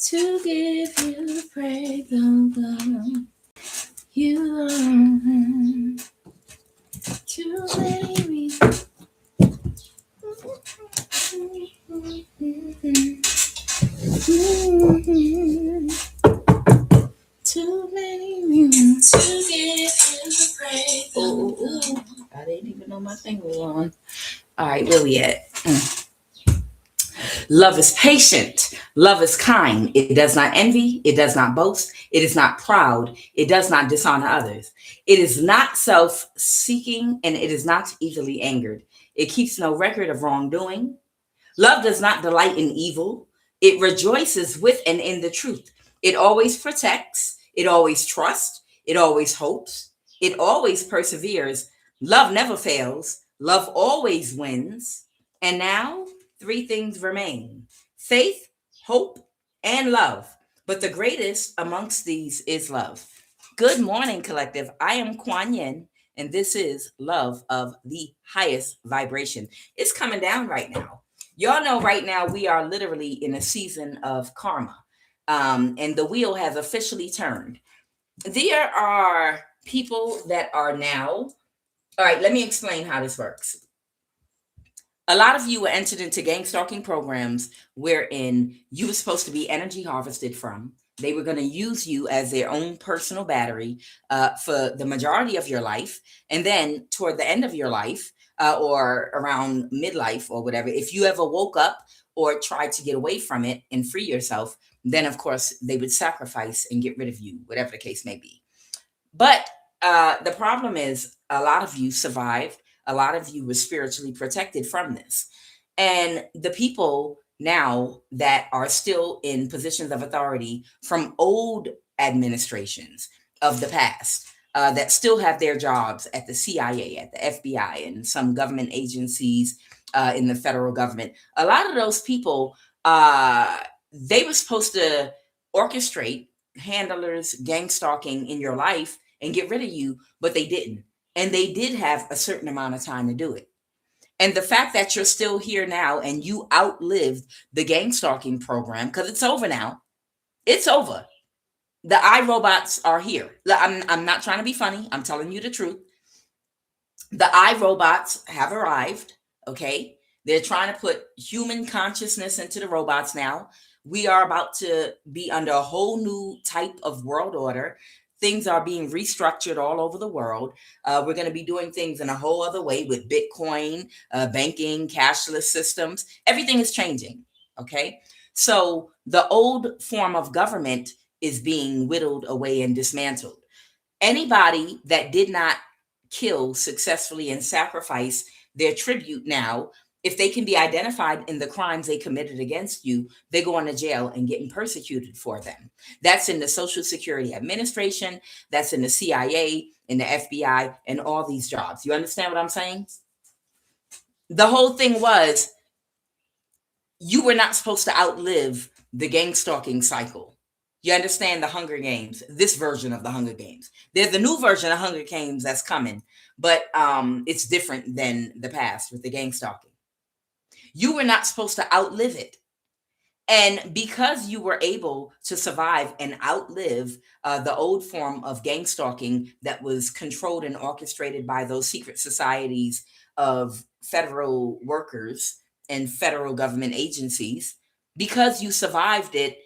to give you praise, oh God. You alone. Too many reasons. Too many reasons to give you praise. Oh, I didn't even know my thing was on. All right, where we at? Love is patient. Love is kind. It does not envy. It does not boast. It is not proud. It does not dishonor others. It is not self seeking and it is not easily angered. It keeps no record of wrongdoing. Love does not delight in evil. It rejoices with and in the truth. It always protects. It always trusts. It always hopes. It always perseveres. Love never fails. Love always wins. And now, three things remain: faith, hope, and love. But the greatest amongst these is love. Good morning, collective. I am QUAN, and this is Love of the Highest Vibration. It's coming down right now. Y'all know right now we are literally in a season of karma, and the wheel has officially turned. There are people that are now, all right, let me explain how this works. A lot of you were entered into gang stalking programs wherein you were supposed to be energy harvested from. They were going to use you as their own personal battery for the majority of your life. And then toward the end of your life, or around midlife or whatever, if you ever woke up or tried to get away from it and free yourself, then of course they would sacrifice and get rid of you, whatever the case may be. But the problem is a lot of you survived. A lot of you were spiritually protected from this. And the people now that are still in positions of authority from old administrations of the past, that still have their jobs at the CIA, at the FBI, and some government agencies in the federal government. A lot of those people, they were supposed to orchestrate handlers, gang stalking in your life and get rid of you, but they didn't. And they did have a certain amount of time to do it. And the fact that you're still here now and you outlived the gang stalking program, because it's over now. It's over. The iRobots are here. I'm not trying to be funny. I'm telling you the truth. The iRobots have arrived. Okay. They're trying to put human consciousness into the robots now. We are about to be under a whole new type of world order. Things are being restructured all over the world. We're going to be doing things in a whole other way with Bitcoin, banking, cashless systems. Everything is changing. Okay. So the old form of government is being whittled away and dismantled. Anybody that did not kill successfully and sacrifice their tribute now, if they can be identified in the crimes they committed against you, they go into jail and getting persecuted for them. That's in the Social Security Administration. That's in the CIA, in the FBI, and all these jobs. You understand what I'm saying? The whole thing was you were not supposed to outlive the gang stalking cycle. You understand the Hunger Games, this version of the Hunger Games. There's a new version of Hunger Games that's coming, but it's different than the past with the gang stalking. You were not supposed to outlive it. And because you were able to survive and outlive the old form of gang stalking that was controlled and orchestrated by those secret societies of federal workers and federal government agencies, because you survived it,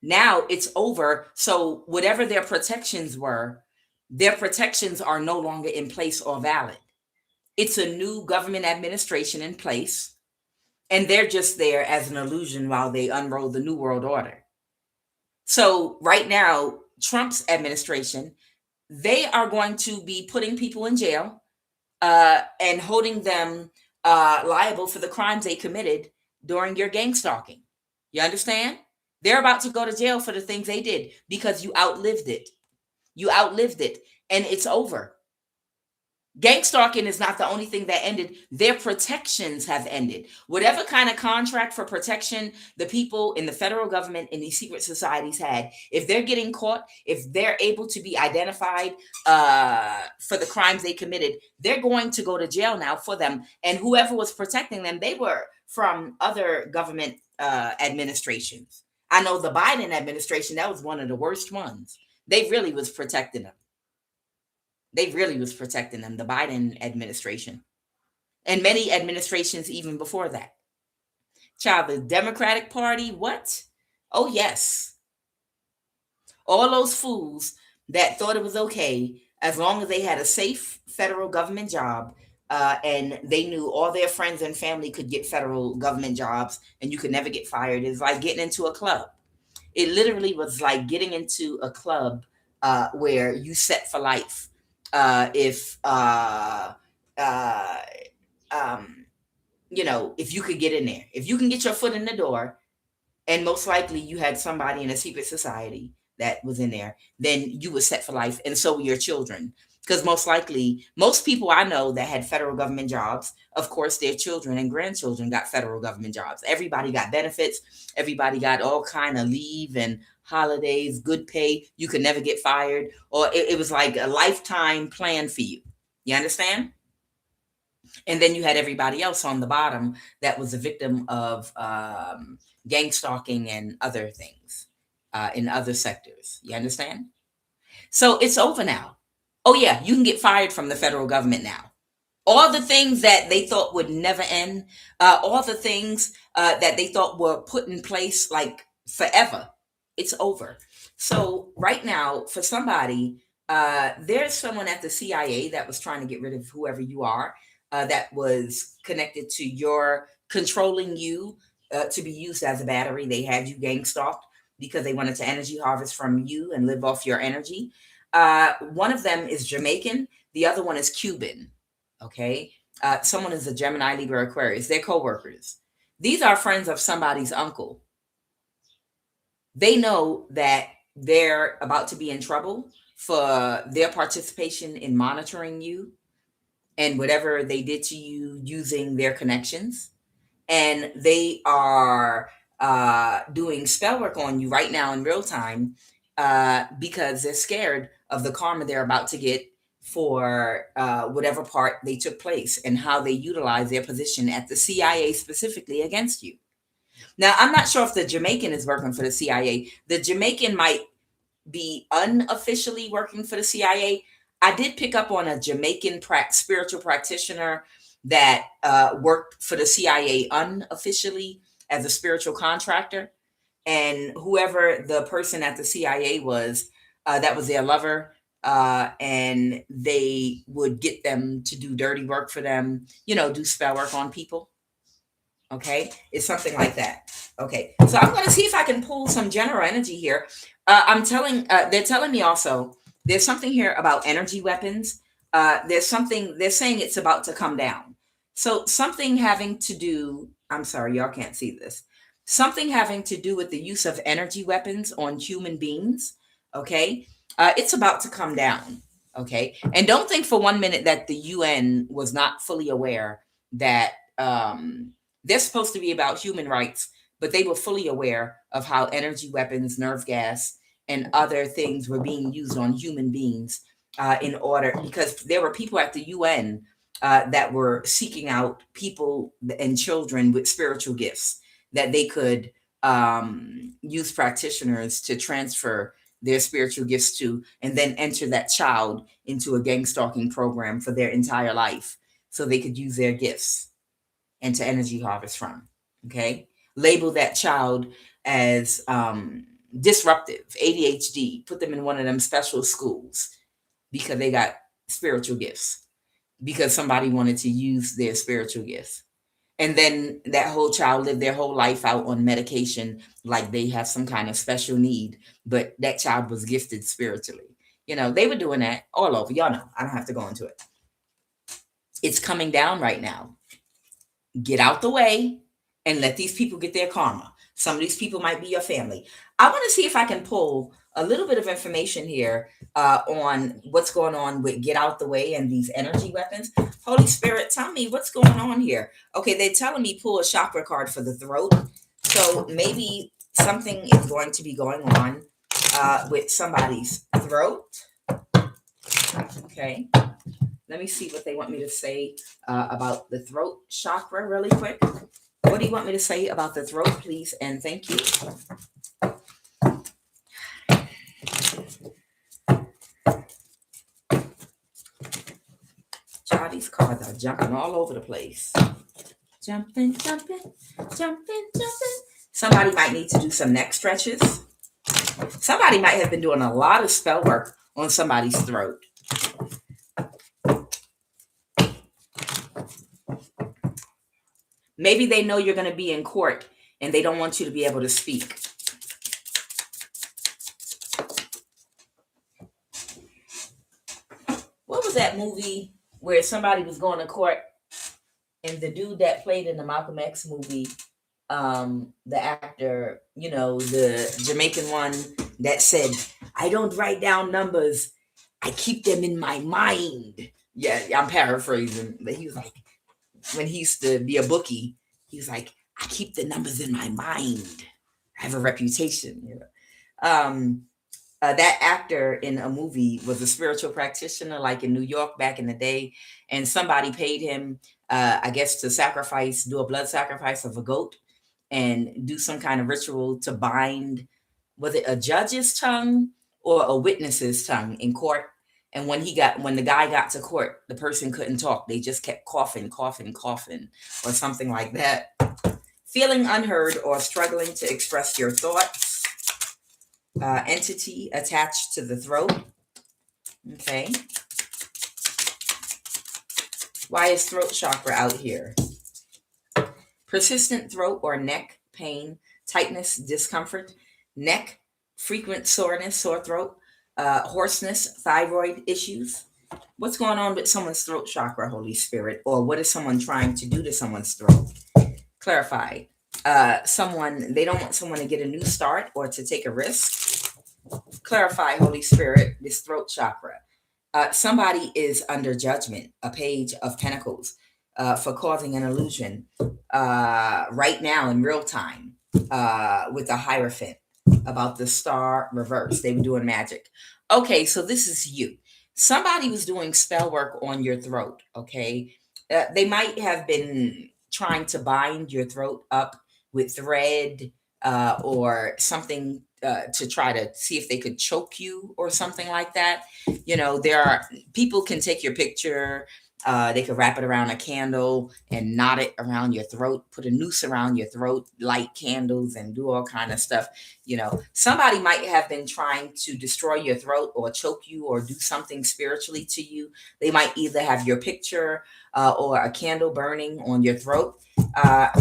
now it's over. So whatever their protections were, their protections are no longer in place or valid. It's a new government administration in place. And they're just there as an illusion while they unroll the new world order. So right now, Trump's administration, they are going to be putting people in jail and holding them liable for the crimes they committed during your gang stalking. You understand? They're about to go to jail for the things they did because you outlived it. You outlived it, and it's over. Gang stalking is not the only thing that ended. Their protections have ended. Whatever kind of contract for protection the people in the federal government and these secret societies had, if they're getting caught, if they're able to be identified for the crimes they committed, they're going to go to jail now for them. And whoever was protecting them, they were from other government administrations. I know the Biden administration, that was one of the worst ones. They really was protecting them. They really was protecting them, the Biden administration. And many administrations even before that. Child, the Democratic Party, what? Oh, yes. All those fools that thought it was okay as long as they had a safe federal government job, and they knew all their friends and family could get federal government jobs and you could never get fired. It's like getting into a club. It literally was like getting into a club where you set for life. If if you could get in there, if you can get your foot in the door, and most likely you had somebody in a secret society that was in there, then you were set for life, and so were your children. Because most likely, most people I know that had federal government jobs, of course, their children and grandchildren got federal government jobs. Everybody got benefits. Everybody got all kind of leave and holidays, good pay. You could never get fired, or it was like a lifetime plan for you. You understand? And then you had everybody else on the bottom that was a victim of gang stalking and other things in other sectors. You understand? So it's over now. Oh, yeah, you can get fired from the federal government now. All the things that they thought would never end, all the things that they thought were put in place like forever, it's over. So right now, for somebody, there's someone at the CIA that was trying to get rid of whoever you are, that was connected to your controlling you to be used as a battery. They had you gang stalked because they wanted to energy harvest from you and live off your energy. One of them is Jamaican. The other one is Cuban. Okay. Someone is a Gemini, Libra, Aquarius. They're co-workers. These are friends of somebody's uncle. They know that they're about to be in trouble for their participation in monitoring you and whatever they did to you using their connections. And they are doing spell work on you right now in real time because they're scared of the karma they're about to get for whatever part they took place and how they utilize their position at the CIA specifically against you. Now, I'm not sure if the Jamaican is working for the CIA. The Jamaican might be unofficially working for the CIA. I did pick up on a Jamaican spiritual practitioner that worked for the CIA unofficially as a spiritual contractor. And whoever the person at the CIA was, that was their lover. And they would get them to do dirty work for them, do spell work on people. Okay. It's something like that. Okay. So I'm going to see if I can pull some general energy here. They're telling me also, there's something here about energy weapons. There's something, they're saying it's about to come down. So something having to do, I'm sorry, y'all can't see this. Something having to do with the use of energy weapons on human beings. Okay. It's about to come down. Okay. And don't think for 1 minute that the UN was not fully aware that they're supposed to be about human rights, but they were fully aware of how energy weapons, nerve gas, and other things were being used on human beings because there were people at the UN that were seeking out people and children with spiritual gifts that they could use practitioners to transfer their spiritual gifts to, and then enter that child into a gang stalking program for their entire life so they could use their gifts and to energy harvest from. Okay. Label that child as disruptive, ADHD, put them in one of them special schools because they got spiritual gifts, because somebody wanted to use their spiritual gifts. And then that whole child lived their whole life out on medication like they have some kind of special need, but that child was gifted spiritually. They were doing that all over. Y'all know, I don't have to go into it. It's coming down right now. Get out the way and let these people get their karma. Some of these people might be your family. I want to see if I can pull a little bit of information here on what's going on with get out the way and these energy weapons. Holy Spirit, tell me what's going on here. Okay, they're telling me pull a chakra card for the throat. So maybe something is going to be going on with somebody's throat. Okay. Let me see what they want me to say about the throat chakra really quick. What do you want me to say about the throat, please? And thank you. Child, these cards are jumping all over the place. Jumping, jumping, jumping, jumping. Somebody might need to do some neck stretches. Somebody might have been doing a lot of spell work on somebody's throat. Maybe they know you're going to be in court and they don't want you to be able to speak. What was that movie where somebody was going to court and the dude that played in the Malcolm X movie, the actor, you know, the Jamaican one that said, I don't write down numbers, I keep them in my mind. Yeah, I'm paraphrasing, but he was like, when he used to be a bookie, he was like, I keep the numbers in my mind. I have a reputation. You know? That actor in a movie was a spiritual practitioner, like in New York back in the day, and somebody paid him, I guess, to do a blood sacrifice of a goat and do some kind of ritual to bind, was it a judge's tongue or a witness's tongue in court? And when the guy got to court, the person couldn't talk. They just kept coughing, coughing, coughing, or something like that. Feeling unheard or struggling to express your thoughts. Entity attached to the throat. Okay. Why is throat chakra out here? Persistent throat or neck pain, tightness, discomfort, neck, frequent soreness, sore throat, hoarseness, thyroid issues. What's going on with someone's throat chakra, Holy Spirit? Or what is someone trying to do to someone's throat? Clarify. They don't want someone to get a new start or to take a risk. Clarify, Holy Spirit, this throat chakra. Somebody is under judgment, a page of pentacles, for causing an illusion right now in real time with a Hierophant about the star reverse. They were doing magic. Okay, so this is you. Somebody was doing spell work on your throat, okay? They might have been trying to bind your throat up with thread or something to try to see if they could choke you or something like that. You know, people can take your picture. They could wrap it around a candle and knot it around your throat, put a noose around your throat, light candles, and do all kind of stuff. You know, somebody might have been trying to destroy your throat or choke you or do something spiritually to you. They might either have your picture or a candle burning on your throat,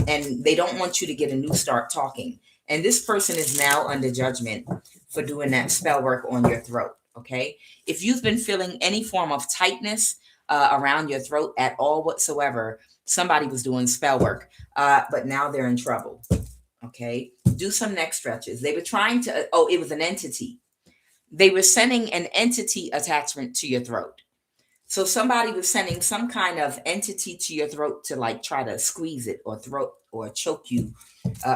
and they don't want you to get a new start talking. And this person is now under judgment for doing that spell work on your throat. Okay. If you've been feeling any form of tightness around your throat at all whatsoever, somebody was doing spell work, but now they're in trouble. Okay. Do some neck stretches. They were trying to, it was an entity. They were sending an entity attachment to your throat. So somebody was sending some kind of entity to your throat to like try to squeeze it or choke you.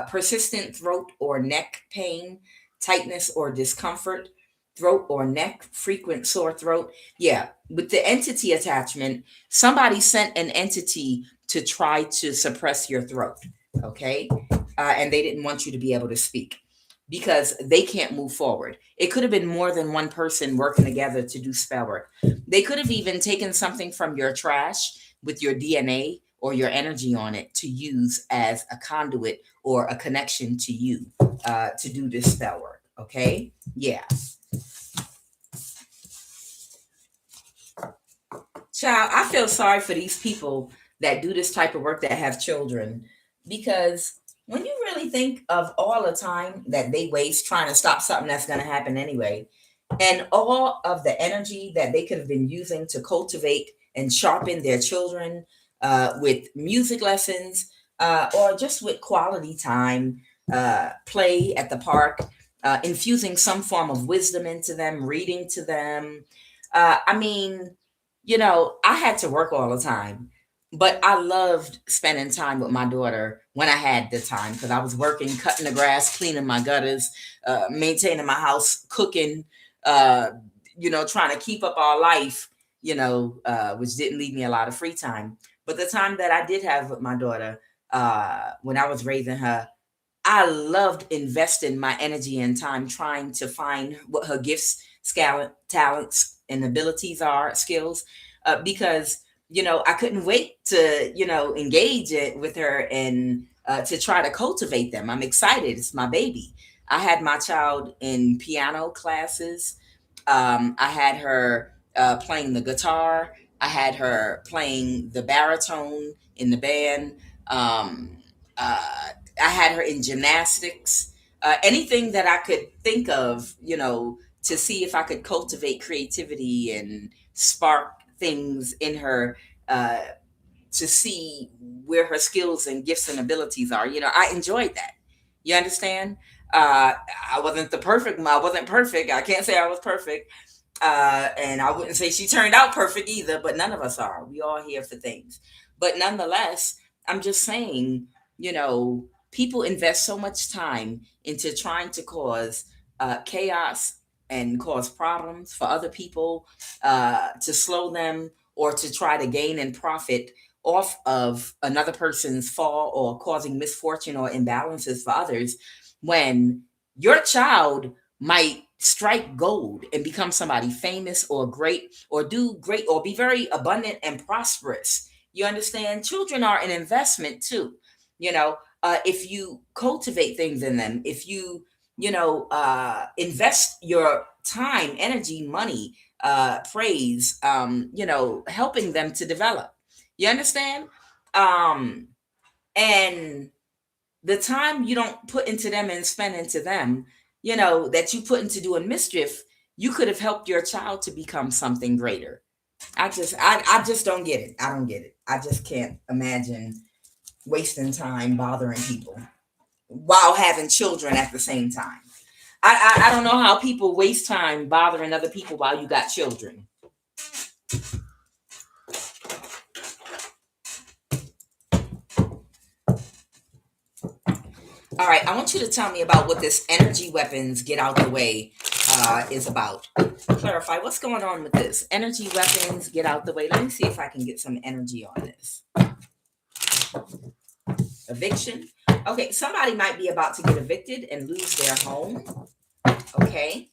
Persistent throat or neck pain, tightness or discomfort, throat or neck, frequent sore throat. Yeah, with the entity attachment, somebody sent an entity to try to suppress your throat, okay? And they didn't want you to be able to speak because they can't move forward. It could have been more than one person working together to do spell work. They could have even taken something from your trash with your DNA or your energy on it to use as a conduit or a connection to you to do this spell work, okay? Yeah. Child, I feel sorry for these people that do this type of work that have children, because when you really think of all the time that they waste trying to stop something that's going to happen anyway, and all of the energy that they could have been using to cultivate and sharpen their children with music lessons or just with quality time, play at the park, infusing some form of wisdom into them, reading to them. I mean, you know, I had to work all the time, but I loved spending time with my daughter when I had the time because I was working, cutting the grass, cleaning my gutters, maintaining my house, cooking, trying to keep up our life, which didn't leave me a lot of free time. But the time that I did have with my daughter, when I was raising her, I loved investing my energy and time trying to find what her gifts, talents, and abilities are, skills, because I couldn't wait to engage it with her and to try to cultivate them. I'm excited. It's my baby. I had my child in piano classes. I had her playing the guitar. I had her playing the baritone in the band. Um, I had her in gymnastics. Anything that I could think of, to see if I could cultivate creativity and spark things in her, uh, to see where her skills and gifts and abilities are. I enjoyed that. You understand? I wasn't the perfect. I wasn't perfect. I can't say I was perfect, and I wouldn't say she turned out perfect either. But none of us are. We all here for things. But nonetheless, I'm just saying, people invest so much time into trying to cause chaos and cause problems for other people, to slow them or to try to gain and profit off of another person's fall or causing misfortune or imbalances for others, when your child might strike gold and become somebody famous or great or do great or be very abundant and prosperous. You understand? Children are an investment too. If you cultivate things in them, if you, invest your time, energy, money, praise, helping them to develop. You understand? Um, and the time you don't put into them and spend into them, that you put into doing mischief, you could have helped your child to become something greater. I just don't get it. I don't get it. I just can't imagine wasting time bothering people while having children at the same time. I don't know how people waste time bothering other people while you got children. All right, I want you to tell me about what this energy weapons get out the way is about. Clarify what's going on with this. Energy weapons get out the way. Let me see if I can get some energy on this. Eviction. Okay, somebody might be about to get evicted and lose their home. Okay.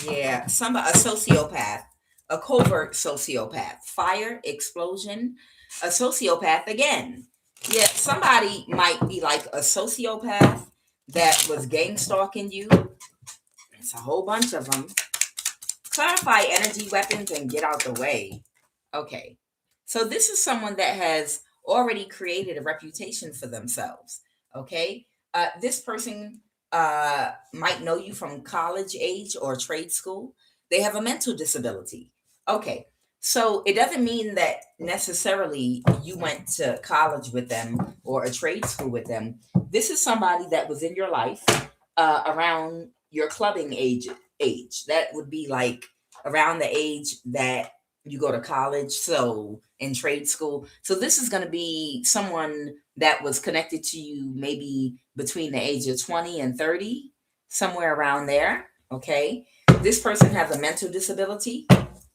Yeah, a sociopath, a covert sociopath, fire, explosion, a sociopath again. Yeah, somebody might be like a sociopath that was gang stalking you. It's a whole bunch of them. Clarify energy weapons and get out the way. Okay. So this is someone that has already created a reputation for themselves. Okay. This person might know you from college age or trade school. They have a mental disability. Okay. So it doesn't mean that necessarily you went to college with them or a trade school with them. This is somebody that was in your life around your clubbing age. That would be like around the age that you go to college, so in trade school. So this is going to be someone that was connected to you maybe between the age of 20 and 30, somewhere around there. Okay. This person has a mental disability.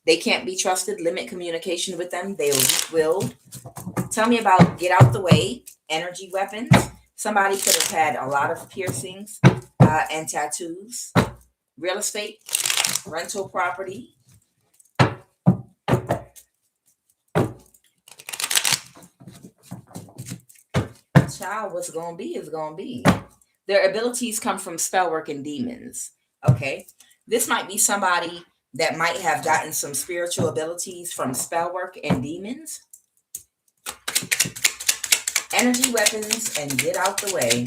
They can't be trusted. Limit communication with them. They are weak-willed. Tell me about get out the way, energy weapons. Somebody could have had a lot of piercings and tattoos, real estate, rental property. Child, what's going to be is going to be. Their abilities come from spell work and demons. Okay. This might be somebody that might have gotten some spiritual abilities from spell work and demons. Energy weapons and get out the way.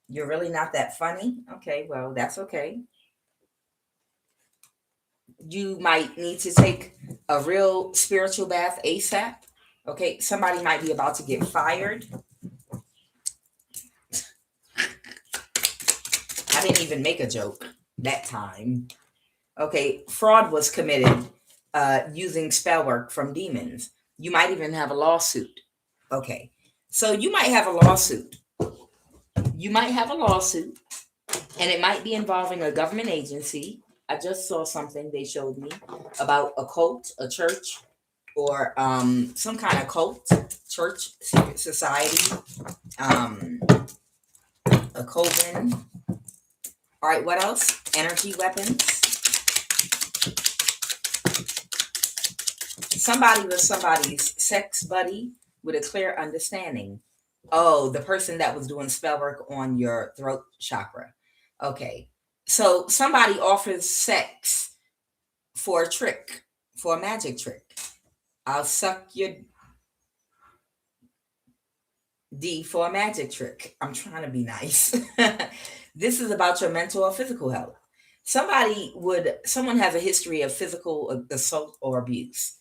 You're really not that funny. Okay, well, that's okay. You might need to take a real spiritual bath ASAP. Okay, somebody might be about to get fired. I didn't even make a joke that time. Okay, fraud was committed using spell work from demons. You might even have a lawsuit. Okay, so you might have a lawsuit. You might have a lawsuit, and it might be involving a government agency. I just saw something they showed me about a cult, a church, or some kind of cult, church, secret society, a coven. All right, what else? Energy weapons. Somebody was somebody's sex buddy with a clear understanding. Oh, the person that was doing spell work on your throat chakra. Okay. So somebody offers sex for a trick, for a magic trick. I'll suck your D for a magic trick. I'm trying to be nice. This is about your mental or physical health. Someone has a history of physical assault or abuse.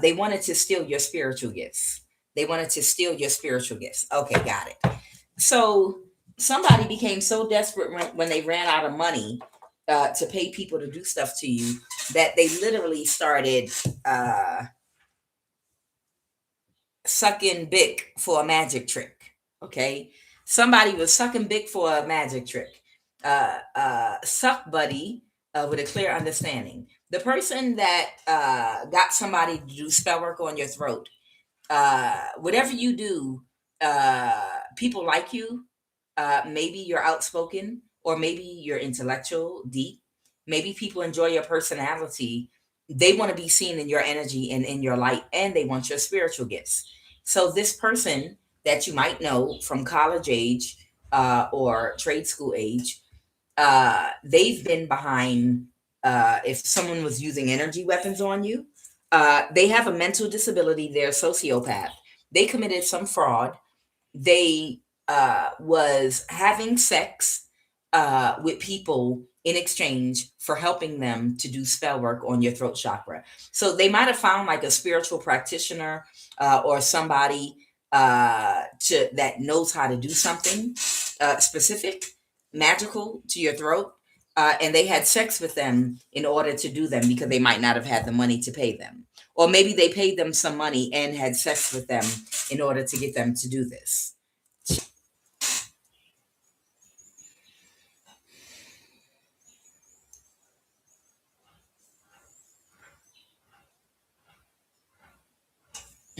They wanted to steal your spiritual gifts. They wanted to steal your spiritual gifts. Okay, got it. So somebody became so desperate when they ran out of money to pay people to do stuff to you that they literally started sucking Bic for a magic trick. Okay. Somebody was sucking Bic for a magic trick. Suck buddy with a clear understanding. The person that got somebody to do spell work on your throat, whatever you do, people like you. Maybe you're outspoken, or maybe you're intellectual, deep. Maybe people enjoy your personality. They want to be seen in your energy and in your light, and they want your spiritual gifts. So, this person that you might know from college age or trade school age, they've been behind, if someone was using energy weapons on you, they have a mental disability, they're a sociopath. They committed some fraud. They was having sex with people in exchange for helping them to do spell work on your throat chakra. So they might have found like a spiritual practitioner or somebody that knows how to do something specific, magical to your throat. And they had sex with them in order to do them because they might not have had the money to pay them. Or maybe they paid them some money and had sex with them in order to get them to do this.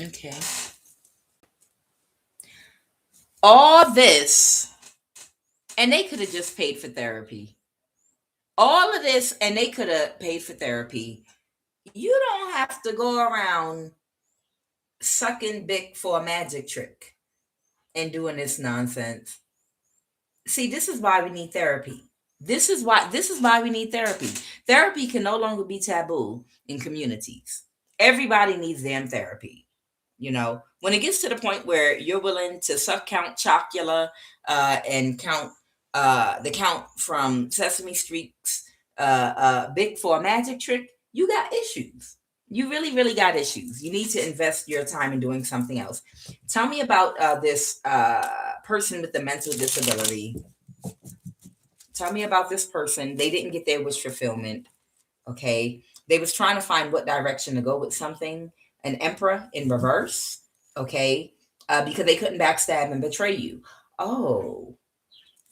Okay. All this, and they could have just paid for therapy. All of this, and they could have paid for therapy. You don't have to go around sucking Bic for a magic trick and doing this nonsense. See, this is why we need therapy. This is why we need therapy. Therapy can no longer be taboo in communities. Everybody needs damn therapy. When it gets to the point where you're willing to suck Count Chocula and count the count from Sesame Street's Big for a magic trick, you got issues. You really, really got issues. You need to invest your time in doing something else. Tell me about this person with the mental disability. Tell me about this person. They didn't get their wish fulfillment. Okay. They was trying to find what direction to go with something. An emperor in reverse. Okay. Because they couldn't backstab and betray you. Oh,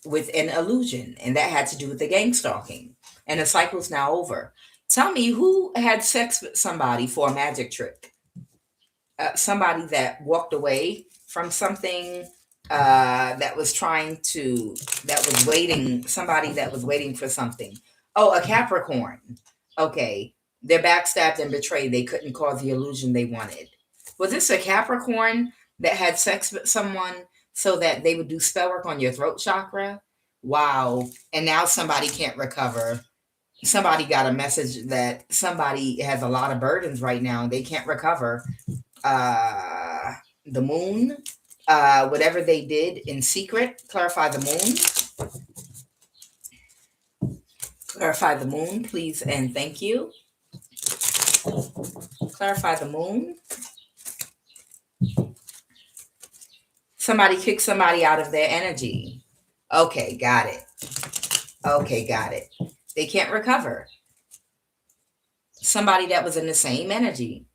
with an illusion. And that had to do with the gang stalking. And the cycle's now over. Tell me who had sex with somebody for a magic trick. Somebody that walked away from something that was somebody that was waiting for something. Oh, a Capricorn. Okay. They're backstabbed and betrayed. They couldn't cause the illusion they wanted. Was this a Capricorn that had sex with someone so that they would do spell work on your throat chakra? Wow. And now somebody can't recover. Somebody got a message that somebody has a lot of burdens right now. They can't recover. The moon, whatever they did in secret, clarify the moon. Clarify the moon, please, and thank you. Clarify the moon. Somebody kicked somebody out of their energy. Okay, got it. Okay, got it. They can't recover. Somebody that was in the same energy.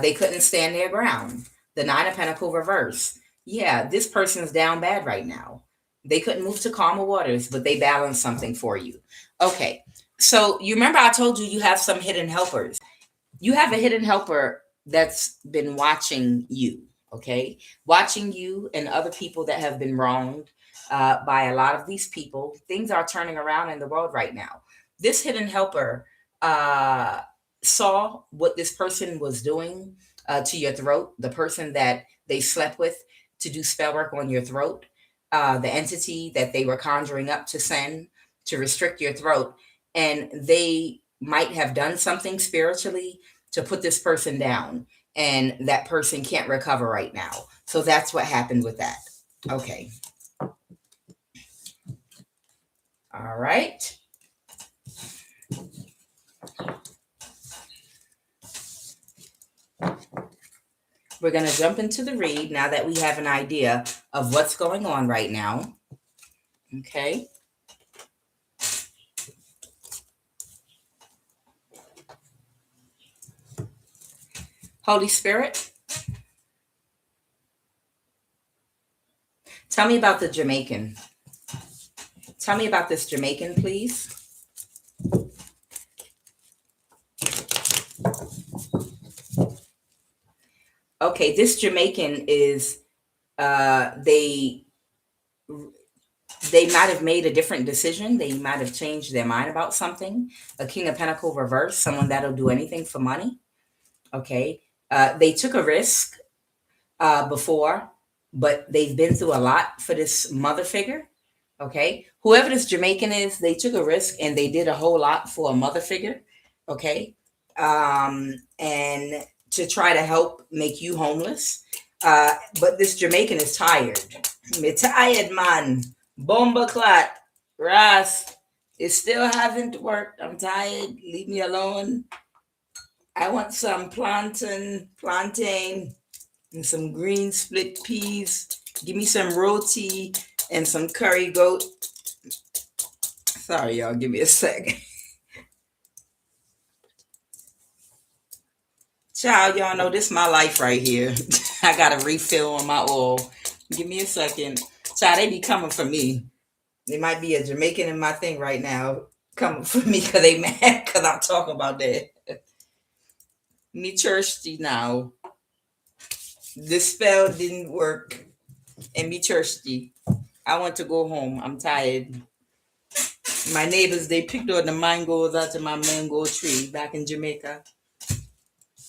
They couldn't stand their ground. The Nine of Pentacles reverse. Yeah, this person's down bad right now. They couldn't move to calmer waters, but they balanced something for you. Okay, so you remember I told you have some hidden helpers. You have a hidden helper that's been watching you, okay? Watching you and other people that have been wronged by a lot of these people. Things are turning around in the world right now. This hidden helper uh, saw what this person was doing to your throat, the person that they slept with to do spell work on your throat, the entity that they were conjuring up to send to restrict your throat. And they might have done something spiritually to put this person down, and that person can't recover right now. So that's what happened with that. Okay. All right. We're going to jump into the read now that we have an idea of what's going on right now. Okay. Holy Spirit, tell me about the Jamaican. Tell me about this Jamaican, please. Okay, this Jamaican is they might have made a different decision. They might have changed their mind about something. A King of Pentacles reverse, someone that'll do anything for money. Okay, they took a risk before, but they've been through a lot for this mother figure. Okay, whoever this Jamaican is, they took a risk and they did a whole lot for a mother figure. Okay, and to try to help make you homeless. But this Jamaican is tired. Me tired, man. Bomba clot. Ras. It still hasn't worked. I'm tired. Leave me alone. I want some plantain, and some green split peas. Give me some roti and some curry goat. Sorry, y'all. Give me a sec. Child, y'all know this is my life right here. I got a refill on my oil. Give me a second. Child, they be coming for me. They might be a Jamaican in my thing right now coming for me because they mad because I'm talking about that. Me thirsty now. The spell didn't work. And me thirsty. I want to go home. I'm tired. My neighbors, they picked all the mangoes out of my mango tree back in Jamaica.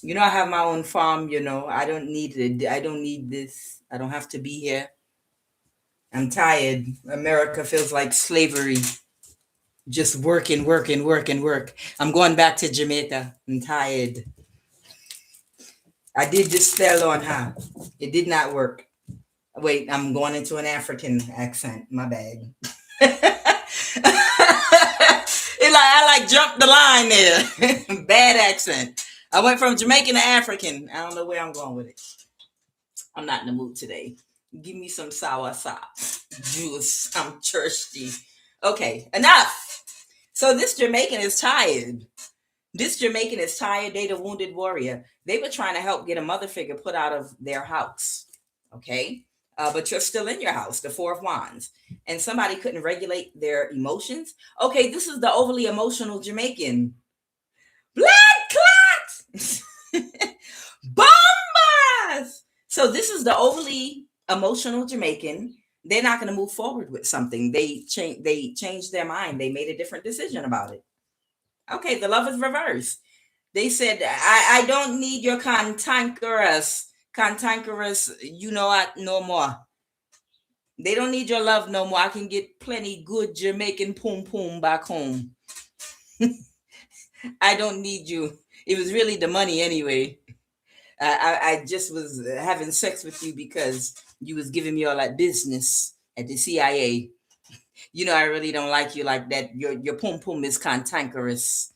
You know, I have my own farm, you know. I don't need it. I don't need this. I don't have to be here. I'm tired. America feels like slavery. Just working, working, working, work. I'm going back to Jamaica. I'm tired. I did this spell on her. It did not work. Wait, I'm going into an African accent. My bad. I jumped the line there. Bad accent. I went from Jamaican to African. I don't know where I'm going with it. I'm not in the mood today. Give me some soursop juice. I'm thirsty. Okay, enough. So this Jamaican is tired. This Jamaican is tired. They the wounded warrior. They were trying to help get a mother figure put out of their house. Okay. But you're still in your house, the Four of Wands, and somebody couldn't regulate their emotions. Okay, this is the overly emotional Jamaican. Blood clots, bombas. So this is the overly emotional Jamaican. They're not going to move forward with something. They changed their mind. They made a different decision about it. Okay, the love is reversed. They said, I don't need your cantankerous, you know what, no more. They don't need your love no more. I can get plenty good Jamaican poom poom back home. I don't need you. It was really the money anyway. I just was having sex with you because you was giving me all that business at the CIA. You know, I really don't like you like that. Your poom poom is cantankerous.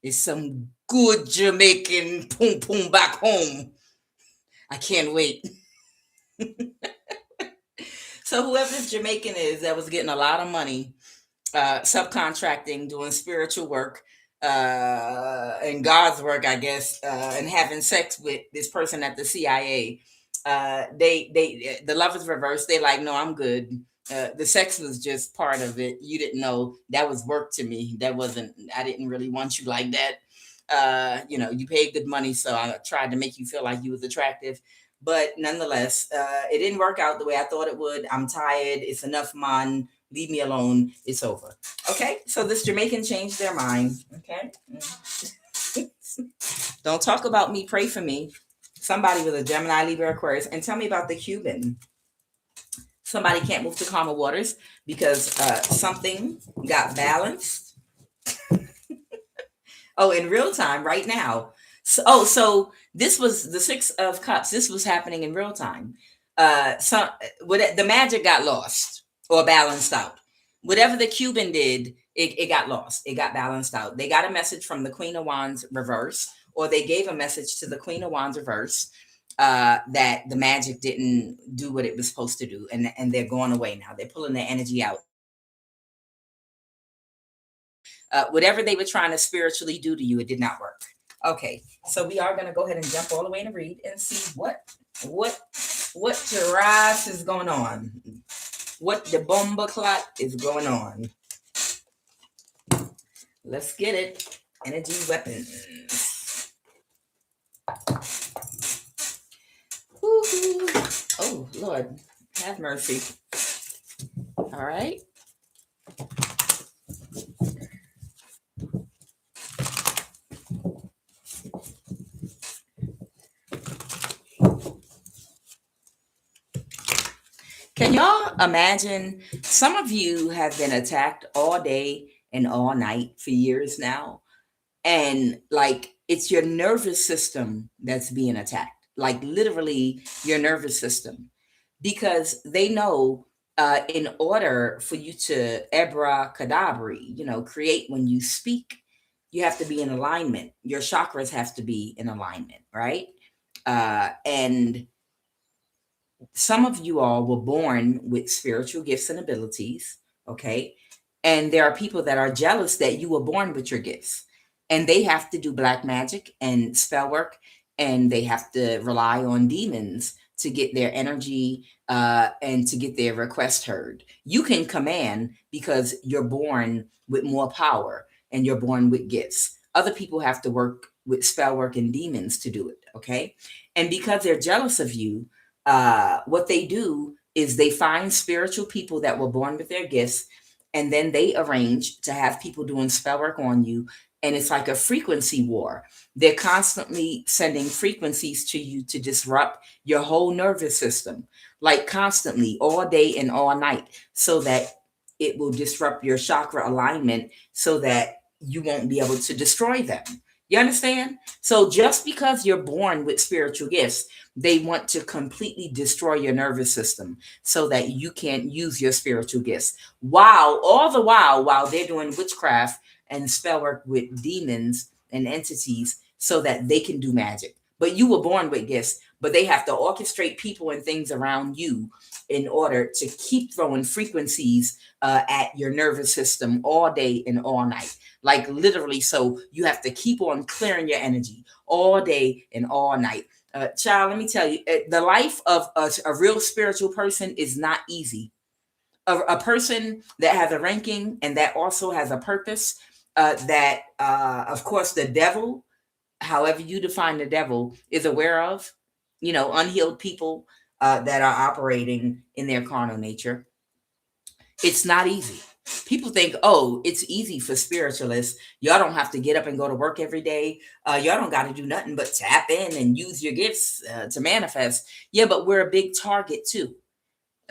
It's some good Jamaican poom poom back home. I can't wait. So whoever this Jamaican is that was getting a lot of money, subcontracting, doing spiritual work, and God's work, I guess, and having sex with this person at the CIA, the love is reversed. They like, no, I'm good. The sex was just part of it. You didn't know that was work to me. That wasn't. I didn't really want you like that. You paid good money, so I tried to make you feel like you was attractive. But nonetheless, it didn't work out the way I thought it would. I'm tired. It's enough, man. Leave me alone. It's over. Okay. So this Jamaican changed their mind. Okay. Don't talk about me. Pray for me. Somebody with a Gemini, Libra, Aquarius, and tell me about the Cuban. Somebody can't move to calmer waters because something got balanced. Oh, in real time, right now. So this was the Six of Cups. This was happening in real time. The magic got lost or balanced out. Whatever the Cuban did, it got lost. It got balanced out. They got a message from the Queen of Wands reverse, or they gave a message to the Queen of Wands reverse that the magic didn't do what it was supposed to do, and they're going away now. They're pulling their energy out. Whatever they were trying to spiritually do to you, it did not work. Okay, so we are going to go ahead and jump all the way in the read and see what Taras is going on. What the bomba clot is going on. Let's get it. Energy weapons. Woo-hoo. Oh, Lord, have mercy. All right. Can y'all imagine? Some of you have been attacked all day and all night for years now. And like it's your nervous system that's being attacked, like literally your nervous system, because they know in order for you to abracadabra, create when you speak, you have to be in alignment. Your chakras have to be in alignment, right? And some of you all were born with spiritual gifts and abilities, okay? And there are people that are jealous that you were born with your gifts. And they have to do black magic and spell work, and they have to rely on demons to get their energy and to get their request heard. You can command because you're born with more power and you're born with gifts. Other people have to work with spell work and demons to do it, okay? And because they're jealous of you, what they do is they find spiritual people that were born with their gifts, and then they arrange to have people doing spell work on you. And it's like a frequency war. They're constantly sending frequencies to you to disrupt your whole nervous system, like constantly, all day and all night, so that it will disrupt your chakra alignment so that you won't be able to destroy them. You understand? So just because you're born with spiritual gifts, they want to completely destroy your nervous system so that you can't use your spiritual gifts. All the while they're doing witchcraft and spell work with demons and entities so that they can do magic. But you were born with gifts, but they have to orchestrate people and things around you in order to keep throwing frequencies at your nervous system all day and all night. Like literally, so you have to keep on clearing your energy all day and all night. Child, let me tell you, the life of a real spiritual person is not easy. A person that has a ranking and that also has a purpose, of course, the devil, however you define the devil, is aware of, unhealed people that are operating in their carnal nature. It's not easy. People think, oh, it's easy for spiritualists. Y'all don't have to get up and go to work every day. Y'all don't got to do nothing but tap in and use your gifts to manifest. Yeah, but we're a big target too.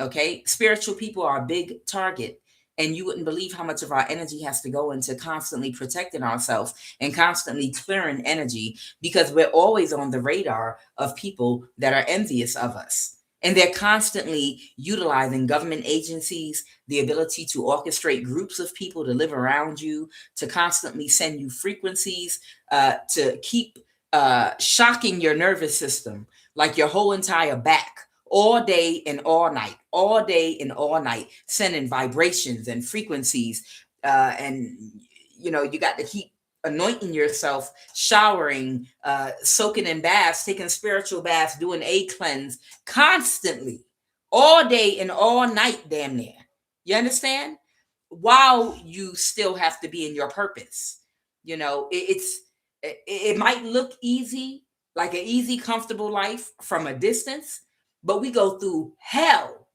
Okay. Spiritual people are a big target. And you wouldn't believe how much of our energy has to go into constantly protecting ourselves and constantly clearing energy, because we're always on the radar of people that are envious of us. And they're constantly utilizing government agencies, the ability to orchestrate groups of people to live around you, to constantly send you frequencies, to keep shocking your nervous system, like your whole entire back, all day and all night, sending vibrations and frequencies. And, you got to keep anointing yourself, showering, soaking in baths, taking spiritual baths, doing a cleanse constantly, all day and all night, damn near. You understand? While you still have to be in your purpose. It might look easy, like an easy, comfortable life from a distance, but we go through hell.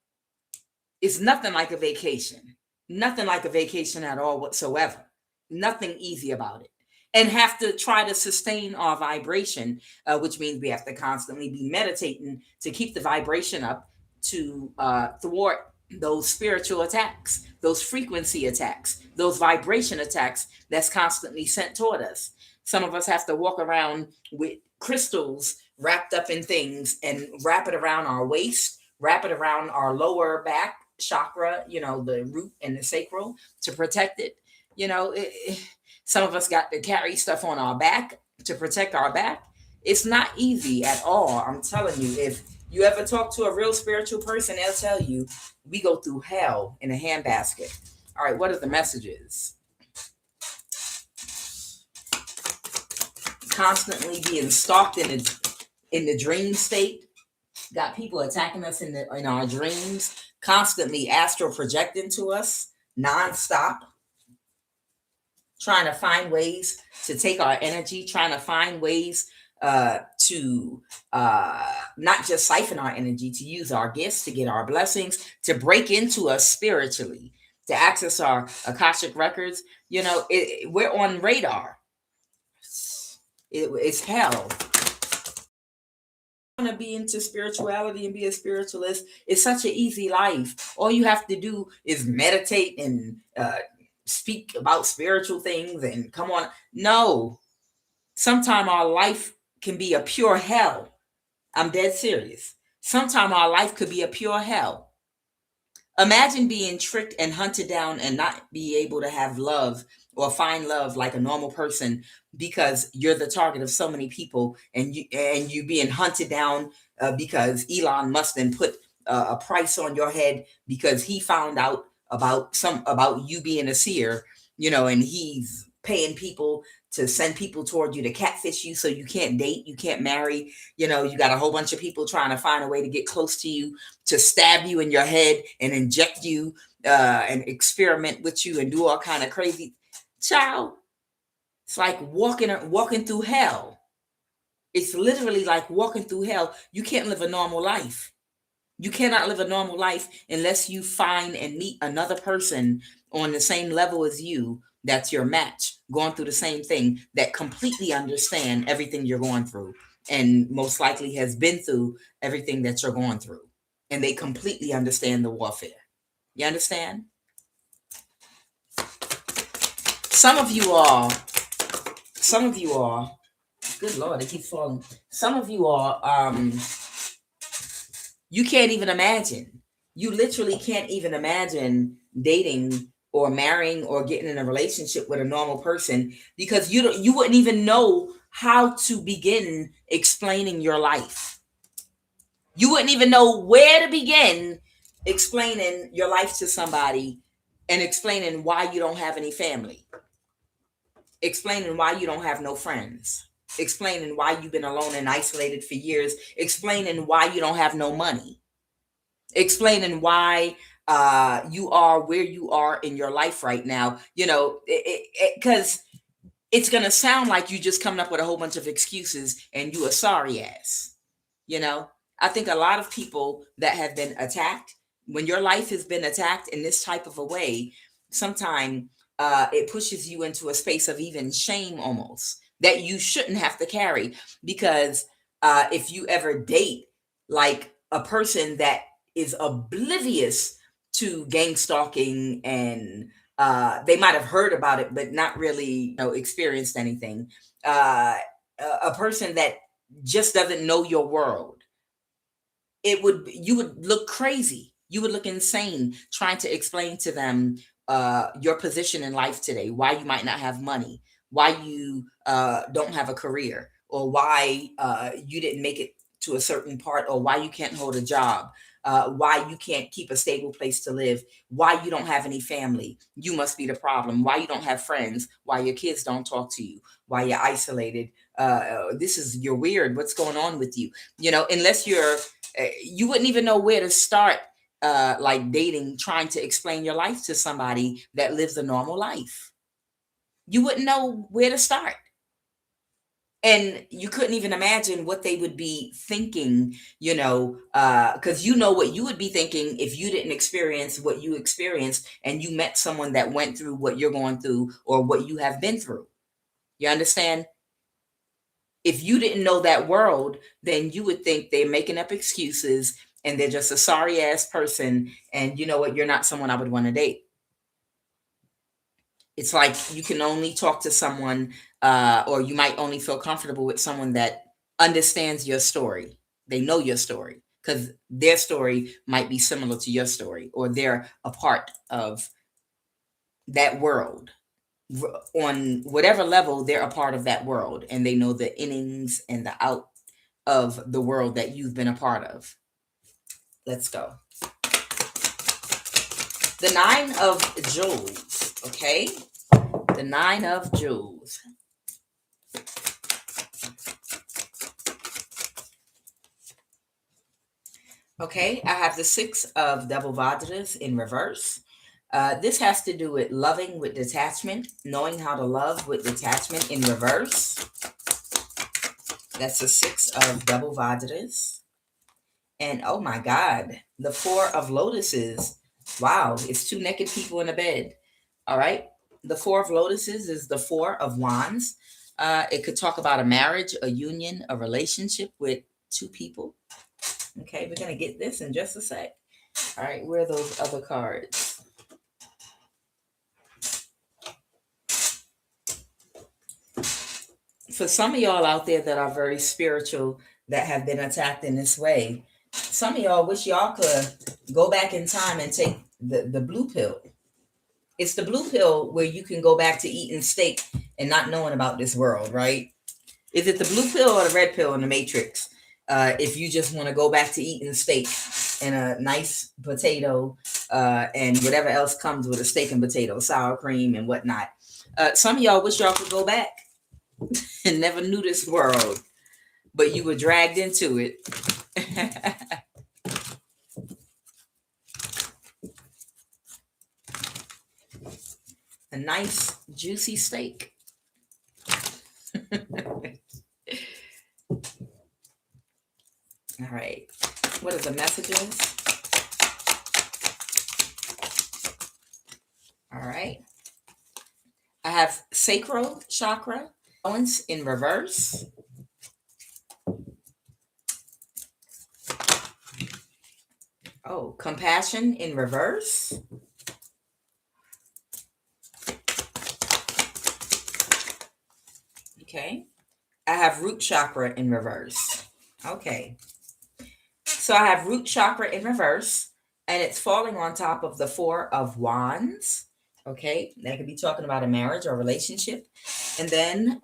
It's nothing like a vacation. Nothing like a vacation at all whatsoever. Nothing easy about it. And have to try to sustain our vibration, which means we have to constantly be meditating to keep the vibration up to thwart those spiritual attacks, those frequency attacks, those vibration attacks that's constantly sent toward us. Some of us have to walk around with crystals wrapped up in things and wrap it around our waist, wrap it around our lower back chakra, the root and the sacral to protect it. Some of us got to carry stuff on our back to protect our back. It's not easy at all. I'm telling you, if you ever talk to a real spiritual person, they'll tell you we go through hell in a handbasket. All right, what are the messages? Constantly being stalked in the dream state. Got people attacking us in our dreams, constantly astral projecting to us nonstop, trying to find ways to take our energy, trying to find ways to not just siphon our energy, to use our gifts, to get our blessings, to break into us spiritually, to access our Akashic records. We're on radar. It's hell. Want to be into spirituality and be a spiritualist. It's such an easy life. All you have to do is meditate and speak about spiritual things and come on. No, sometimes our life can be a pure hell. I'm dead serious. Sometimes our life could be a pure hell. Imagine being tricked and hunted down and not be able to have love or find love like a normal person because you're the target of so many people, and you being hunted down because Elon Musk then put a price on your head because he found out about you being a seer, and he's paying people to send people toward you to catfish you so you can't date, you can't marry. You got a whole bunch of people trying to find a way to get close to you, to stab you in your head and inject you and experiment with you and do all kind of crazy. Child, it's like walking through hell. It's literally like walking through hell. You can't live a normal life. You cannot live a normal life unless you find and meet another person on the same level as you, that's your match, going through the same thing, that completely understand everything you're going through and most likely has been through everything that you're going through. And they completely understand the warfare. You understand? Some of you are, good Lord, it keeps falling. Some of you are, you can't even imagine. You literally can't even imagine dating or marrying or getting in a relationship with a normal person because you wouldn't even know how to begin explaining your life. You wouldn't even know where to begin explaining your life to somebody and explaining why you don't have any family, explaining why you don't have no friends, explaining why you've been alone and isolated for years, explaining why you don't have no money, explaining why you are where you are in your life right now, because it's going to sound like you just coming up with a whole bunch of excuses and you a sorry ass. I think a lot of people that have been attacked, when your life has been attacked in this type of a way, sometimes it pushes you into a space of even shame almost that you shouldn't have to carry. Because if you ever date like a person that is oblivious to gang stalking and they might have heard about it but not really experienced anything, a person that just doesn't know your world, you would look crazy. You would look insane trying to explain to them your position in life today, why you might not have money, why you don't have a career, or why you didn't make it to a certain part, or why you can't hold a job, why you can't keep a stable place to live, why you don't have any family. You must be the problem. Why you don't have friends, why your kids don't talk to you, why you're isolated. You're weird. What's going on with you? Unless you wouldn't even know where to start, like dating, trying to explain your life to somebody that lives a normal life. You wouldn't know where to start. And you couldn't even imagine what they would be thinking, because you know what you would be thinking if you didn't experience what you experienced and you met someone that went through what you're going through or what you have been through. You understand? If you didn't know that world, then you would think they're making up excuses and they're just a sorry ass person. And you know what? You're not someone I would want to date. It's like you can only talk to someone, or you might only feel comfortable with someone that understands your story. They know your story because their story might be similar to your story, or they're a part of that world. On whatever level, they're a part of that world and they know the innings and the out of the world that you've been a part of. Let's go. The Nine of Jewels, okay? The Nine of Jewels. Okay, I have the Six of Double Vajras in reverse. This has to do with loving with detachment, knowing how to love with detachment in reverse. That's the Six of Double Vajras. And oh my God, the Four of Lotuses. Wow, it's two naked people in a bed. All right. The Four of Lotuses is the Four of Wands. It could talk about a marriage, a union, a relationship with two people. Okay, we're going to get this in just a sec. All right, where are those other cards? For some of y'all out there that are very spiritual, that have been attacked in this way, some of y'all wish y'all could go back in time and take the blue pill. It's the blue pill where you can go back to eating steak and not knowing about this world, right? Is it the blue pill or the red pill in the Matrix? If you just want to go back to eating steak and a nice potato and whatever else comes with a steak and potato, sour cream and whatnot. Some of y'all wish y'all could go back and never knew this world, but you were dragged into it. A nice juicy steak. All right. What are the messages? All right. I have sacral chakra, balance in reverse. Oh, compassion in reverse. Okay. I have root chakra in reverse. Okay. So I have root chakra in reverse, and it's falling on top of the Four of Wands. Okay. That could be talking about a marriage or relationship. And then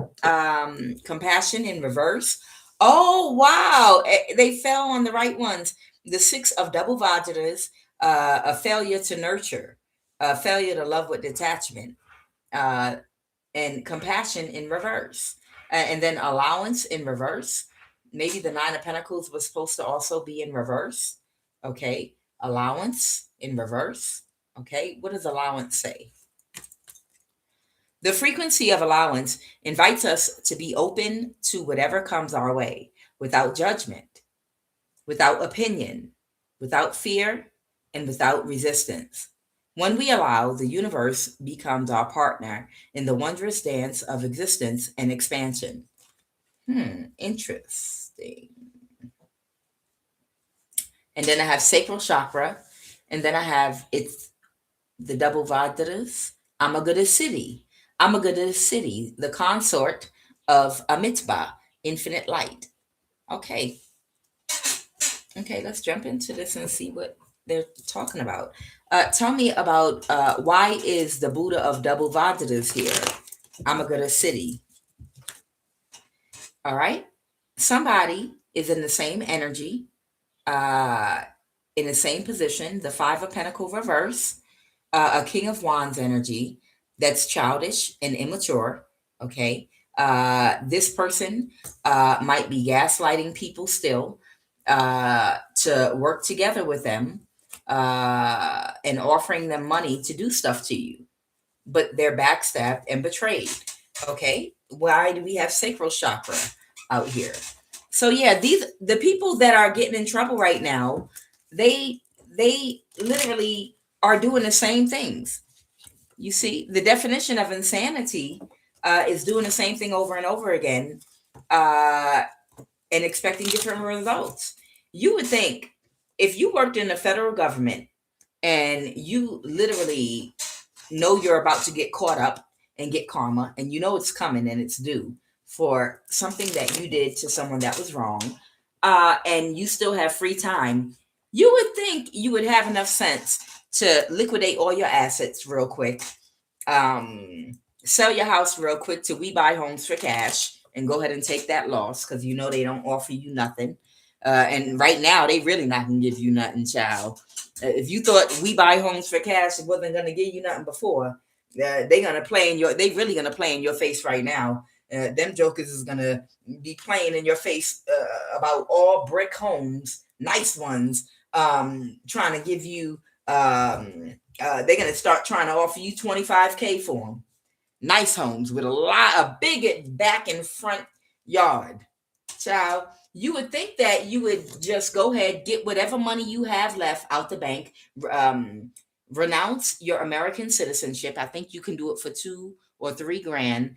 compassion in reverse. Oh, wow. They fell on the right ones. The Six of Double Vajras, a failure to nurture, a failure to love with detachment, and compassion in reverse. And then allowance in reverse. Maybe the Nine of Pentacles was supposed to also be in reverse. Okay. Allowance in reverse. Okay. What does allowance say? The frequency of allowance invites us to be open to whatever comes our way without judgment, without opinion, without fear, and without resistance. When we allow, the universe becomes our partner in the wondrous dance of existence and expansion. Interesting. And then I have sacral chakra, and then I have it's the double Vajras. Amagata City. Amagata City, the consort of Amitabha, infinite light. Okay. Okay, let's jump into this and see what they're talking about. Tell me about why is the Buddha of double Vajras here? Amagata City. All right. Somebody is in the same energy, in the same position, the Five of Pentacles reverse, a King of Wands energy that's childish and immature. Okay. This person might be gaslighting people still to work together with them and offering them money to do stuff to you, but they're backstabbed and betrayed. Okay, why do we have sacral chakra out here? So yeah, the people that are getting in trouble right now, they they literally are doing the same things. You see, the definition of insanity is doing the same thing over and over again, uh, and expecting different results. You would think if you worked in the federal government and you literally know you're about to get caught up and get karma, and you know it's coming and it's due for something that you did to someone that was wrong, and you still have free time, you would think you would have enough sense to liquidate all your assets real quick, um, sell your house real quick to We Buy Homes for Cash and go ahead and take that loss because you know they don't offer you nothing. And right now, they really not gonna give you nothing, child. If you thought We Buy Homes for Cash wasn't gonna give you nothing before, they gonna play in your. They really gonna play in your face right now. Them jokers is gonna be playing in your face about all brick homes, nice ones, trying to give you. They're gonna start trying to offer you 25K for them. Nice homes with a big back and front yard. Child, you would think that you would just go ahead, get whatever money you have left out the bank, um, renounce your American citizenship. I think you can do it for 2 or 3 grand.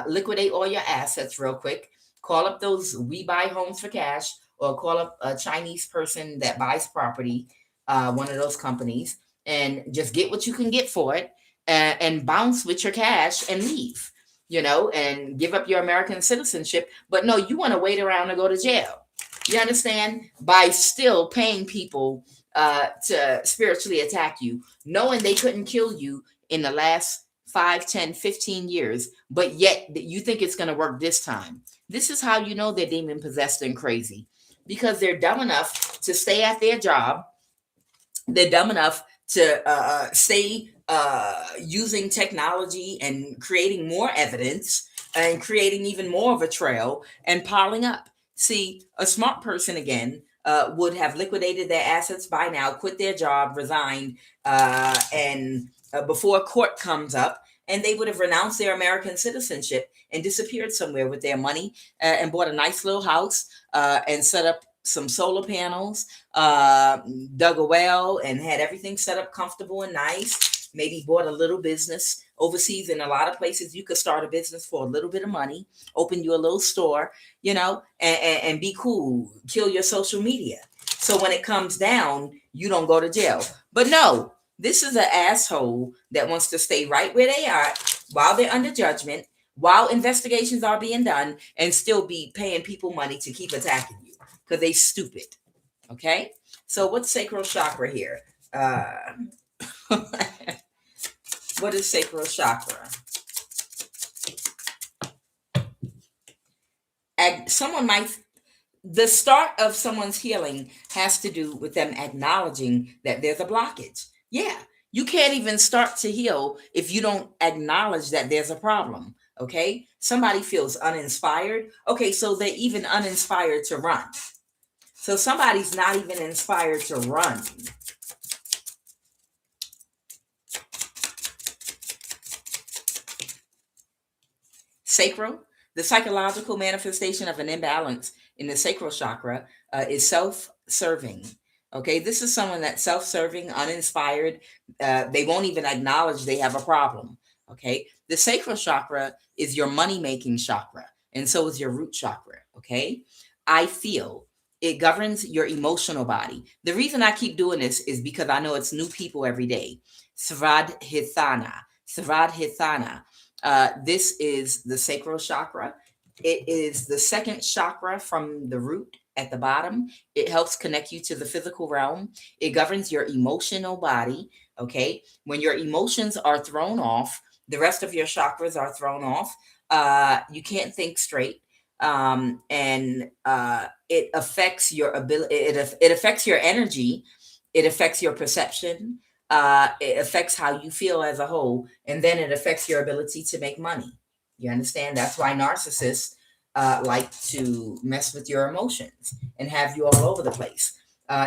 Liquidate all your assets real quick. Call up those We Buy Homes for Cash, or call up a Chinese person that buys property, one of those companies, and just get what you can get for it, and bounce with your cash and leave, and give up your American citizenship. But no, you want to wait around and go to jail. You understand? By still paying people to spiritually attack you, knowing they couldn't kill you in the last 5, 10, 15 years, but yet you think it's going to work this time. This is how you know they're demon possessed and crazy, because they're dumb enough to stay at their job. They're dumb enough to stay using technology and creating more evidence and creating even more of a trail and piling up. See, a smart person again would have liquidated their assets by now, quit their job, resigned, and before court comes up, and they would have renounced their American citizenship and disappeared somewhere with their money, and bought a nice little house, and set up some solar panels, uh, dug a well, and had everything set up comfortable and nice. Maybe bought a little business overseas. In a lot of places, you could start a business for a little bit of money, open you a little store, and be cool, kill your social media. So when it comes down, you don't go to jail. But no, this is an asshole that wants to stay right where they are while they're under judgment, while investigations are being done, and still be paying people money to keep attacking you because they stupid. Okay, so what's sacral chakra here? What is sacral chakra? Someone might. The start of someone's healing has to do with them acknowledging that there's a blockage. Yeah, you can't even start to heal if you don't acknowledge that there's a problem. Okay, somebody feels uninspired. Okay, so they're even uninspired to run. So somebody's not even inspired to run. Sacral, the psychological manifestation of an imbalance in the sacral chakra, is self-serving. Okay, this is someone that's self-serving, uninspired. They won't even acknowledge they have a problem. Okay, the sacral chakra is your money-making chakra, and so is your root chakra. Okay, I feel it governs your emotional body. The reason I keep doing this is because I know it's new people every day. Svadhisthana. Svadhisthana. This is the sacral chakra. It is the second chakra from the root at the bottom. It helps connect you to the physical realm. It governs your emotional body. Okay. When your emotions are thrown off, the rest of your chakras are thrown off. You can't think straight. And it affects your ability, it affects your energy, it affects your perception, it affects how you feel as a whole, and then it affects your ability to make money. You understand? That's why narcissists like to mess with your emotions and have you all over the place,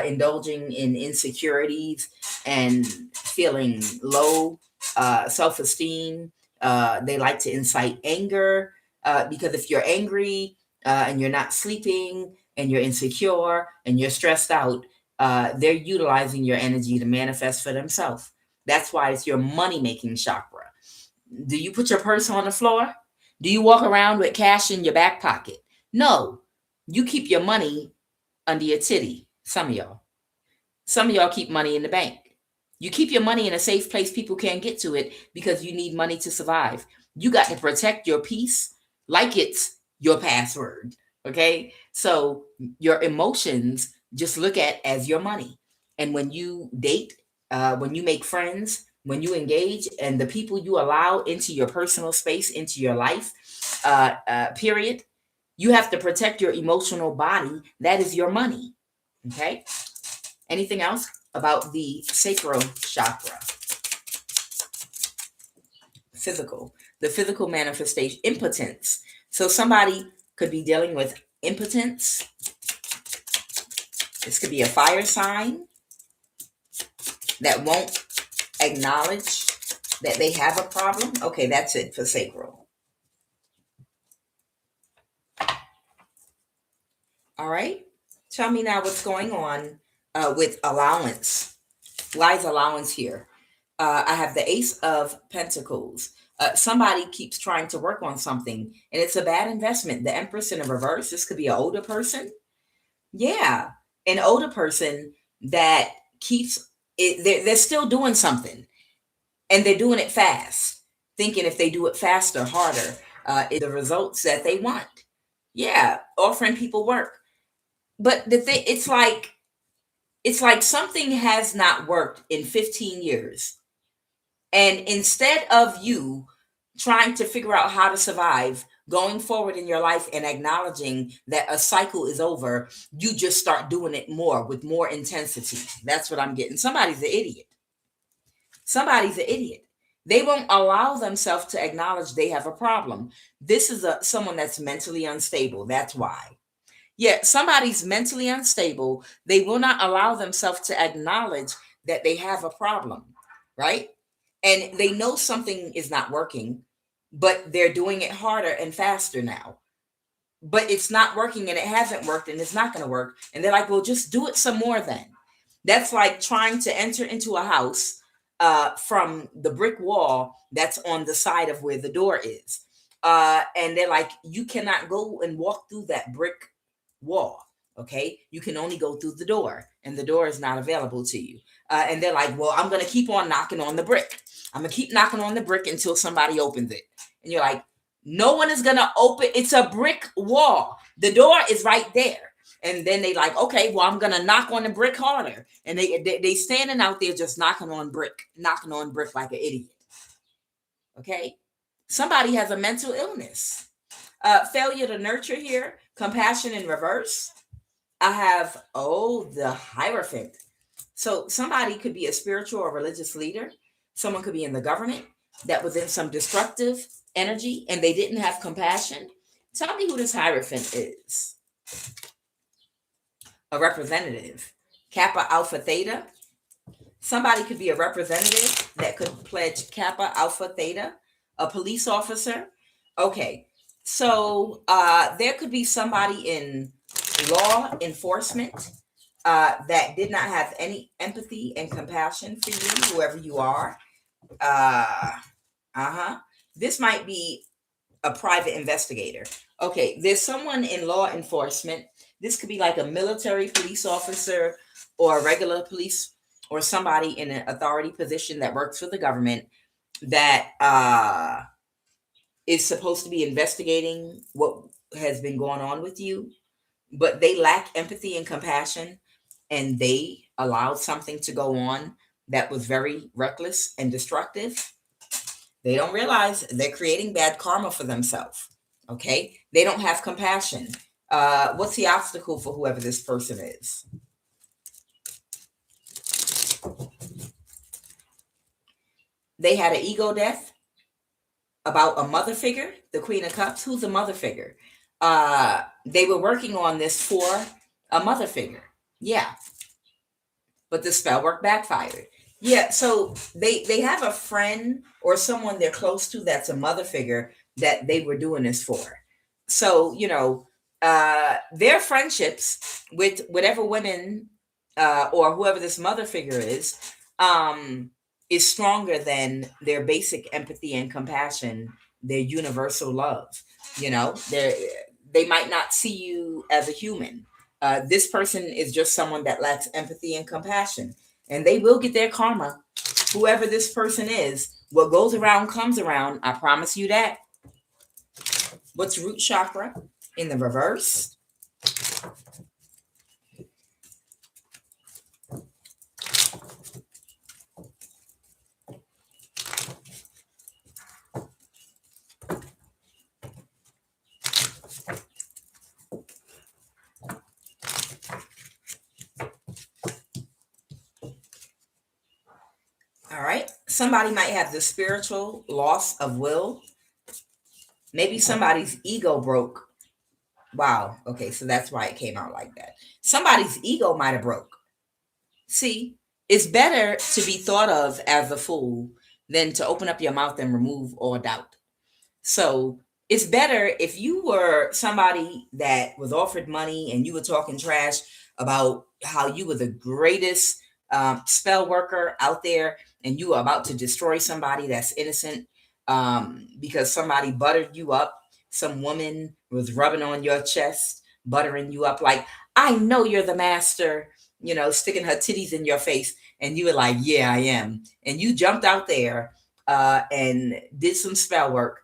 indulging in insecurities and feeling low self esteem They like to incite anger, because if you're angry and you're not sleeping and you're insecure and you're stressed out, they're utilizing your energy to manifest for themselves. That's why it's your money making chakra. Do you put your purse on the floor? Do you walk around with cash in your back pocket? No, you keep your money under your titty. Some of y'all. Some of y'all keep money in the bank. You keep your money in a safe place people can't get to it because you need money to survive. You got to protect your peace like it's your password. Okay? So your emotions just look at as your money. And when you date, when you make friends, when you engage, and the people you allow into your personal space, into your life, period, you have to protect your emotional body. That is your money. Okay? Anything else about the sacral chakra? Physical. The physical manifestation, impotence. So somebody could be dealing with impotence. This could be a fire sign that won't acknowledge that they have a problem. Okay, that's it for sacral. All right. Tell me now what's going on with allowance. Why is allowance here? I have the Ace of Pentacles. Somebody keeps trying to work on something and it's a bad investment. The Empress in a reverse. This could be an older person. Yeah, an older person that keeps it. They're still doing something and they're doing it fast, thinking if they do it faster, harder, the results that they want. Yeah, offering people work. But the thing, it's like something has not worked in 15 years. And instead of you trying to figure out how to survive going forward in your life and acknowledging that a cycle is over, you just start doing it more with more intensity. That's what I'm getting. Somebody's an idiot. Somebody's an idiot. They won't allow themselves to acknowledge they have a problem. This is someone that's mentally unstable. That's why. Yeah, somebody's mentally unstable. They will not allow themselves to acknowledge that they have a problem, right? And they know something is not working, but they're doing it harder and faster now. But it's not working and it hasn't worked and it's not going to work. And they're like, well, just do it some more then. That's like trying to enter into a house from the brick wall that's on the side of where the door is. And they're like, you cannot go and walk through that brick wall. Okay. You can only go through the door and the door is not available to you. And they're like, well, I'm going to keep on knocking on the brick. I'm going to keep knocking on the brick until somebody opens it. And you're like, no one is going to open. It's a brick wall. The door is right there. And then they like, okay, well, I'm going to knock on the brick harder. And they standing out there just knocking on brick like an idiot. Okay. Somebody has a mental illness. Failure to nurture here. Compassion in reverse. I have, the Hierophant. So somebody could be a spiritual or religious leader. Someone could be in the government that was in some destructive energy and they didn't have compassion. Tell me who this Hierophant is. A representative. Kappa Alpha Theta. Somebody could be a representative that could pledge Kappa Alpha Theta. A police officer. Okay. So there could be somebody in law enforcement that did not have any empathy and compassion for you, whoever you are. This might be a private investigator. Okay, there's someone in law enforcement. This could be like a military police officer or a regular police or somebody in an authority position that works for the government that is supposed to be investigating what has been going on with you, but they lack empathy and compassion, and they allowed something to go on that was very reckless and destructive. They don't realize they're creating bad karma for themselves. Okay? They don't have compassion. What's the obstacle for whoever this person is? They had an ego death about a mother figure, the Queen of Cups. Who's a mother figure? They were working on this for a mother figure. Yeah. But the spell work backfired. Yeah, so they have a friend or someone they're close to that's a mother figure that they were doing this for. So, their friendships with whatever women or whoever this mother figure um is stronger than their basic empathy and compassion, their universal love. They might not see you as a human. This person is just someone that lacks empathy and compassion, and they will get their karma. Whoever this person is, what goes around comes around. I promise you that. What's root chakra in the reverse? All right. Somebody might have the spiritual loss of will. Maybe somebody's ego broke. Wow. Okay. So that's why it came out like that. Somebody's ego might have broke. See, it's better to be thought of as a fool than to open up your mouth and remove all doubt. So it's better if you were somebody that was offered money and you were talking trash about how you were the greatest spell worker out there, and you were about to destroy somebody that's innocent because somebody buttered you up. Some woman was rubbing on your chest, buttering you up like, I know you're the master, sticking her titties in your face. And you were like, yeah, I am. And you jumped out there and did some spell work,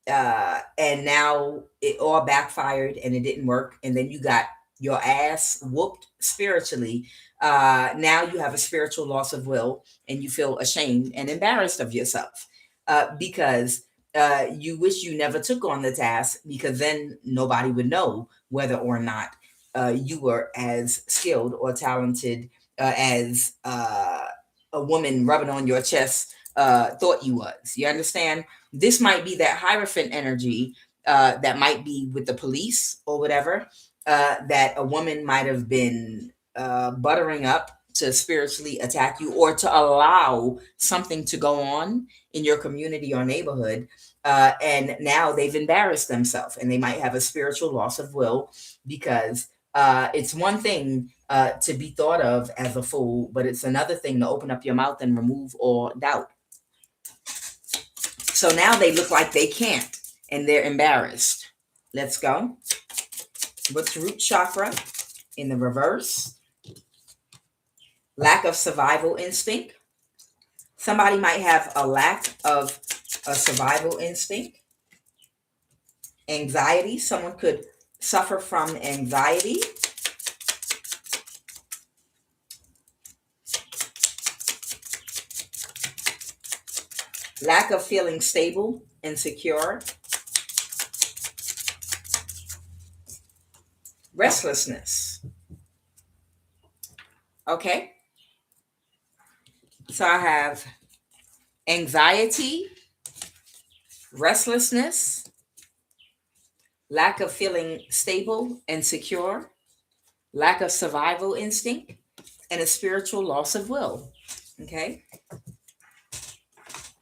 and now it all backfired and it didn't work, and then you got your ass whooped spiritually. Now you have a spiritual loss of will, and you feel ashamed and embarrassed of yourself because you wish you never took on the task, because then nobody would know whether or not you were as skilled or talented as a woman rubbing on your chest thought you was. You understand? This might be that Hierophant energy that might be with the police or whatever, that a woman might have been buttering up to spiritually attack you, or to allow something to go on in your community or neighborhood. And now they've embarrassed themselves, and they might have a spiritual loss of will, because it's one thing to be thought of as a fool, but it's another thing to open up your mouth and remove all doubt. So now they look like they can't, and they're embarrassed. Let's go. What's root chakra in the reverse? Lack of survival instinct. Somebody might have a lack of a survival instinct. Anxiety. Someone could suffer from anxiety. Lack of feeling stable and secure. Restlessness. Okay. So I have anxiety, restlessness, lack of feeling stable and secure, lack of survival instinct, and a spiritual loss of will. Okay.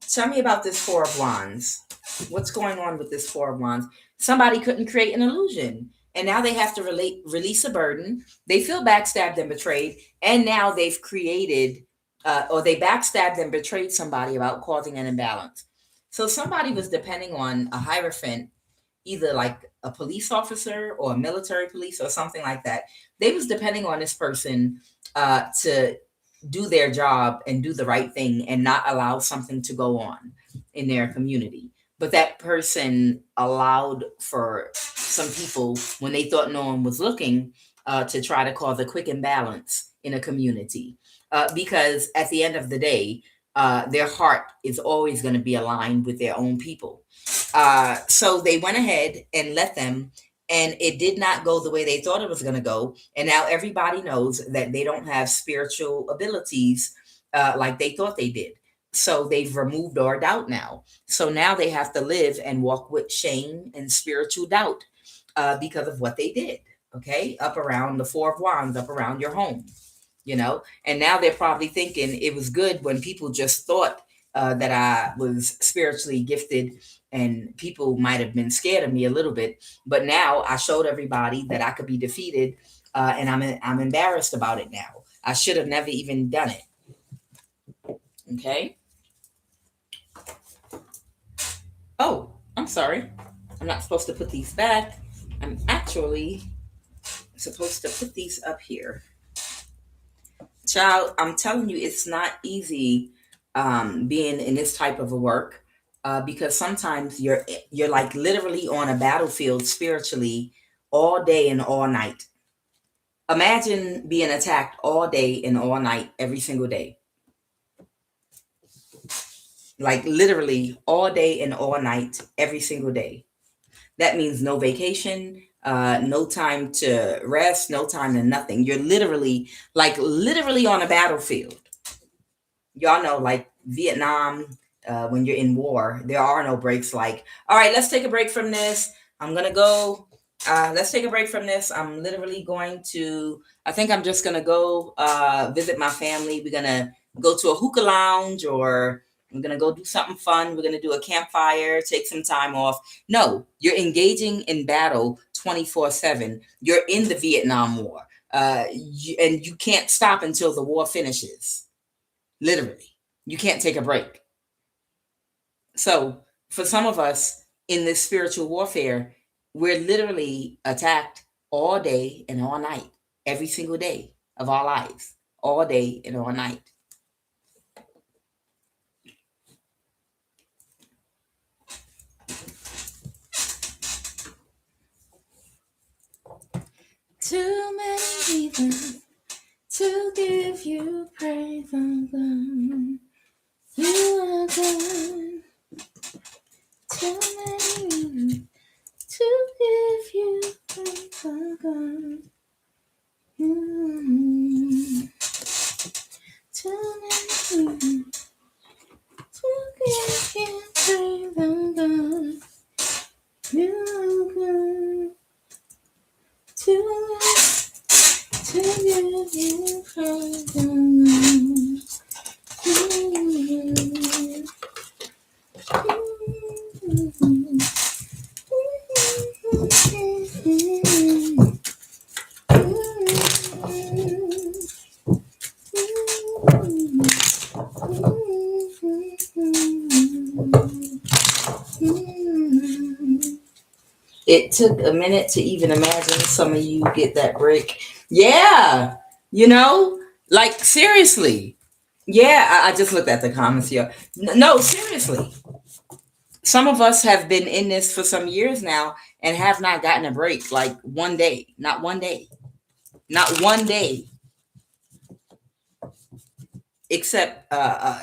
Tell me about this Four of Wands. What's going on with this Four of Wands? Somebody couldn't create an illusion, and now they have to release a burden. They feel backstabbed and betrayed, and now they've created, or they backstabbed and betrayed somebody about causing an imbalance. So somebody was depending on a Hierophant, either like a police officer or a military police or something like that. They was depending on this person to do their job and do the right thing and not allow something to go on in their community. But that person allowed for some people, when they thought no one was looking, to try to cause a quick imbalance in a community. Because at the end of the day, their heart is always going to be aligned with their own people. So they went ahead and let them, and it did not go the way they thought it was going to go. And now everybody knows that they don't have spiritual abilities like they thought they did. So they've removed all doubt now. So now they have to live and walk with shame and spiritual doubt because of what they did. Okay, up around the Four of Wands, up around your home. And now they're probably thinking it was good when people just thought that I was spiritually gifted, and people might have been scared of me a little bit. But now I showed everybody that I could be defeated, and I'm embarrassed about it now. I should have never even done it. Okay. Oh, I'm sorry. I'm not supposed to put these back. I'm actually supposed to put these up here. Child, I'm telling you, it's not easy being in this type of a work, because sometimes you're like literally on a battlefield spiritually all day and all night. Imagine being attacked all day and all night every single day. Like literally all day and all night every single day. That means no vacation, no time to rest, no time to nothing. You're literally on a battlefield. Y'all know, like Vietnam, when you're in war, there are no breaks. Like, all right, let's take a break from this. I'm gonna go. Let's take a break from this. I'm literally going to. I think I'm just gonna go visit my family. We're gonna go to a hookah lounge, or we're gonna go do something fun. We're gonna do a campfire, take some time off. No, you're engaging in battle 24/7. You're in the Vietnam War, and you can't stop until the war finishes. Literally, you can't take a break. So for some of us in this spiritual warfare, we're literally attacked all day and all night, every single day of our lives, all day and all night. Too many reasons to give you praise, oh God. You are good. Too many reasons to give you praise, oh God. Too many reasons to give you praise, oh God. You are good. To give you praise, oh God. It took a minute to even imagine some of you get that break. Yeah, like seriously. Yeah, I just looked at the comments here. No, seriously. Some of us have been in this for some years now and have not gotten a break, like one day, not one day, not one day, except a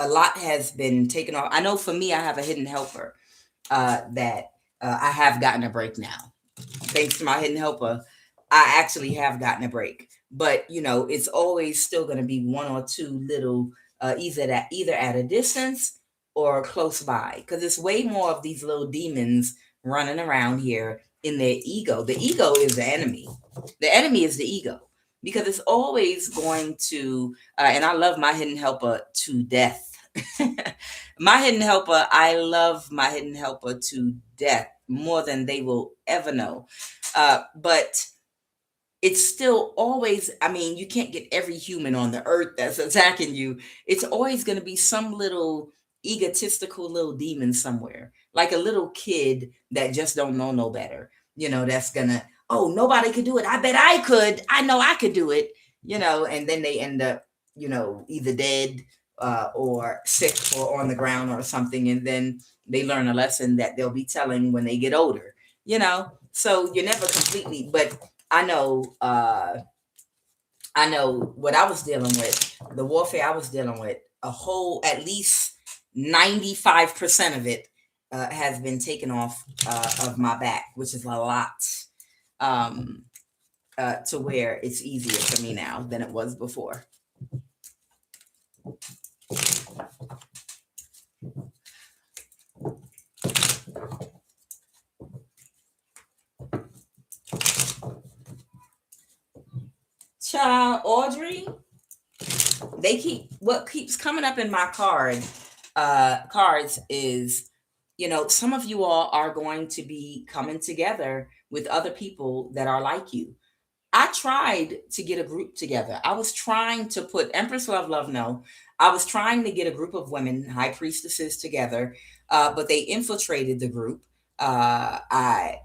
lot has been taken off. I know for me, I have a hidden helper that I have gotten a break now. Thanks to my hidden helper, I actually have gotten a break. But it's always still going to be one or two little, either at a distance or close by, because it's way more of these little demons running around here in their ego. The ego is the enemy. The enemy is the ego, because it's always going to. And I love my hidden helper to death. My hidden helper, I love my hidden helper to death, more than they will ever know. But it's still always, you can't get every human on the earth that's attacking you. It's always going to be some little egotistical little demon somewhere, like a little kid that just don't know no better. That's gonna, oh, nobody could do it. I bet I could. I know I could do it. And then they end up, either dead or sick or on the ground or something. And then they learn a lesson that they'll be telling when they get older. So you're never completely, but I know what I was dealing with, the warfare I was dealing with, at least 95% of it has been taken off of my back, which is a lot, to where it's easier for me now than it was before. Child Audrey, they keep what keeps coming up in my cards is, some of you all are going to be coming together with other people that are like you. I tried to get a group together. I was trying to put Empress Love Love No. I was trying to get a group of women, high priestesses, together, but they infiltrated the group. I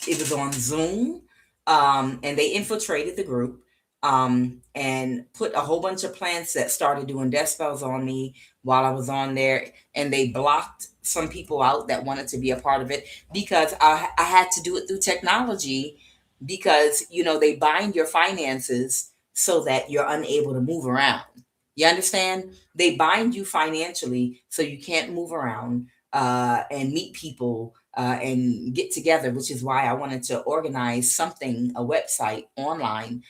It was on Zoom, and they infiltrated the group, and put a whole bunch of plants that started doing death spells on me while I was on there, and they blocked some people out that wanted to be a part of it because I had to do it through technology because they bind your finances so that you're unable to move around. You understand? They bind you financially so you can't move around, and meet people, and get together, which is why I wanted to organize something, a website online,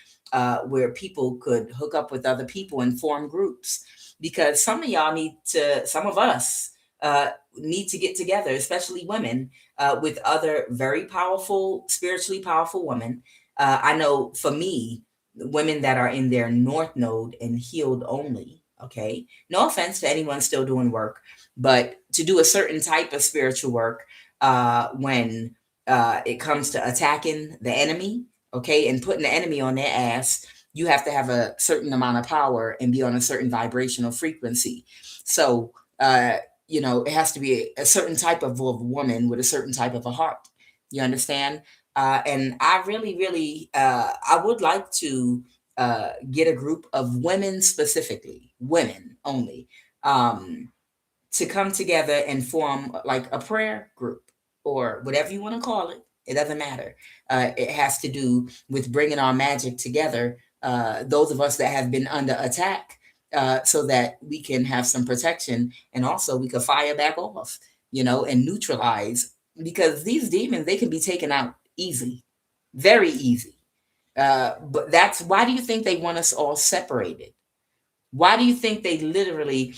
where people could hook up with other people and form groups. Because some of us need to get together, especially women, with other very powerful, spiritually powerful women. I know for me, women that are in their north node and healed only. Okay. No offense to anyone still doing work, but to do a certain type of spiritual work, when it comes to attacking the enemy, okay, and putting the enemy on their ass, you have to have a certain amount of power and be on a certain vibrational frequency. So, it has to be a certain type of woman with a certain type of a heart. You understand? And I really, really, I would like to get a group of women, specifically women only, to come together and form like a prayer group or whatever you want to call it. It doesn't matter. It has to do with bringing our magic together. Those of us that have been under attack, so that we can have some protection, and also we could fire back off, and neutralize, because these demons, they can be taken out easy, very easy. But that's why do you think they want us all separated? Why do you think they literally?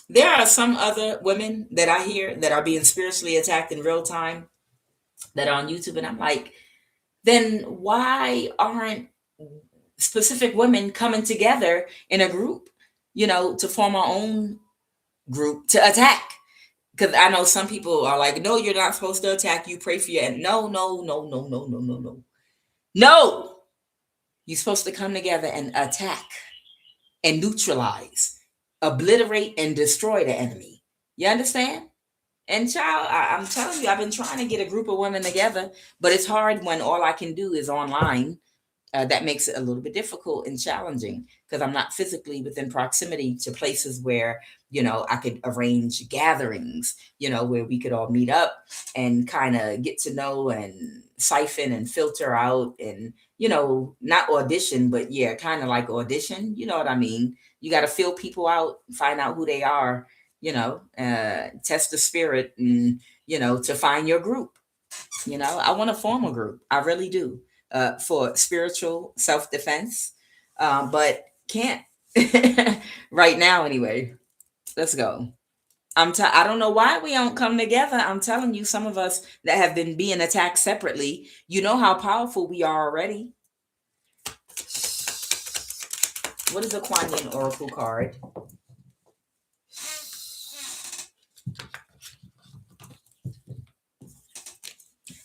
There are some other women that I hear that are being spiritually attacked in real time that are on YouTube, and I'm like, then why aren't specific women coming together in a group, to form our own group to attack? Because I know some people are like, no, you're not supposed to attack. You pray for your, and no, no, no, no, no, no, no, no, no. You're supposed to come together and attack and neutralize, obliterate, and destroy the enemy. You understand? And child, I'm telling you, I've been trying to get a group of women together, but it's hard when all I can do is online. That makes it a little bit difficult and challenging because I'm not physically within proximity to places where, I could arrange gatherings, where we could all meet up and kind of get to know and siphon and filter out and, not audition, but yeah, kind of like audition. You know what I mean? You got to feel people out, find out who they are, test the spirit, and, to find your group. I want to form a group. I really do, for spiritual self defense, but can't right now. Anyway, let's go. I don't know why we don't come together. I'm telling you, some of us that have been being attacked separately, you know how powerful we are already. What is a Kuan Yin Oracle card?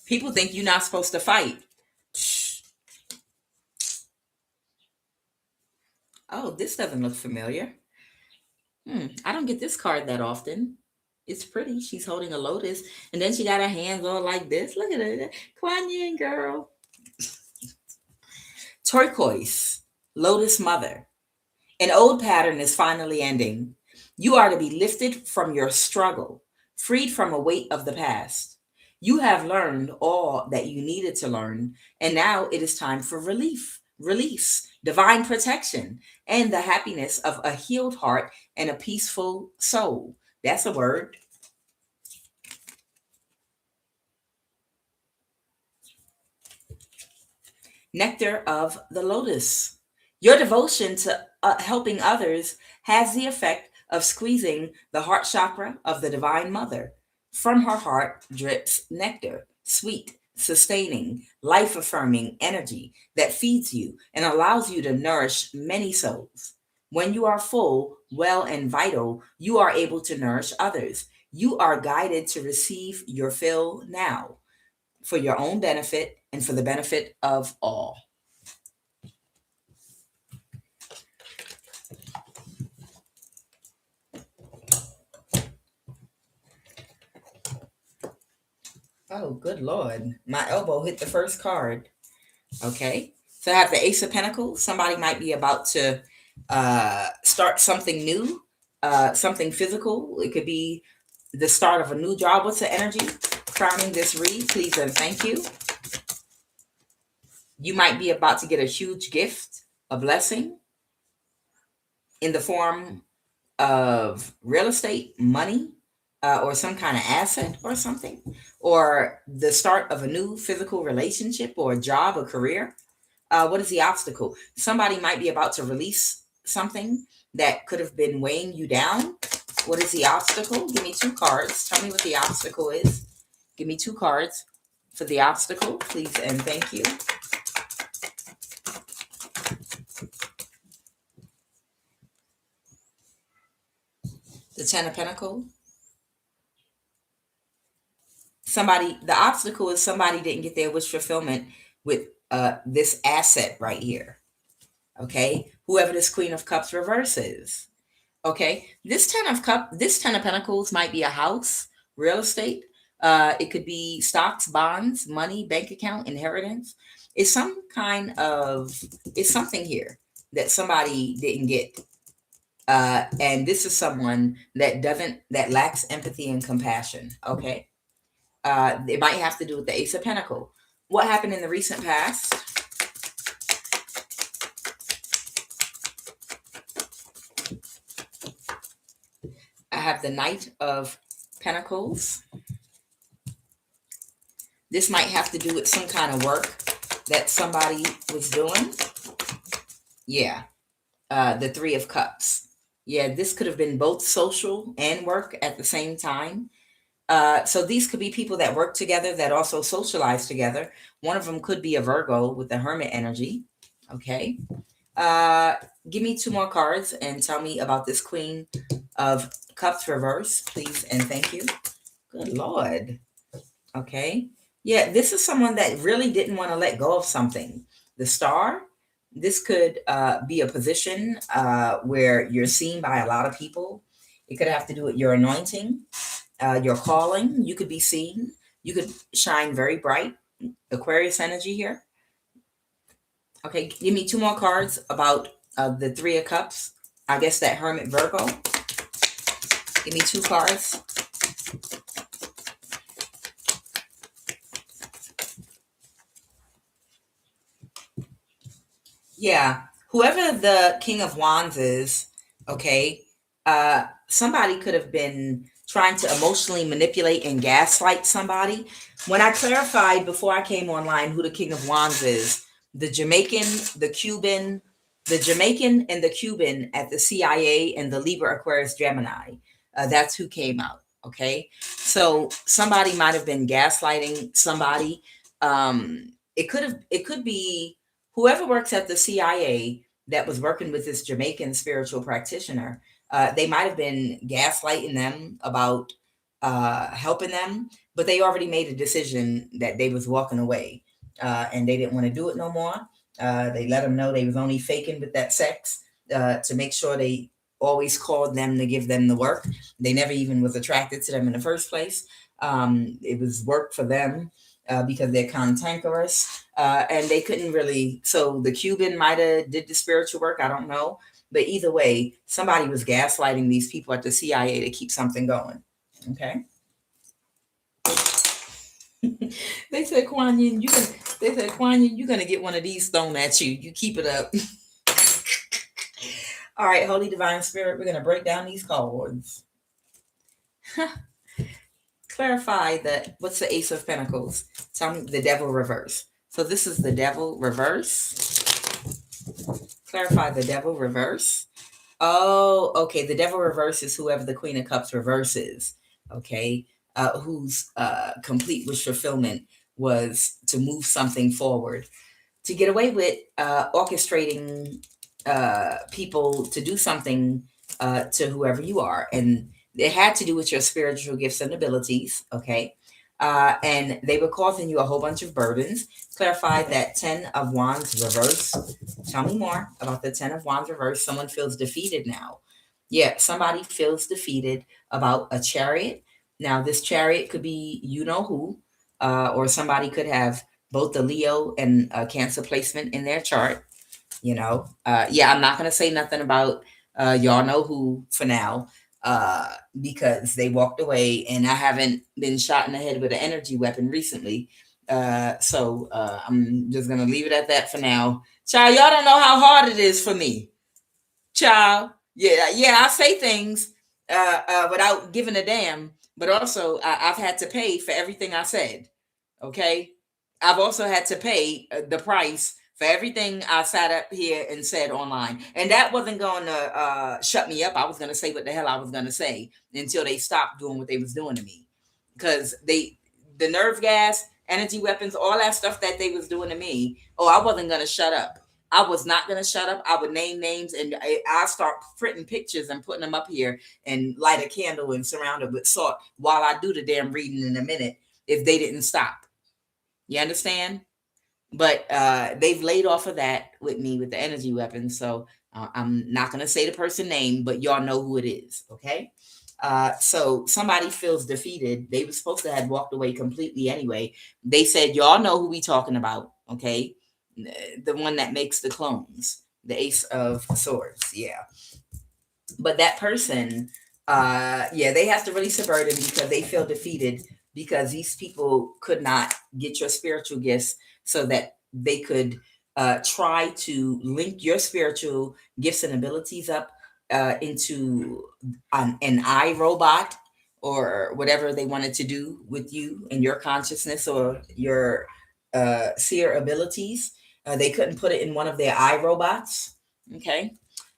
People think you're not supposed to fight. Oh, this doesn't look familiar. I don't get this card that often. It's pretty. She's holding a lotus, and then she got her hands all like this. Look at her, Kuan Yin girl. Turquoise, Lotus Mother. An old pattern is finally ending. You are to be lifted from your struggle, freed from a weight of the past. You have learned all that you needed to learn, and now it is time for relief, release, divine protection, and the happiness of a healed heart and a peaceful soul. That's a word. Nectar of the lotus. Your devotion to helping others has the effect of squeezing the heart chakra of the Divine Mother. From her heart drips nectar, sweet, sustaining, life affirming energy that feeds you and allows you to nourish many souls. When you are full, well, and vital, you are able to nourish others. You are guided to receive your fill now for your own benefit and for the benefit of all. Oh, good Lord. My elbow hit the first card. Okay. So I have the Ace of Pentacles. Somebody might be about to start something new, something physical. It could be the start of a new job. What's the energy crowning this read? Please and thank you. You might be about to get a huge gift, a blessing in the form of real estate, money, or some kind of asset or something, or the start of a new physical relationship or a job or career. What is the obstacle? Somebody might be about to release something that could have been weighing you down. What is the obstacle? Give me 2 cards. Tell me what the obstacle is. Give me 2 cards for the obstacle, please and thank you. The 10 of Pentacles. The obstacle is somebody didn't get their wish fulfillment with this asset right here. Okay, whoever this Queen of Cups reverse is. Okay, this 10 of Pentacles might be a house, real estate. It could be stocks, bonds, money, bank account, inheritance. It's something here that somebody didn't get. And this is someone that lacks empathy and compassion. Okay. It might have to do with the Ace of Pentacles. What happened in the recent past? I have the Knight of Pentacles. This might have to do with some kind of work that somebody was doing. Yeah. The 3 of Cups. Yeah, this could have been both social and work at the same time. So these could be people that work together that also socialize together. One of them could be a Virgo with the Hermit energy. Okay. Give me 2 more cards and tell me about this Queen of Cups reverse, please and thank you. Good Lord. Okay. Yeah, this is someone that really didn't want to let go of something. The Star. This could be a position where you're seen by a lot of people. It could have to do with your anointing. Your calling, you could be seen. You could shine very bright. Aquarius energy here. Okay, give me 2 more cards about the 3 of Cups. I guess that Hermit Virgo. Give me 2 cards. Yeah, whoever the King of Wands is, okay, somebody could have been trying to emotionally manipulate and gaslight somebody. When I clarified before I came online who the King of Wands is, the Jamaican, the Cuban, the Jamaican and the Cuban at the CIA and the Libra Aquarius Gemini, that's who came out. Okay, so somebody might have been gaslighting somebody. It could be whoever works at the CIA that was working with this Jamaican spiritual practitioner. They might have been gaslighting them about helping them, but they already made a decision that they was walking away and they didn't want to do it no more. They let them know they was only faking with that sex to make sure they always called them to give them the work. They never even was attracted to them in the first place. It was work for them because they're cantankerous and they couldn't really. So the Cuban might have did the spiritual work. I don't know. But either way, somebody was gaslighting these people at the CIA to keep something going. Okay. They said, Kuan Yin, you're gonna get one of these thrown at you. You keep it up. All right, Holy Divine Spirit, we're gonna break down these cards. Clarify that. What's the Ace of Pentacles? Tell me the Devil reverse. So this is the Devil reverse. Clarify the Devil reverse. Oh, okay. The Devil reverse is whoever the Queen of Cups reverse is. Okay. Whose complete wish fulfillment was to move something forward, to get away with orchestrating people to do something to whoever you are. And it had to do with your spiritual gifts and abilities, okay? And they were causing you a whole bunch of burdens. Clarify that 10 of Wands reverse. Tell me more about the 10 of Wands reverse. Someone feels defeated now. Yeah, somebody feels defeated about a chariot. Now, this chariot could be you know who, or somebody could have both the Leo and Cancer placement in their chart. Yeah, I'm not going to say nothing about y'all know who for now, because they walked away and I haven't been shot in the head with an energy weapon recently. So I'm just going to leave it at that for now. Child, y'all don't know how hard it is for me. Child, yeah, I say things without giving a damn, but also I've had to pay for everything I said. Okay, I've also had to pay the price for everything I sat up here and said online, and that wasn't going to shut me up. I was going to say what the hell I was going to say until they stopped doing what they was doing to me, because the nerve gas, energy weapons, all that stuff that they was doing to me. Oh, I wasn't going to shut up. I was not going to shut up. I would name names, and I start printing pictures and putting them up here and light a candle and surround it with salt while I do the damn reading in a minute if they didn't stop. You understand? But they've laid off of that with me with the energy weapons. So I'm not going to say the person name, but y'all know who it is. Okay. So somebody feels defeated. They were supposed to have walked away completely anyway. They said, y'all know who we talking about. Okay. The one that makes the clones, the Ace of Swords. Yeah. But that person, yeah, they have to release a burden because they feel defeated because these people could not get your spiritual gifts so that they could try to link your spiritual gifts and abilities up into an iRobot or whatever they wanted to do with you and your consciousness or your seer abilities. They couldn't put it in one of their iRobots. Okay,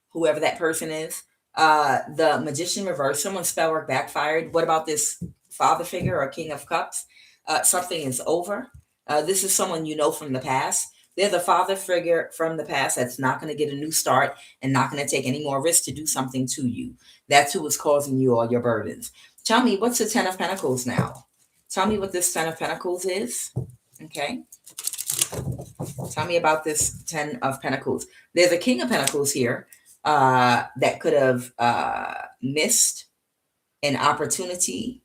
whoever that person is. The Magician reverse. Someone's spell work backfired. What about this father figure or King of Cups? Something is over. This is someone you know from the past. They're the father figure from the past that's not going to get a new start and not going to take any more risk to do something to you. That's who is causing you all your burdens. Tell me, what's the 10 of Pentacles now? Tell me what this 10 of Pentacles is. Okay. Tell me about this 10 of Pentacles. There's a King of Pentacles here that could have missed an opportunity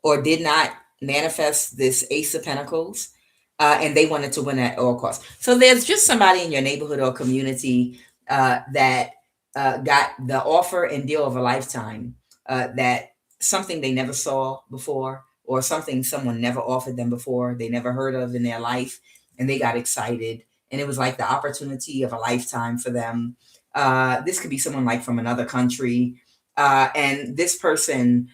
or did not manifest this Ace of Pentacles, and they wanted to win at all costs. So there's just somebody in your neighborhood or community that got the offer and deal of a lifetime, that something they never saw before or something someone never offered them before, they never heard of in their life, and they got excited. And it was like the opportunity of a lifetime for them. This could be someone like from another country. And this person,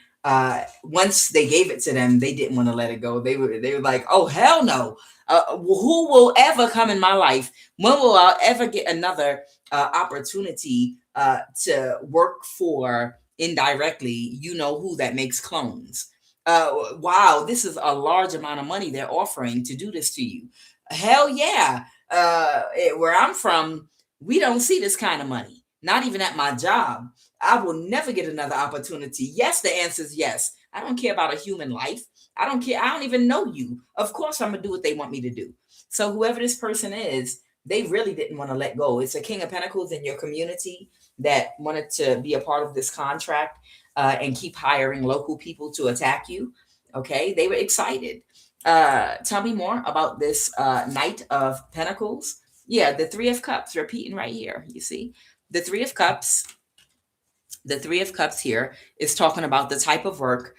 once they gave it to them, they didn't want to let it go. They were like, oh, hell no. Who will ever come in my life? When will I ever get another opportunity to work for indirectly, you know who that makes clones? Wow, this is a large amount of money they're offering to do this to you. Hell yeah. Where I'm from, we don't see this kind of money. Not even at my job. I will never get another opportunity. Yes, the answer is yes. I don't care about a human life. I don't care. I don't even know you. Of course, I'm going to do what they want me to do. So whoever this person is, they really didn't want to let go. It's a King of Pentacles in your community that wanted to be a part of this contract and keep hiring local people to attack you. Okay, they were excited. Tell me more about this Knight of Pentacles. Yeah, the Three of Cups repeating right here. You see, the Three of Cups. The Three of Cups here is talking about the type of work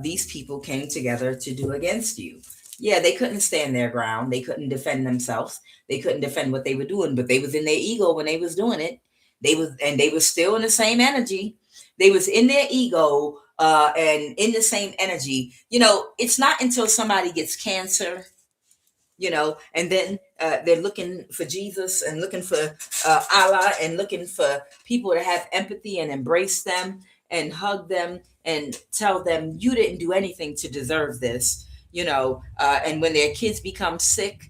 these people came together to do against you. Yeah, they couldn't stand their ground. They couldn't defend themselves. They couldn't defend what they were doing, but they was in their ego when they was doing it. They was still in the same energy. They was in their ego and in the same energy. You know, it's not until somebody gets cancer, you know, and then they're looking for Jesus and looking for Allah and looking for people to have empathy and embrace them and hug them and tell them you didn't do anything to deserve this. and when their kids become sick,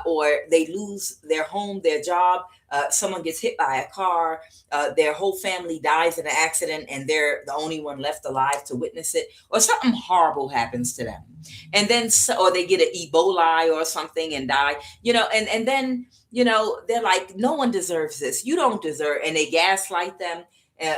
or they lose their home, their job, someone gets hit by a car, their whole family dies in an accident, and they're the only one left alive to witness it, or something horrible happens to them. And then, or they get an Ebola or something and die, and then, they're like, no one deserves this. You don't deserve, and they gaslight them,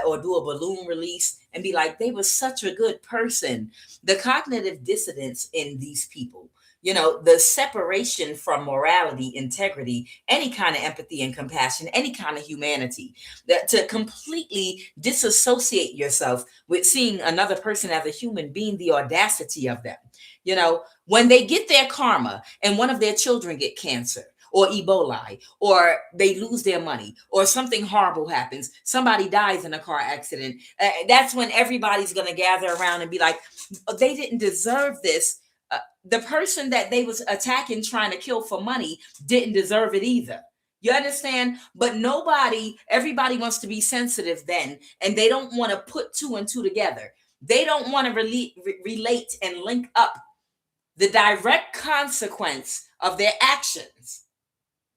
or do a balloon release and be like, they were such a good person. The cognitive dissonance in these people, the separation from morality, integrity, any kind of empathy and compassion, any kind of humanity, that to completely disassociate yourself with seeing another person as a human being, the audacity of them. When they get their karma and one of their children get cancer or Ebola, or they lose their money, or something horrible happens, somebody dies in a car accident, that's when everybody's going to gather around and be like, they didn't deserve this. The person that they was attacking, trying to kill for money, didn't deserve it either. You understand? But everybody wants to be sensitive then, and they don't want to put two and two together. They don't want to relate and link up the direct consequence of their actions.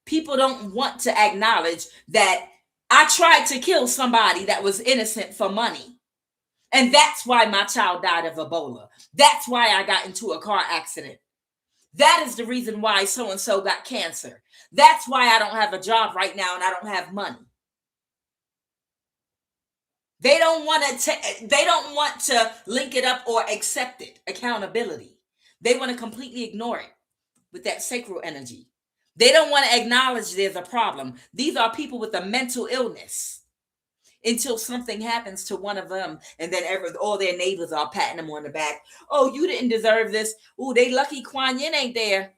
People don't want to acknowledge that I tried to kill somebody that was innocent for money. And that's why my child died of Ebola. That's why I got into a car accident. That is the reason why so-and-so got cancer. That's why I don't have a job right now and I don't have money. They don't want to link it up or accept it. Accountability. They want to completely ignore it with that sacral energy. They don't want to acknowledge there's a problem. These are people with a mental illness. Until something happens to one of them, and then all their neighbors are patting them on the back. Oh, you didn't deserve this. Oh, they lucky QUAN ain't there.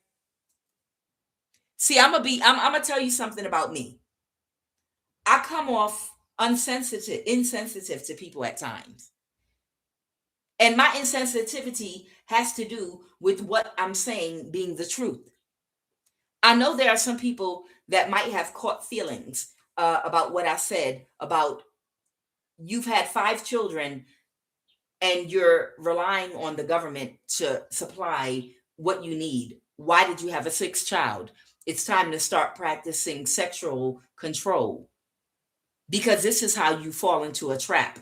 See, I'm gonna tell you something about me. I come off insensitive to people at times. And my insensitivity has to do with what I'm saying being the truth. I know there are some people that might have caught feelings about what I said about you've had 5 children and you're relying on the government to supply what you need. Why did you have a 6th child? It's time to start practicing sexual control, because this is how you fall into a trap.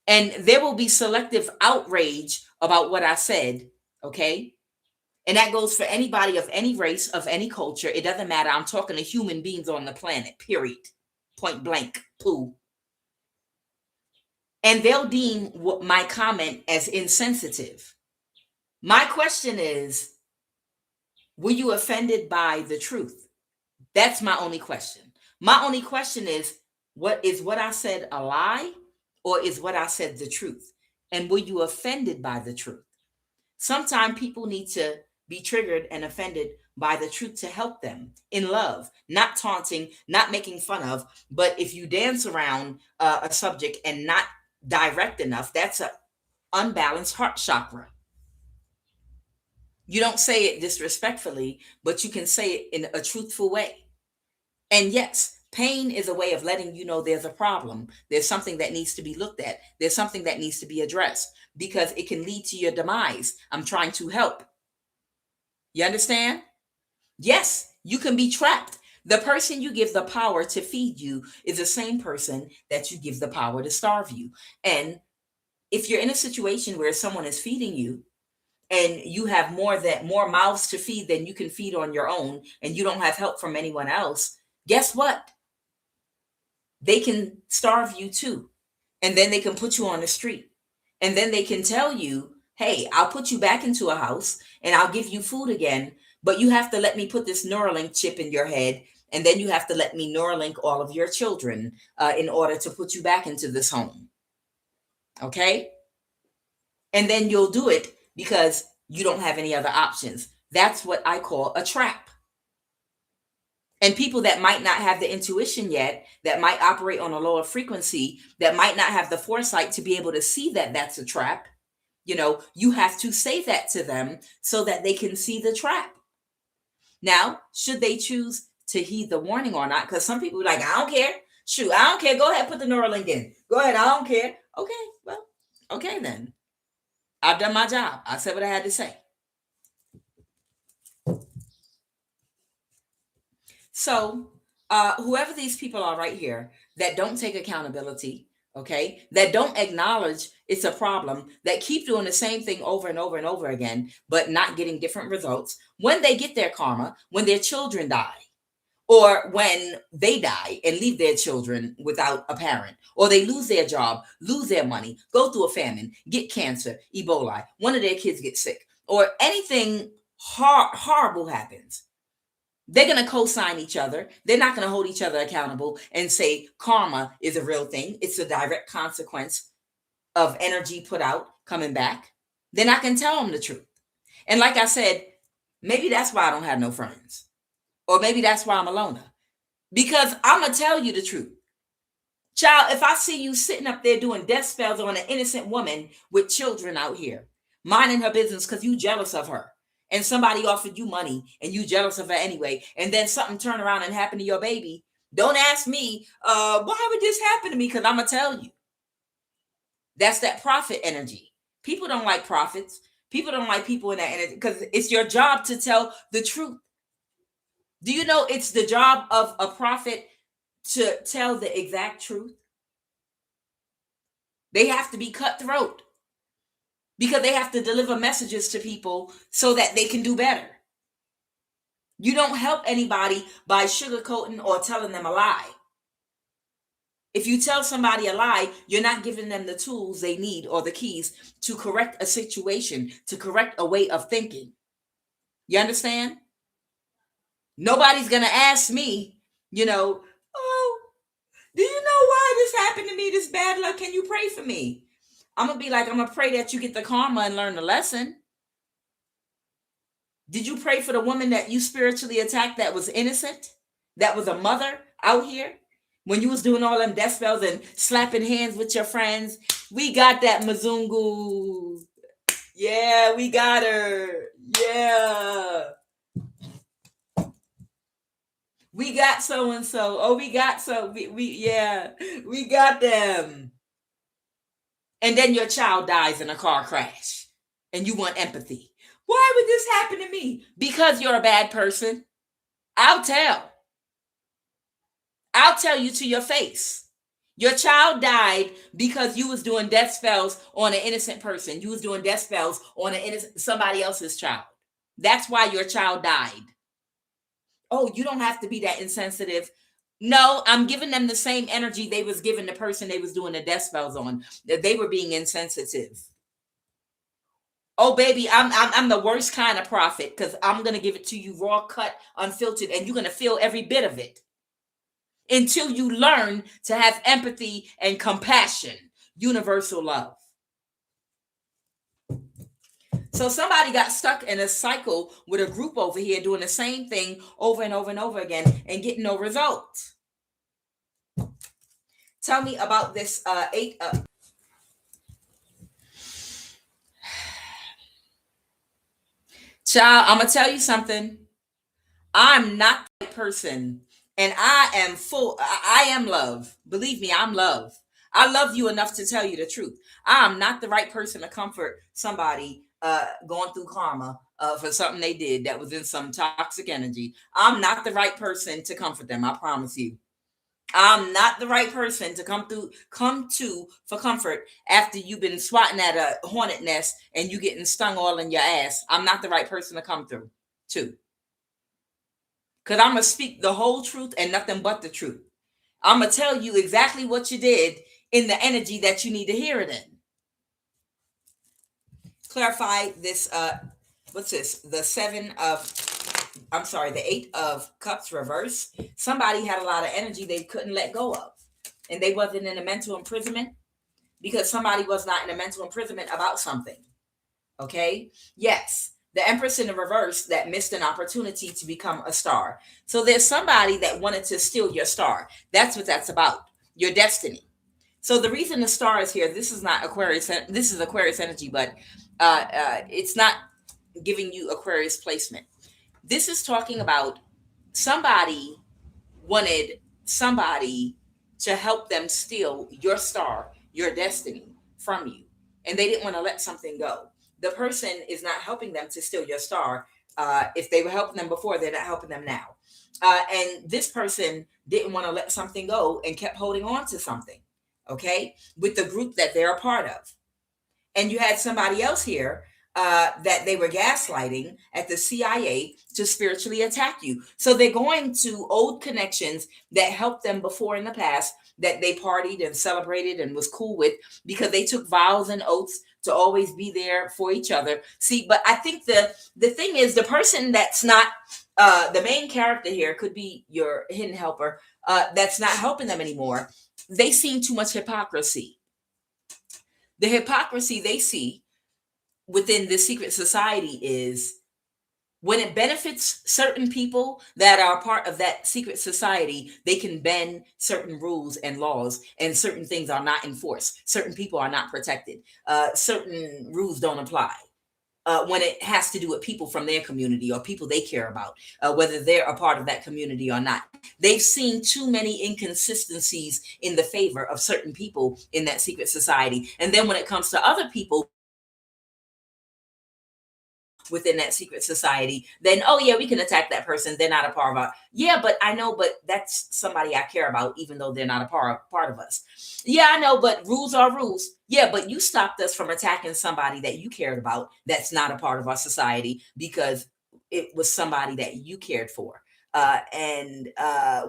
And there will be selective outrage about what I said, okay? And that goes for anybody of any race, of any culture. It doesn't matter. I'm talking to human beings on the planet, period. Point blank, poo. And they'll deem my comment as insensitive. My question is, were you offended by the truth? That's my only question. My only question is what I said a lie, or is what I said the truth? And were you offended by the truth? Sometimes people need to be triggered and offended by the truth to help them in love, not taunting, not making fun of. But if you dance around a subject and not direct enough, that's an unbalanced heart chakra. You don't say it disrespectfully, but you can say it in a truthful way. And yes, pain is a way of letting you know there's a problem. There's something that needs to be looked at. There's something that needs to be addressed, because it can lead to your demise. I'm trying to help. You understand? Yes, you can be trapped. The person you give the power to feed you is the same person that you give the power to starve you. And if you're in a situation where someone is feeding you and you have more mouths to feed than you can feed on your own, and you don't have help from anyone else, guess what? They can starve you too. And then they can put you on the street. And then they can tell you, hey, I'll put you back into a house and I'll give you food again, but you have to let me put this Neuralink chip in your head. And then you have to let me Neuralink all of your children in order to put you back into this home. Okay? And then you'll do it because you don't have any other options. That's what I call a trap. And people that might not have the intuition yet, that might operate on a lower frequency, that might not have the foresight to be able to see that that's a trap, you have to say that to them so that they can see the trap. Now, should they choose to heed the warning or not? Because some people are like, I don't care. Shoot, I don't care. Go ahead, put the Neuralink in. Go ahead, I don't care. Okay, well, okay then. I've done my job. I said what I had to say. So, whoever these people are right here that don't take accountability, okay, that don't acknowledge it's a problem, that keep doing the same thing over and over and over again, but not getting different results, when they get their karma, when their children die, or when they die and leave their children without a parent, or they lose their job, lose their money, go through a famine, get cancer, Ebola, one of their kids gets sick, or anything horrible happens, they're going to co-sign each other. They're not going to hold each other accountable and say karma is a real thing. It's a direct consequence of energy put out coming back. They're not going to tell them the truth. And like I said, maybe that's why I don't have no friends. Or maybe that's why I'm a loner. Because I'm going to tell you the truth. Child, if I see you sitting up there doing death spells on an innocent woman with children out here, minding her business because you jealous of her, and somebody offered you money and you jealous of her anyway, and then something turn around and happen to your baby, don't ask me, why would this happen to me? Because I'm going to tell you. That's that prophet energy. People don't like prophets. People don't like people in that energy because it's your job to tell the truth. Do you know it's the job of a prophet to tell the exact truth? They have to be cutthroat because they have to deliver messages to people so that they can do better. You don't help anybody by sugarcoating or telling them a lie. If you tell somebody a lie, you're not giving them the tools they need or the keys to correct a situation, to correct a way of thinking. You understand? Nobody's going to ask me, oh, do you know why this happened to me, this bad luck? Can you pray for me? I'm going to be like, I'm going to pray that you get the karma and learn the lesson. Did you pray for the woman that you spiritually attacked that was innocent? That was a mother out here? When you was doing all them death spells and slapping hands with your friends? We got that Mzungu. Yeah, we got her. Yeah. We got so-and-so. Oh, we got we got them. And then your child dies in a car crash and you want empathy. Why would this happen to me? Because you're a bad person. I'll tell you to your face. Your child died because you was doing death spells on an innocent person. You was doing death spells on somebody else's child. That's why your child died. Oh, you don't have to be that insensitive. No, I'm giving them the same energy they was giving the person they was doing the death spells on. That they were being insensitive. Oh, baby, I'm the worst kind of prophet because I'm going to give it to you raw, cut, unfiltered, and you're going to feel every bit of it until you learn to have empathy and compassion, universal love. So somebody got stuck in a cycle with a group over here doing the same thing over and over and over again and getting no results. Tell me about this 8 up. Child, I'm going to tell you something. I'm not that person. And I am love. Believe me, I'm love. I love you enough to tell you the truth. I'm not the right person to comfort somebody going through karma for something they did that was in some toxic energy. I'm not the right person to comfort them. I promise you. I'm not the right person to come to for comfort after you've been swatting at a hornet nest and you getting stung all in your ass. I'm not the right person to come through to. Because I'm going to speak the whole truth and nothing but the truth. I'm going to tell you exactly what you did in the energy that you need to hear it in. Clarify this. What's this? The 8 of cups reverse. Somebody had a lot of energy they couldn't let go of. And they wasn't in a mental imprisonment because somebody was not in a mental imprisonment about something. Okay? Yes. The Empress in the reverse that missed an opportunity to become a star. So there's somebody that wanted to steal your star. That's what that's about. Your destiny. So the reason the star is here, this is not Aquarius. This is Aquarius energy, but it's not giving you Aquarius placement. This is talking about somebody wanted somebody to help them steal your star, your destiny from you. And they didn't want to let something go. The person is not helping them to steal your star. If they were helping them before, they're not helping them now. And this person didn't want to let something go and kept holding on to something, okay, with the group that they're a part of. And you had somebody else here that they were gaslighting at the CIA to spiritually attack you. So they're going to old connections that helped them before in the past, that they partied and celebrated and was cool with, because they took vows and oaths to always be there for each other. See, but I think the thing is, the person that's not the main character here could be your hidden helper that's not helping them anymore. They seen too much hypocrisy. The hypocrisy they see within this secret society is when it benefits certain people that are part of that secret society, they can bend certain rules and laws, and certain things are not enforced. Certain people are not protected. Certain rules don't apply. When it has to do with people from their community or people they care about, whether they're a part of that community or not. They've seen too many inconsistencies in the favor of certain people in that secret society. And then when it comes to other people within that secret society, then, oh yeah, we can attack that person. They're not a part of our, yeah, but I know, but that's somebody I care about, even though they're not a part of us. Yeah, I know, but rules are rules. Yeah, but you stopped us from attacking somebody that you cared about that's not a part of our society, because it was somebody that you cared for. And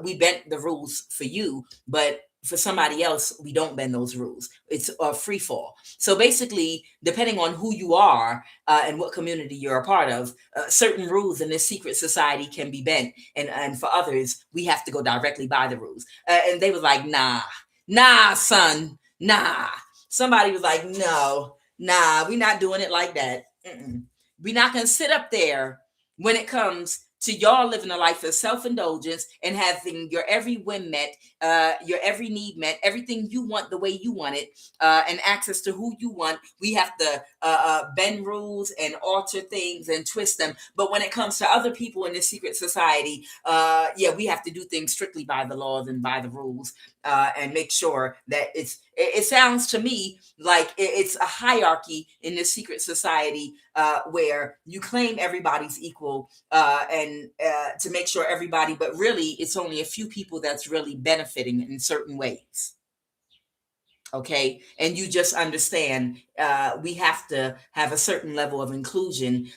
we bent the rules for you, but for somebody else, we don't bend those rules. It's a free fall. So basically, depending on who you are and what community you're a part of, certain rules in this secret society can be bent. And for others, we have to go directly by the rules. And they was like, nah, son, nah. Somebody was like, no, nah, we're not doing it like that. We're not going to sit up there when it comes to y'all living a life of self-indulgence and having your every whim met, your every need met, everything you want the way you want it, and access to who you want. We have to bend rules and alter things and twist them. But when it comes to other people in this secret society, yeah, we have to do things strictly by the laws and by the rules, and make sure that it sounds to me like it's a hierarchy in this secret society where you claim everybody's equal, and to make sure everybody, but really it's only a few people that's really benefiting in certain ways. Okay, and you just understand we have to have a certain level of inclusion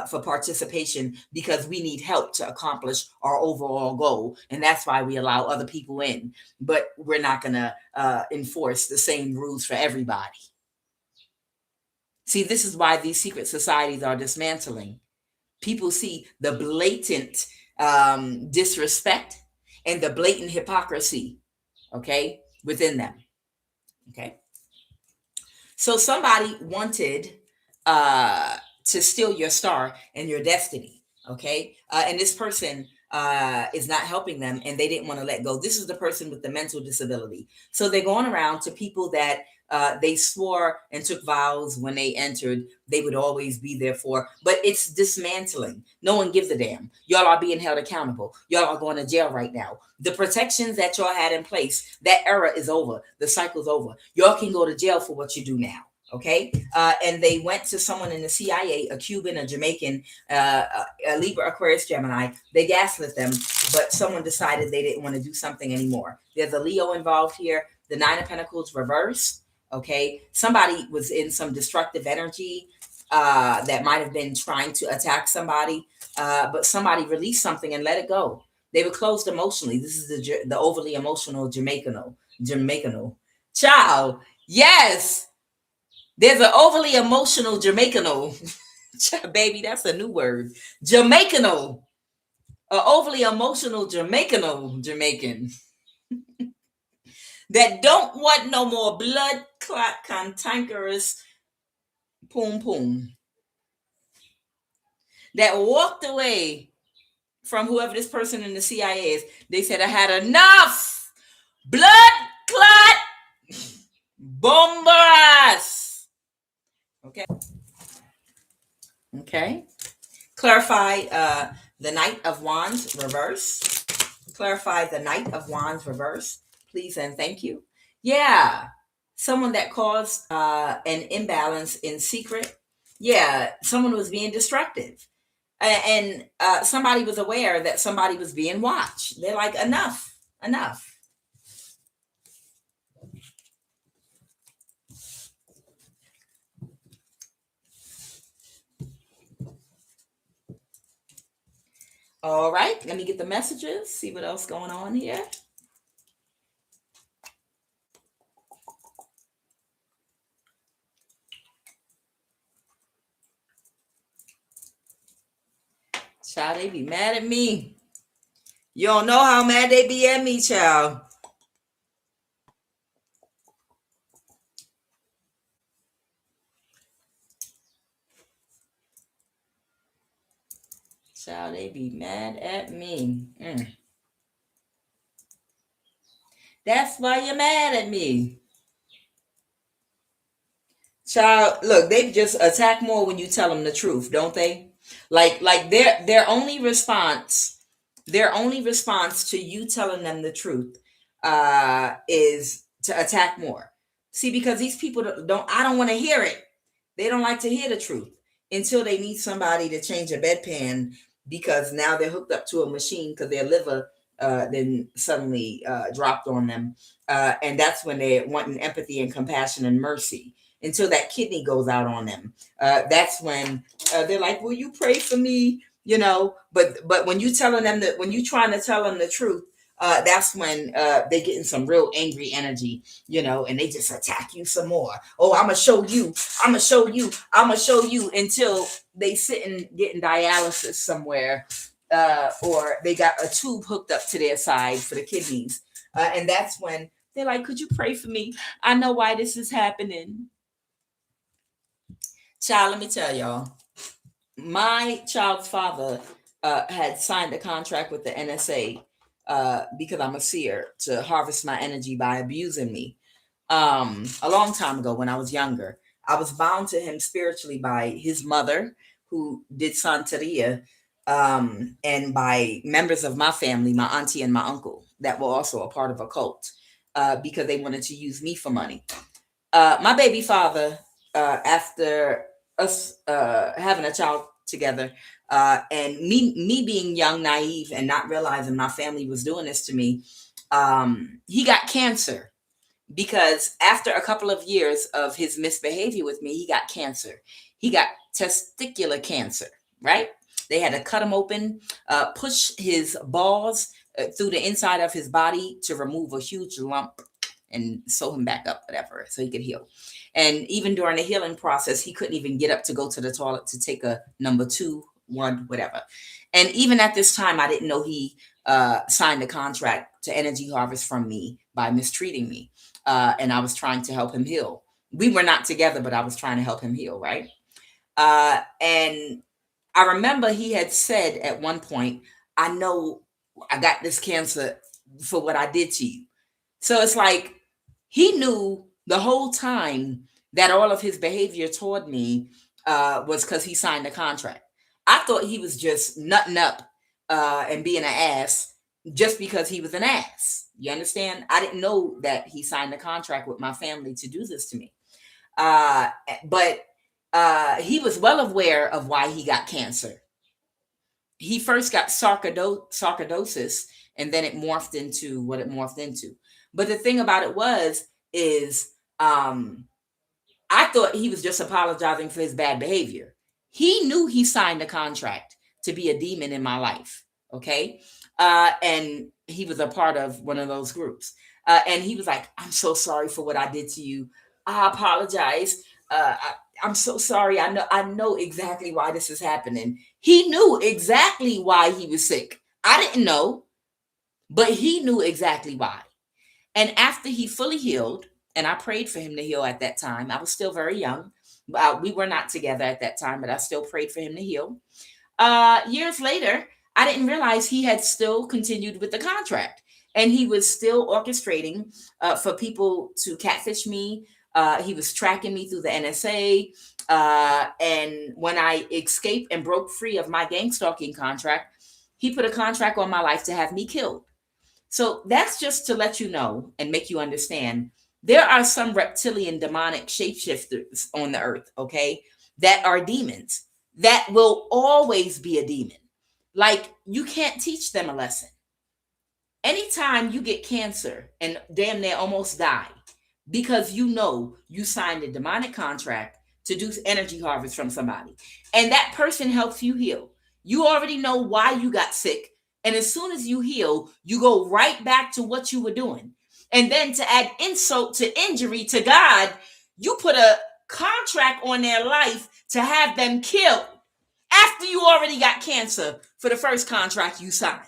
for participation, because we need help to accomplish our overall goal, and that's why we allow other people in. But we're not going to enforce the same rules for everybody. See, this is why these secret societies are dismantling. People see the blatant disrespect and the blatant hypocrisy, okay, within them. Okay. So somebody wanted to steal your star and your destiny. Okay. And this person is not helping them, and they didn't want to let go. This is the person with the mental disability. So they're going around to people that they swore and took vows when they entered they would always be there for, but it's dismantling. No one gives a damn. Y'all are being held accountable. Y'all are going to jail right now. The protections that y'all had in place, that era is over. The cycle's over. Y'all can go to jail for what you do now. Okay. And they went to someone in the CIA, a Cuban, a Jamaican, a Libra, Aquarius, Gemini. They gaslit them, but someone decided they didn't want to do something anymore. There's a Leo involved here. The Nine of Pentacles reverse. Okay. Somebody was in some destructive energy that might have been trying to attack somebody, but somebody released something and let it go. They were closed emotionally. This is the overly emotional Jamaican. Child. Yes. There's an overly emotional Jamaican. Baby, that's a new word. Jamaican. An overly emotional Jamaican. That don't want no more blood clot cantankerous poom. That walked away from whoever this person in the CIA is. They said, I had enough blood clot bombers. Okay. Clarify the Knight of Wands reverse. Clarify the Knight of Wands reverse, please and thank you. Yeah. Someone that caused an imbalance in secret. Yeah. Someone was being destructive. And somebody was aware that somebody was being watched. They're like, enough, enough. All right, let me get the messages, see what else going on here. Child, they be mad at me. You don't know how mad they be at me, child. Child, they be mad at me. That's why you're mad at me. Child, look, they just attack more when you tell them the truth, don't they? Like their only response to you telling them the truth is to attack more. See, because these people don't I don't want to hear it. They don't like to hear the truth until they need somebody to change a bedpan because now they're hooked up to a machine because their liver then suddenly dropped on them. And that's when they're wanting empathy and compassion and mercy until that kidney goes out on them. That's when they're like, "Will you pray for me?" You know, but when you telling them that when you trying to tell them the truth, that's when they get in some real angry energy, you know, and they just attack you some more. Oh, I'm gonna show you. I'm gonna show you. I'm gonna show you until they sitting getting dialysis somewhere, or they got a tube hooked up to their side for the kidneys, and that's when they're like, "Could you pray for me? I know why this is happening." Child, let me tell y'all. My child's father had signed a contract with the NSA because I'm a seer to harvest my energy by abusing me. A long time ago when I was younger, I was bound to him spiritually by his mother, who did Santeria, and by members of my family, my auntie and my uncle, that were also a part of a cult because they wanted to use me for money. My baby father, after us having a child together, and me being young, naive, and not realizing my family was doing this to me, he got cancer because after a couple of years of his misbehavior with me, he got cancer. He got testicular cancer, right? They had to cut him open, push his balls through the inside of his body to remove a huge lump and sew him back up, whatever, so he could heal. And even during the healing process, he couldn't even get up to go to the toilet to take a number 2, 1, whatever. And even at this time, I didn't know he signed a contract to energy harvest from me by mistreating me. And I was trying to help him heal. We were not together, but I was trying to help him heal, right? And I remember he had said at one point, "I know I got this cancer for what I did to you." So it's like he knew the whole time that all of his behavior toward me was because he signed a contract. I thought he was just nutting up and being an ass just because he was an ass. You understand? I didn't know that he signed a contract with my family to do this to me. But he was well aware of why he got cancer. He first got sarcoidosis, and then it morphed into what it morphed into. But the thing about it is I thought he was just apologizing for his bad behavior. He knew he signed a contract to be a demon in my life. Okay. And he was a part of one of those groups. And he was like, "I'm so sorry for what I did to you. I apologize. I'm so sorry. I know exactly why this is happening." He knew exactly why he was sick. I didn't know, but he knew exactly why. And after he fully healed, and I prayed for him to heal at that time, I was still very young. We were not together at that time, but I still prayed for him to heal. Years later, I didn't realize he had still continued with the contract. And he was still orchestrating for people to catfish me. He was tracking me through the NSA. And when I escaped and broke free of my gang stalking contract, he put a contract on my life to have me killed. So that's just to let you know and make you understand there are some reptilian demonic shapeshifters on the earth, okay, that are demons. that will always be a demon. Like, you can't teach them a lesson. Anytime you get cancer and damn near almost die because you know you signed a demonic contract to do energy harvest from somebody, and that person helps you heal, you already know why you got sick. And as soon as you heal, you go right back to what you were doing. And then to add insult to injury to God, you put a contract on their life to have them killed after you already got cancer for the first contract you signed.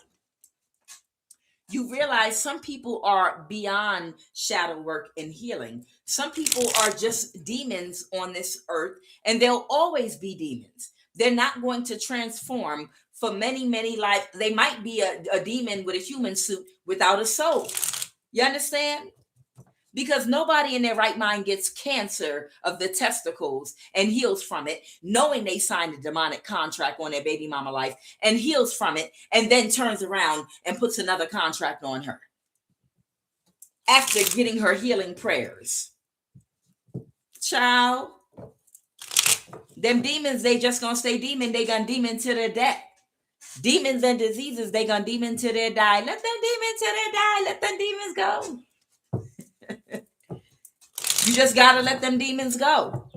You realize some people are beyond shadow work and healing. Some people are just demons on this earth, and they'll always be demons. They're not going to transform for many, many lives. They might be a demon with a human suit without a soul. You understand? Because nobody in their right mind gets cancer of the testicles and heals from it, knowing they signed a demonic contract on their baby mama life and heals from it, and then turns around and puts another contract on her after getting her healing prayers. Child, them demons, they just gonna stay demon. They gonna demon to their death. Demons and diseases, they gonna demon to their die. Let them demon to their die. Let them demons go. You just got to let them demons go.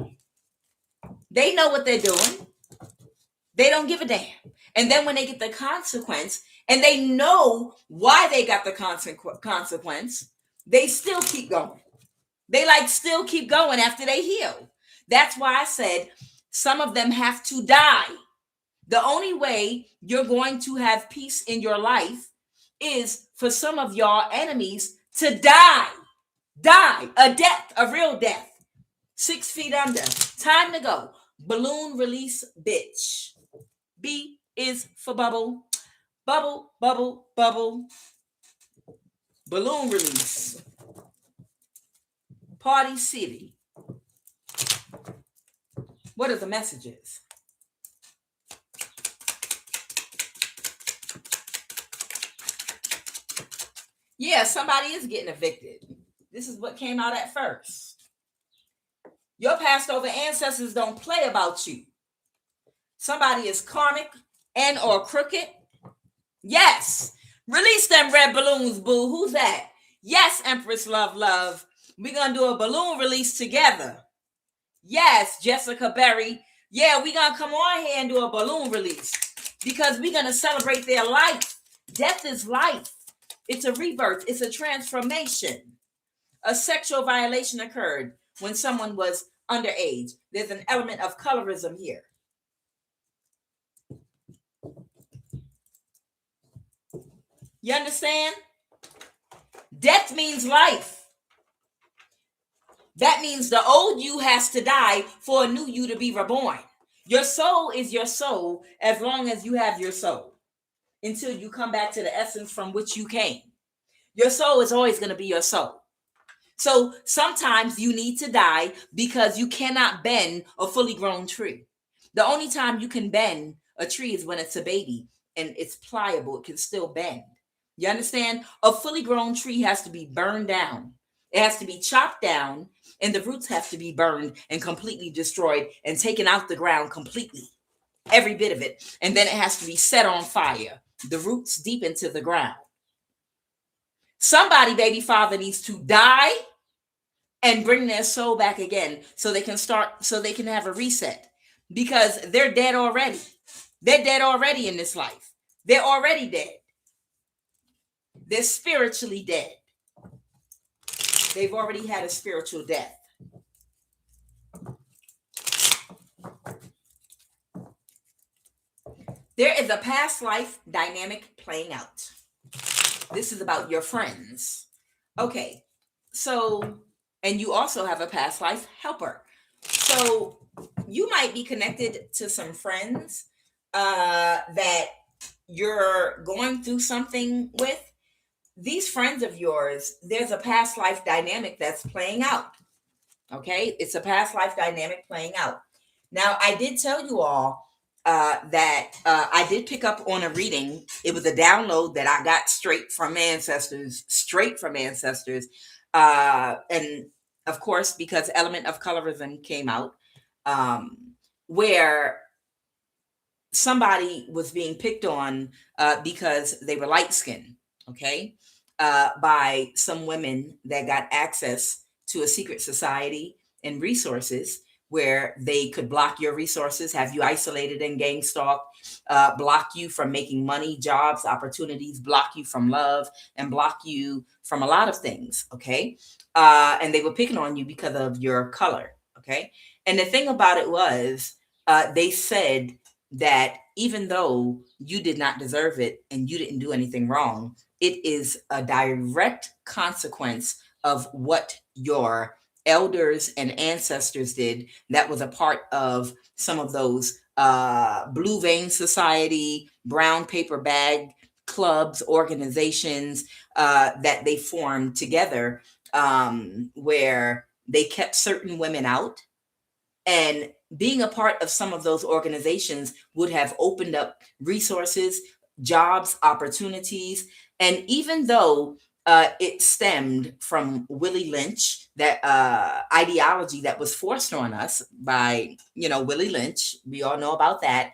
They know what they're doing. They don't give a damn. And then when they get the consequence, and they know why they got the consequence, they still keep going. They still keep going after they heal. That's why I said some of them have to die. The only way you're going to have peace in your life is for some of y'all enemies to die. Die, a death, a real death. 6 feet under. Time to go. Balloon release, bitch. B is for bubble. Bubble, bubble, bubble. Balloon release. Party City. What are the messages? Yeah, somebody is getting evicted. This is what came out at first. Your passed over ancestors don't play about you. Somebody is karmic and or crooked. Yes. Release them red balloons, boo. Who's that? Yes, Empress Love. We're going to do a balloon release together. Yes, Jessica Berry. Yeah, we're going to come on here and do a balloon release because we're going to celebrate their life. Death is life. It's a rebirth. It's a transformation. A sexual violation occurred when someone was underage. There's an element of colorism here. You understand? Death means life. That means the old you has to die for a new you to be reborn. Your soul is your soul as long as you have your soul until you come back to the essence from which you came. Your soul is always going to be your soul. So sometimes you need to die because you cannot bend a fully grown tree. The only time you can bend a tree is when it's a baby and it's pliable. It can still bend. You understand? A fully grown tree has to be burned down. It has to be chopped down, and the roots have to be burned and completely destroyed and taken out the ground completely. Every bit of it. And then it has to be set on fire. The roots deep into the ground. Somebody, baby father, needs to die and bring their soul back again so they can have a reset, because they're dead already. They're dead already in this life. They're already dead. They're spiritually dead. They've already had a spiritual death. There is a past life dynamic playing out. This is about your friends. Okay, so, and you also have a past life helper. So you might be connected to some friends that you're going through something with. These friends of yours, there's a past life dynamic that's playing out. Okay, it's a past life dynamic playing out. Now, I did tell you all that I did pick up on a reading. It was a download that I got straight from ancestors. And of course, because element of colorism came out, where somebody was being picked on because they were light skinned, okay, by some women that got access to a secret society and resources where they could block your resources, have you isolated and gang stalked, block you from making money, jobs, opportunities, block you from love, and block you from a lot of things, okay? And they were picking on you because of your color, okay? And the thing about it was, they said that even though you did not deserve it and you didn't do anything wrong, it is a direct consequence of what your elders and ancestors did that was a part of some of those blue vein society, brown paper bag clubs, organizations that they formed together, where they kept certain women out. And being a part of some of those organizations would have opened up resources, jobs, opportunities. And even though it stemmed from Willie Lynch, that ideology that was forced on us by, Willie Lynch, we all know about that.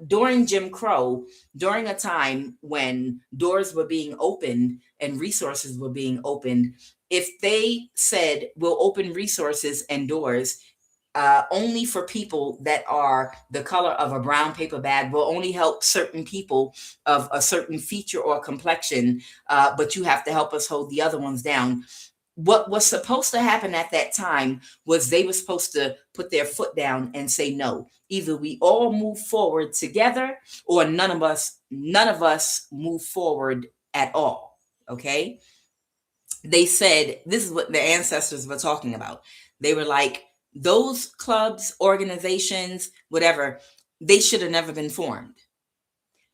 During Jim Crow, during a time when doors were being opened and resources were being opened, if they said we'll open resources and doors only for people that are the color of a brown paper bag, will only help certain people of a certain feature or complexion, but you have to help us hold the other ones down. What was supposed to happen at that time was they were supposed to put their foot down and say no. Either we all move forward together, or none of us move forward at all. Okay? They said this is what the ancestors were talking about. They were like, those clubs, organizations, whatever, they should have never been formed.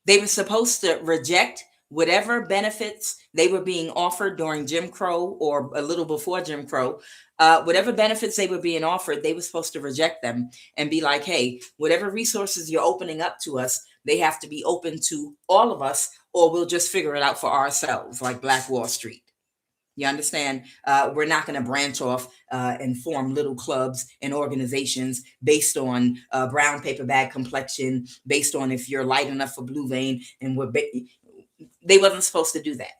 They were supposed to reject whatever benefits they were being offered during Jim Crow or a little before Jim Crow. Whatever benefits they were being offered, they were supposed to reject them and be like, hey, whatever resources you're opening up to us, they have to be open to all of us, or we'll just figure it out for ourselves, like Black Wall Street. You understand? We're not going to branch off and form little clubs and organizations based on brown paper bag complexion, based on if you're light enough for blue vein. And they wasn't supposed to do that.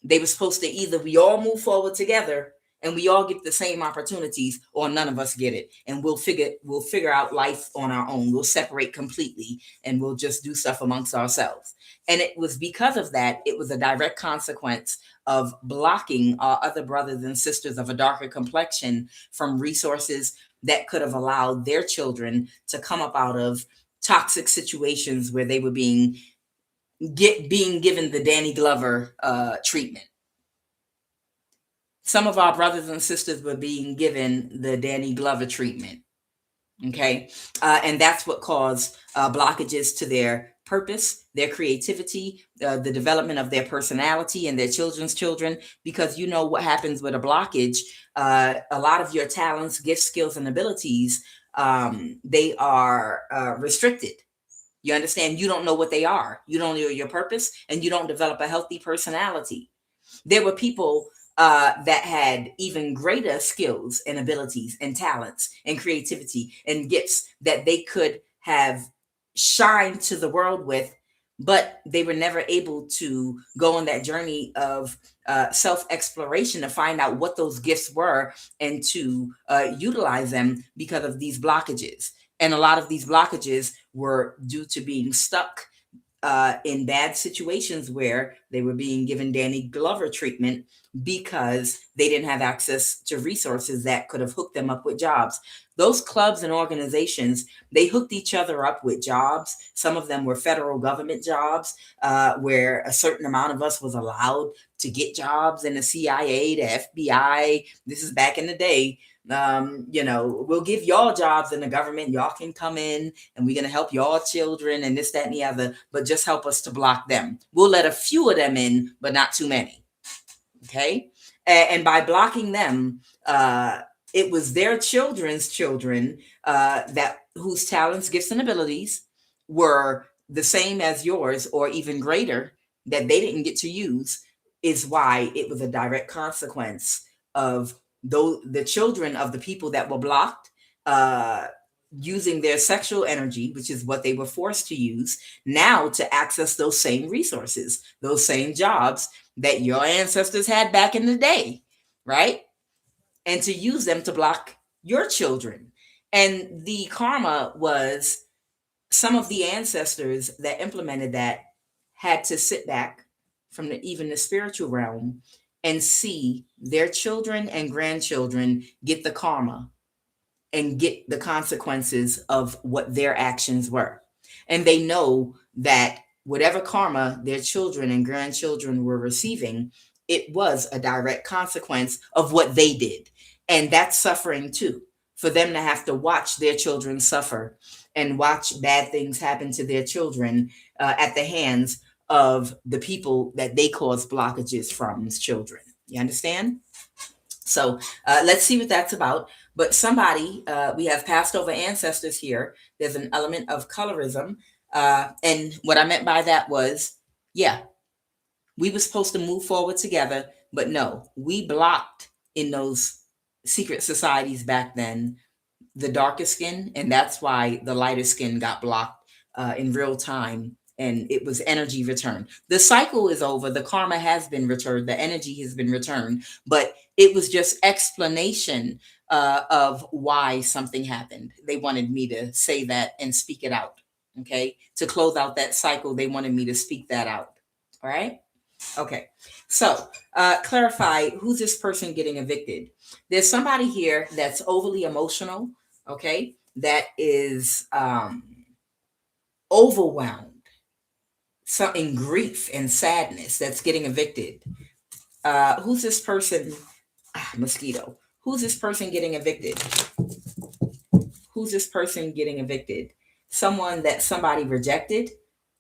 They were supposed to either we all move forward together and we all get the same opportunities, or none of us get it, and we'll figure out life on our own. We'll separate completely and we'll just do stuff amongst ourselves. And it was because of that, it was a direct consequence of blocking our other brothers and sisters of a darker complexion from resources that could have allowed their children to come up out of toxic situations where they were being given the Danny Glover treatment. Some of our brothers and sisters were being given the Danny Glover treatment. Okay. And that's what caused blockages to their purpose, their creativity, the development of their personality and their children's children. Because you know what happens with a blockage, a lot of your talents, gifts, skills, and abilities, they are restricted. You understand? You don't know what they are. You don't know your purpose, and you don't develop a healthy personality. There were people that had even greater skills and abilities and talents and creativity and gifts that they could have shined to the world with, but they were never able to go on that journey of self-exploration to find out what those gifts were and to utilize them because of these blockages. And a lot of these blockages were due to being stuck in bad situations where they were being given Danny Glover treatment because they didn't have access to resources that could have hooked them up with jobs. Those clubs and organizations, they hooked each other up with jobs. Some of them were federal government jobs, where a certain amount of us was allowed to get jobs in the CIA, the FBI. This is back in the day. We'll give y'all jobs in the government. Y'all can come in and we're going to help y'all children and this, that, and the other, but just help us to block them. We'll let a few of them in, but not too many. Okay. And by blocking them, it was their children's children that whose talents, gifts, and abilities were the same as yours or even greater that they didn't get to use, is why it was a direct consequence of the children of the people that were blocked using their sexual energy, which is what they were forced to use, now to access those same resources, those same jobs that your ancestors had back in the day, right? And to use them to block your children. And the karma was some of the ancestors that implemented that had to sit back from even the spiritual realm and see their children and grandchildren get the karma and get the consequences of what their actions were. And they know that whatever karma their children and grandchildren were receiving, it was a direct consequence of what they did. And that's suffering too, for them to have to watch their children suffer and watch bad things happen to their children at the hands of the people that they cause blockages from as children. You understand? So let's see what that's about. But somebody, we have passed over ancestors here. There's an element of colorism. And what I meant by that was, yeah, we were supposed to move forward together, but no, we blocked in those secret societies back then the darker skin, and that's why the lighter skin got blocked in real time, and it was energy return. The cycle is over. The karma has been returned. The energy has been returned, but it was just explanation of why something happened. They wanted me to say that and speak it out. Okay, to close out that cycle, they wanted me to speak that out. All right. Okay, so clarify, who's this person getting evicted? There's somebody here that's overly emotional, okay, that is overwhelmed, so in grief and sadness, that's getting evicted. Who's this person? Mosquito. Who's this person getting evicted? Who's this person getting evicted? Someone that somebody rejected,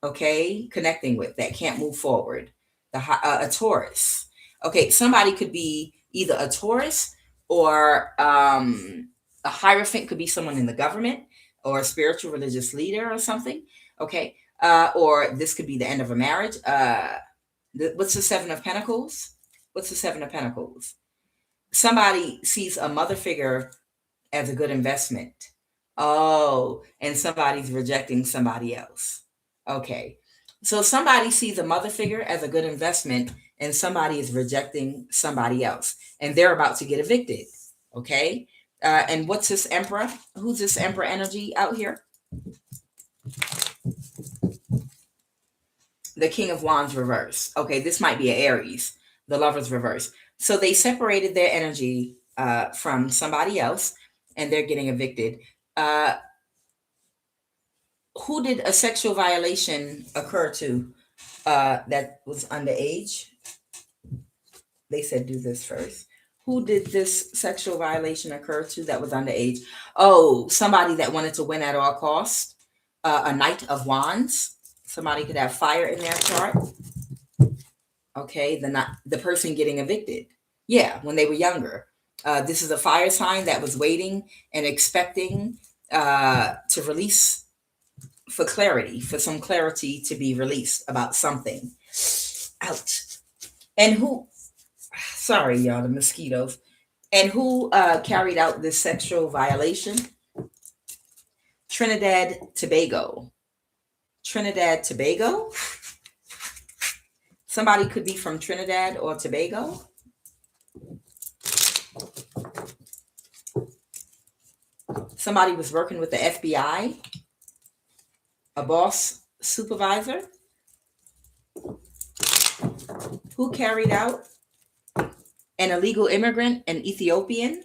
okay, connecting with, that can't move forward. A Taurus. Okay, somebody could be either a Taurus or a Hierophant, could be someone in the government or a spiritual religious leader or something. Okay, or this could be the end of a marriage. What's the Seven of Pentacles? What's the Seven of Pentacles? Somebody sees a mother figure as a good investment. Oh, and somebody's rejecting somebody else. Okay. So somebody sees a mother figure as a good investment and somebody is rejecting somebody else and they're about to get evicted. Okay. And what's this Emperor? Who's this Emperor energy out here? The King of Wands reverse. Okay. This might be an Aries, the Lover's reverse. So they separated their energy from somebody else and they're getting evicted. Who did a sexual violation occur to that was underage? They said do this first. Who did this sexual violation occur to that was underage? Oh, somebody that wanted to win at all costs. A Knight of Wands. Somebody could have fire in their chart. Okay, the person getting evicted. Yeah, when they were younger. This is a fire sign that was waiting and expecting to release for clarity, for some clarity to be released about something. Out. And who, sorry, y'all, the mosquitoes. And who carried out this sexual violation? Trinidad, Tobago. Trinidad, Tobago. Somebody could be from Trinidad or Tobago. Somebody was working with the FBI. A boss supervisor. Who carried out? An illegal immigrant, an Ethiopian.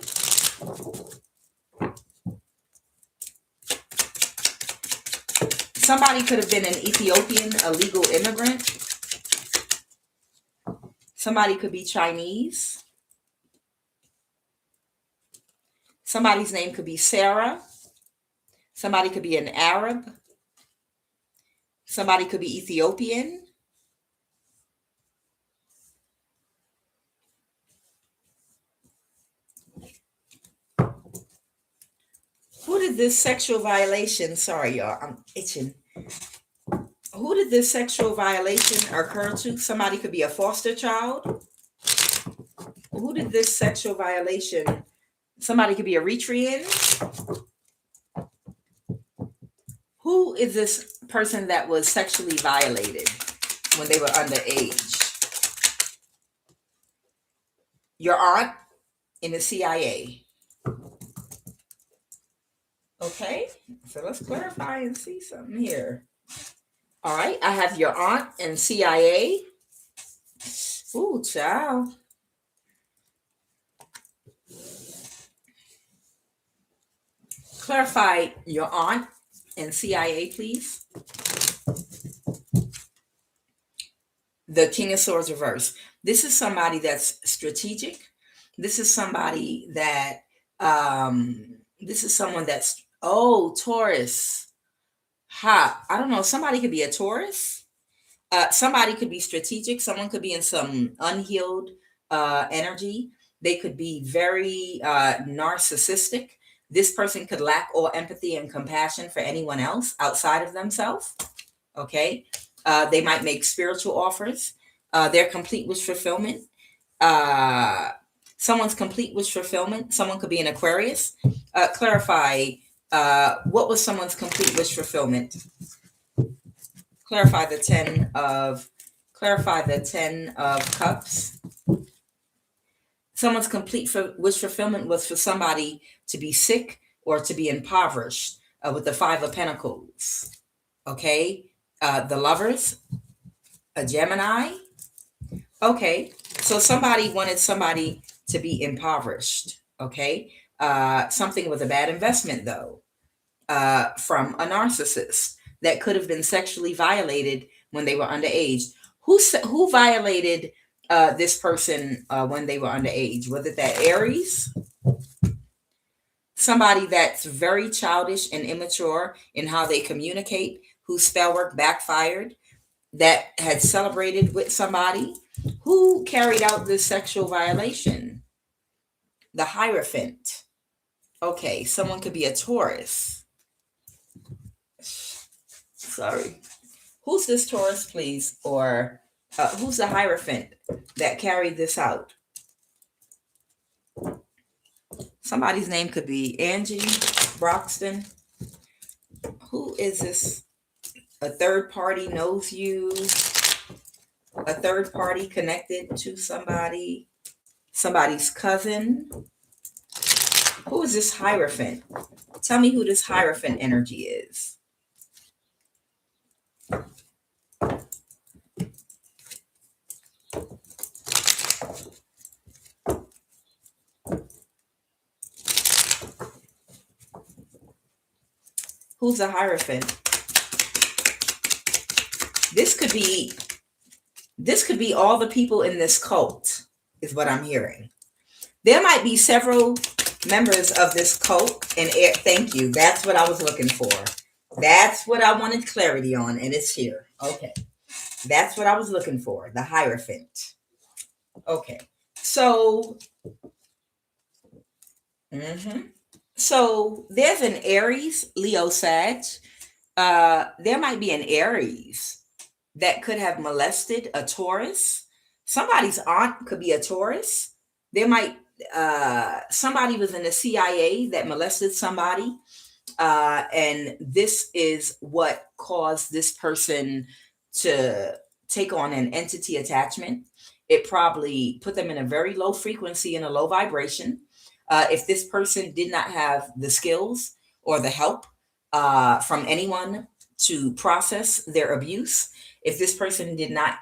Somebody could have been an Ethiopian illegal immigrant. Somebody could be Chinese. Somebody's name could be Sarah. Somebody could be an Arab. Somebody could be Ethiopian. Who did this sexual violation? Sorry, y'all, I'm itching. Who did this sexual violation occur to? Somebody could be a foster child. Who did this sexual violation? Somebody could be Eritrean. Who is this person that was sexually violated when they were underage? Your aunt in the CIA. Okay, so let's clarify and see something here. All right, I have your aunt in CIA. Ooh, child. Clarify your aunt and CIA, please. The King of Swords reverse. This is somebody that's strategic. This is somebody that, this is someone that's, oh, Taurus. Ha, I don't know. Somebody could be a Taurus. Somebody could be strategic. Someone could be in some unhealed energy. They could be very narcissistic. This person could lack all empathy and compassion for anyone else outside of themselves. Okay. They might make spiritual offers. They're complete wish fulfillment. Someone's complete wish fulfillment. Someone could be an Aquarius. Clarify what was someone's complete wish fulfillment. Clarify the 10 of cups. Someone's complete wish fulfillment was for somebody to be sick or to be impoverished, with the 5 of Pentacles. Okay. The Lovers, a Gemini. Okay. So somebody wanted somebody to be impoverished. Okay. Something with a bad investment though, from a narcissist that could have been sexually violated when they were underage. Who violated this person when they were underage? Was it that Aries? Somebody that's very childish and immature in how they communicate, whose spell work backfired, that had celebrated with somebody. Who carried out this sexual violation? The Hierophant. Okay, someone could be a Taurus. Sorry. Who's this Taurus, please? Or who's the Hierophant that carried this out? Somebody's name could be Angie Broxton. Who is this? A third party knows you. A third party connected to somebody. Somebody's cousin. Who is this Hierophant? Tell me who this Hierophant energy is. Who's a Hierophant? This could be all the people in this cult, is what I'm hearing. There might be several members of this cult, and thank you. That's what I was looking for. That's what I wanted clarity on, and it's here. Okay. That's what I was looking for, the Hierophant. Okay. So, so there's an Aries, Leo, Sag. There might be an Aries that could have molested a Taurus. Somebody's aunt could be a Taurus. There might, somebody was in the CIA that molested somebody. And this is what caused this person to take on an entity attachment. It probably put them in a very low frequency and a low vibration. If this person did not have the skills or the help from anyone to process their abuse, if this person did not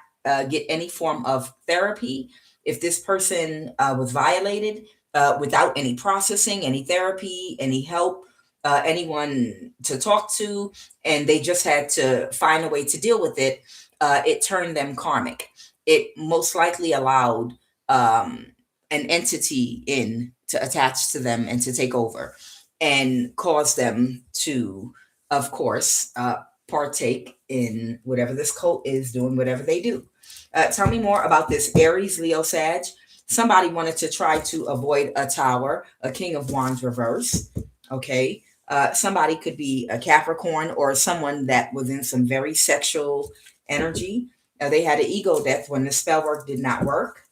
get any form of therapy, if this person was violated without any processing, any therapy, any help, anyone to talk to, and they just had to find a way to deal with it, it turned them karmic. It most likely allowed an entity in to attach to them and to take over and cause them to, of course, partake in whatever this cult is doing, whatever they do. Tell me more about this Aries, Leo, Sag. Somebody wanted to try to avoid a Tower, a King of Wands reverse. Okay. Somebody could be a Capricorn or someone that was in some very sexual energy. They had an ego death when the spell work did not work.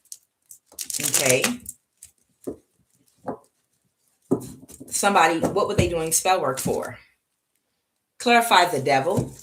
Okay. Somebody, what were they doing spell work for? Clarify the devil.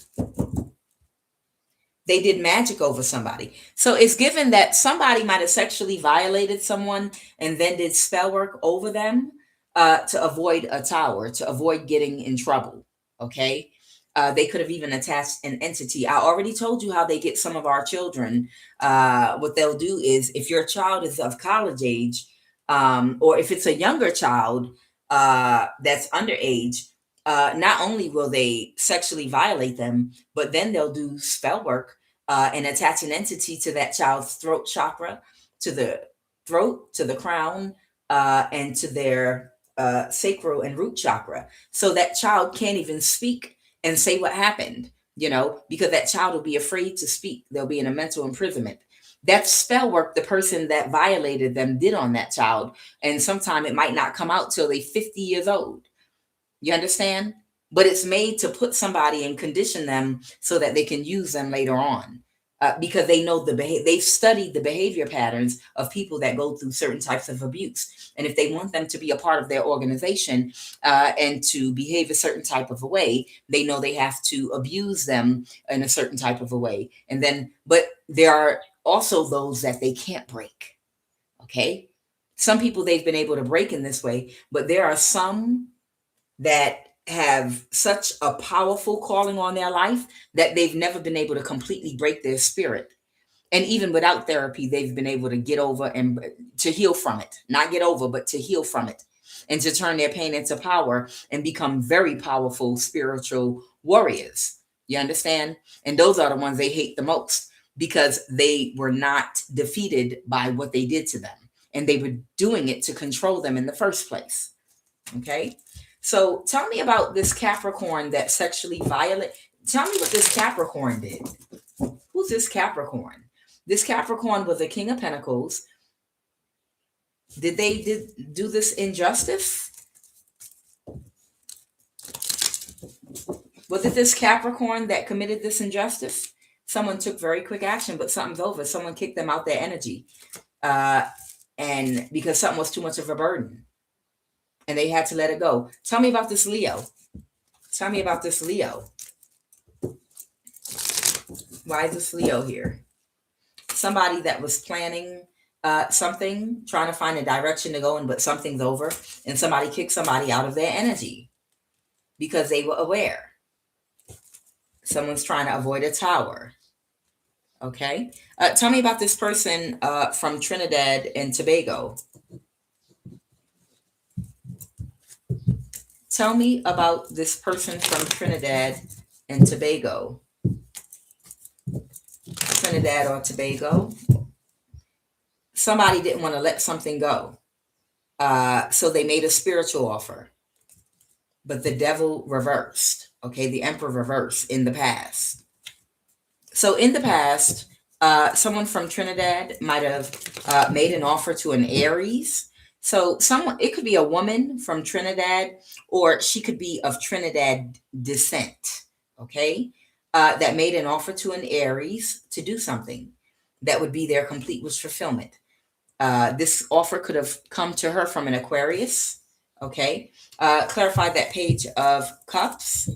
They did magic over somebody. So it's given that somebody might have sexually violated someone and then did spell work over them to avoid a tower, to avoid getting in trouble. Okay. They could have even attached an entity. I already told you how they get some of our children. What they'll do is if your child is of college age, or if it's a younger child that's underage, not only will they sexually violate them, but then they'll do spell work and attach an entity to that child's throat chakra, to the throat, to the crown, and to their sacral and root chakra. So that child can't even speak and say what happened, because that child will be afraid to speak. They'll be in a mental imprisonment. That's spell work the person that violated them did on that child. And sometime it might not come out till they're 50 years old. You understand? But it's made to put somebody and condition them so that they can use them later on. Because they know they've studied the behavior patterns of people that go through certain types of abuse. And if they want them to be a part of their organization and to behave a certain type of a way, they know they have to abuse them in a certain type of a way. But there are also those that they can't break. Okay? Some people they've been able to break in this way, but there are some that have such a powerful calling on their life that they've never been able to completely break their spirit. And even without therapy, they've been able to get over and to heal from it. Not get over, but to heal from it. And to turn their pain into power and become very powerful spiritual warriors. You understand? And those are the ones they hate the most because they were not defeated by what they did to them. And they were doing it to control them in the first place. Okay? So tell me about this Capricorn that sexually violate. Tell me what this Capricorn did. Who's this Capricorn? This Capricorn was a King of Pentacles. Did they do this injustice? Was it this Capricorn that committed this injustice? Someone took very quick action, but something's over. Someone kicked them out their energy. And because something was too much of a burden. And they had to let it go. Tell me about this Leo. Tell me about this Leo. Why is this Leo here? Somebody that was planning something, trying to find a direction to go in, but something's over. And somebody kicked somebody out of their energy because they were aware. Someone's trying to avoid a tower. Okay. Tell me about this person from Trinidad and Tobago. Tell me about this person from Trinidad and Tobago. Trinidad or Tobago. Somebody didn't want to let something go. So they made a spiritual offer. But the devil reversed. Okay, the emperor reversed in the past. So in the past, someone from Trinidad might have made an offer to an Aries. So it could be a woman from Trinidad, or she could be of Trinidad descent, okay, that made an offer to an Aries to do something that would be their complete wish fulfillment. This offer could have come to her from an Aquarius, okay. Clarify that Page of Cups.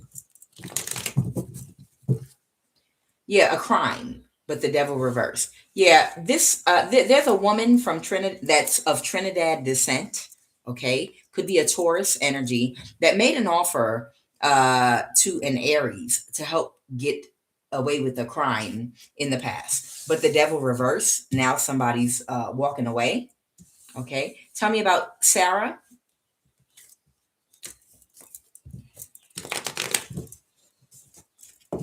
Yeah, a crime, but the devil reversed. Yeah, there's a woman from Trinidad that's of Trinidad descent, okay? Could be a Taurus energy that made an offer to an Aries to help get away with a crime in the past. But the devil reversed. Now somebody's walking away, okay? Tell me about Sarah.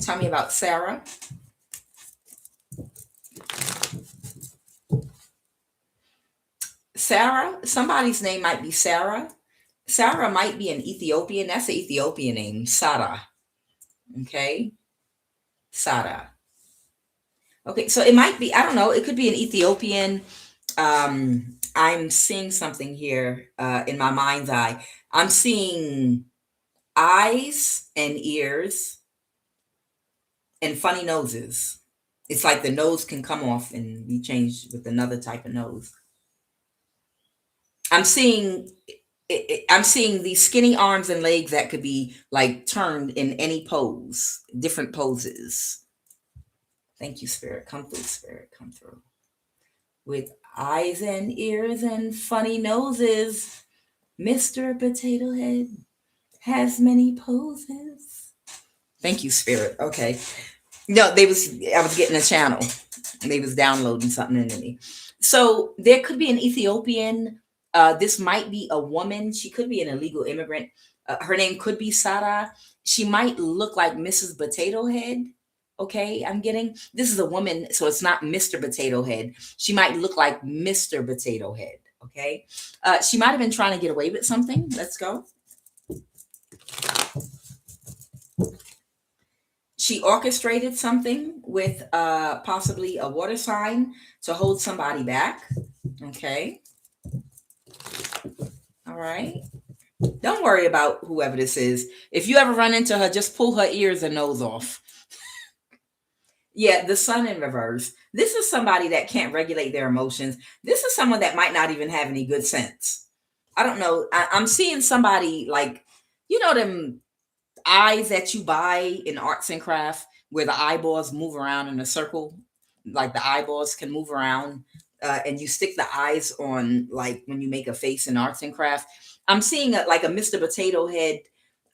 Tell me about Sarah. Sarah, somebody's name might be Sarah. Sarah might be an Ethiopian. That's an Ethiopian name, Sarah. Okay. Sarah. Okay, so it might be, I don't know, it could be an Ethiopian. I'm seeing something here in my mind's eye. I'm seeing eyes and ears and funny noses. It's like the nose can come off and be changed with another type of nose. I'm seeing I'm seeing these skinny arms and legs that could be like turned in any pose, different poses. Thank you, Spirit. Come through, Spirit. Come through. With eyes and ears and funny noses, Mr. Potato Head has many poses. Thank you, Spirit. Okay. No, I was getting a channel. They was downloading something into me. So there could be an Ethiopian. This might be a woman. She could be an illegal immigrant. Her name could be Sarah. She might look like Mrs. Potato Head. Okay, I'm getting this is a woman, so it's not Mr. Potato Head. She might look like Mr. Potato Head. Okay, she might have been trying to get away with something. Let's go. She orchestrated something with possibly a water sign to hold somebody back. Okay. All right. Don't worry about whoever this is. If you ever run into her, just pull her ears and nose off. Yeah, the sun in reverse. This is somebody that can't regulate their emotions. This is someone that might not even have any good sense. I don't know. I'm seeing somebody like, them eyes that you buy in arts and craft where the eyeballs move around in a circle, like the eyeballs can move around, and you stick the eyes on, like when you make a face in arts and craft. I'm seeing like a Mr. Potato Head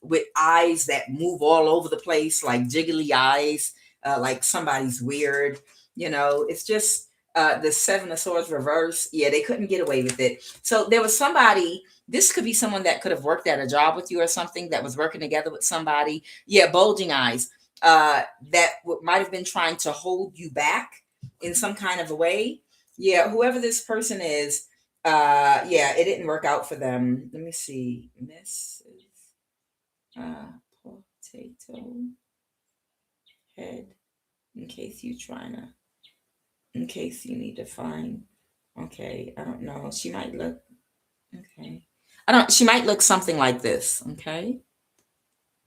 with eyes that move all over the place, like jiggly eyes, like somebody's weird. It's just the Seven of Swords reverse. Yeah, they couldn't get away with it. So there was somebody. This could be someone that could have worked at a job with you or something, that was working together with somebody. Yeah, bulging eyes. That might have been trying to hold you back in some kind of a way. Yeah, whoever this person is, yeah, it didn't work out for them. Let me see. Mrs. Potato Head. In case you need to find. Okay, I don't know. She might look. Okay. She might look something like this. Okay.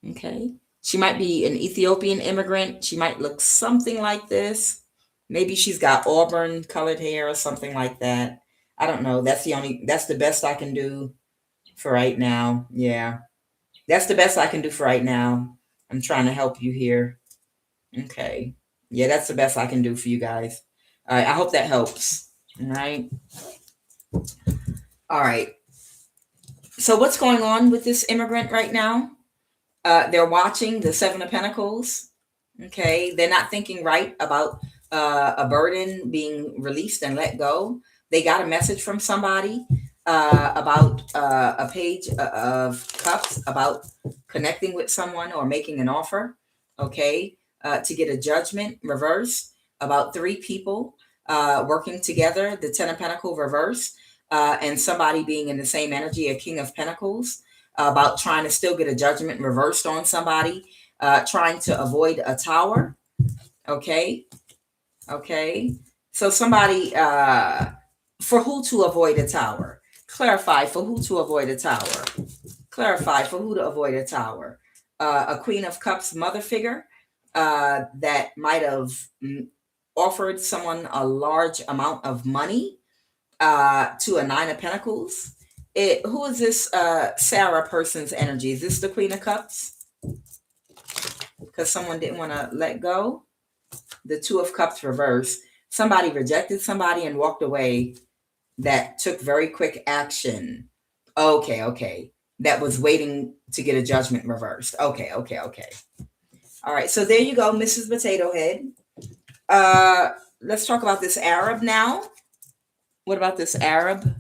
Okay. She might be an Ethiopian immigrant. She might look something like this. Maybe she's got auburn colored hair or something like that. I don't know. That's the best I can do for right now. Yeah. That's the best I can do for right now. I'm trying to help you here. Okay. Yeah, that's the best I can do for you guys. All right. I hope that helps. All right. All right. So what's going on with this immigrant right now? They're watching the Seven of Pentacles. Okay. They're not thinking right about a burden being released and let go. They got a message from somebody about a page of cups, about connecting with someone or making an offer. Okay. To get a judgment reverse, about three people working together, the Ten of Pentacles reverse, and somebody being in the same energy, a King of Pentacles, about trying to still get a judgment reversed on somebody, trying to avoid a tower. Okay. Okay. So somebody, for who to avoid a tower. Clarify for who to avoid a tower. Clarify for who to avoid a tower. A Queen of Cups mother figure that might have offered someone a large amount of money, to a Nine of Pentacles. Who is this Sarah person's energy? Is this the Queen of Cups? Because someone didn't want to let go. The Two of Cups reverse. Somebody rejected somebody and walked away that took very quick action. Okay. That was waiting to get a judgment reversed. Okay. All right. So there you go, Mrs. Potato Head. Let's talk about this Arab now. What about this Arab?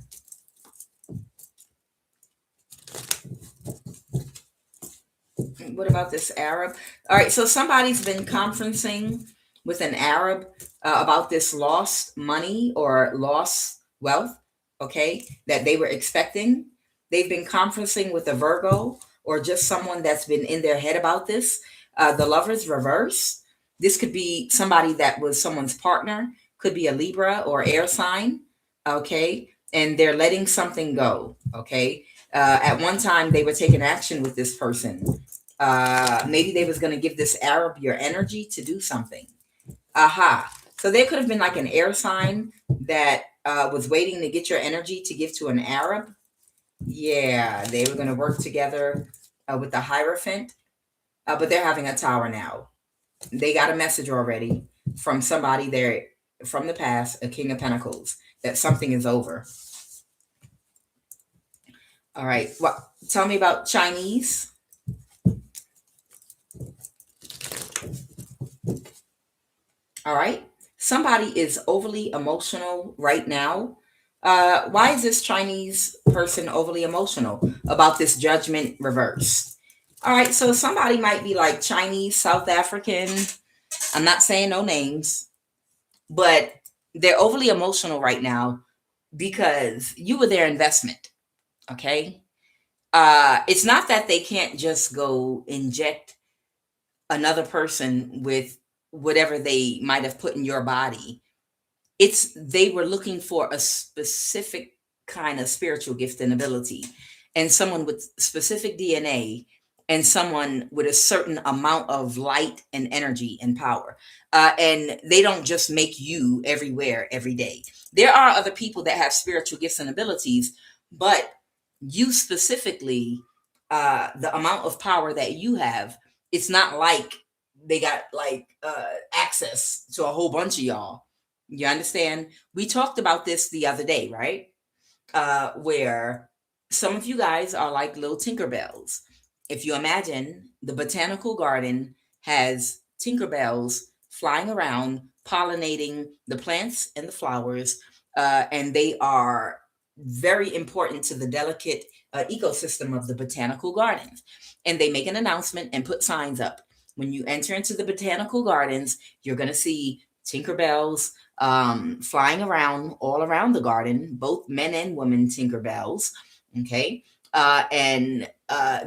What about this Arab? All right, so somebody's been conferencing with an Arab about this lost money or lost wealth, okay, that they were expecting. They've been conferencing with a Virgo or just someone that's been in their head about this. The Lovers reverse. This could be somebody that was someone's partner, could be a Libra or air sign, okay, and they're letting something go, okay. At one time, they were taking action with this person. Maybe they was going to give this Arab your energy to do something. Aha. So there could have been like an air sign that was waiting to get your energy to give to an Arab. Yeah, they were going to work together with the Hierophant, but they're having a tower now. They got a message already from somebody there from the past, a King of Pentacles, that something is over. All right. Well, tell me about Chinese. All right. Somebody is overly emotional right now. Why is this Chinese person overly emotional about this judgment reverse? All right. So somebody might be like Chinese, South African. I'm not saying no names, but they're overly emotional right now because you were their investment. Okay. It's not that they can't just go inject another person with whatever they might have put in your body. It's they were looking for a specific kind of spiritual gift and ability, and someone with specific DNA, and someone with a certain amount of light and energy and power. And they don't just make you everywhere every day. There are other people that have spiritual gifts and abilities, but you specifically, the amount of power that you have, it's not like they got like access to a whole bunch of y'all. You understand? We talked about this the other day, right? Where some of you guys are like little Tinkerbells. If you imagine, the botanical garden has Tinkerbells flying around, pollinating the plants and the flowers, and they are very important to the delicate ecosystem of the botanical gardens. And they make an announcement and put signs up. When you enter into the botanical gardens, you're going to see Tinkerbells flying around all around the garden, both men and women Tinkerbells. Okay. And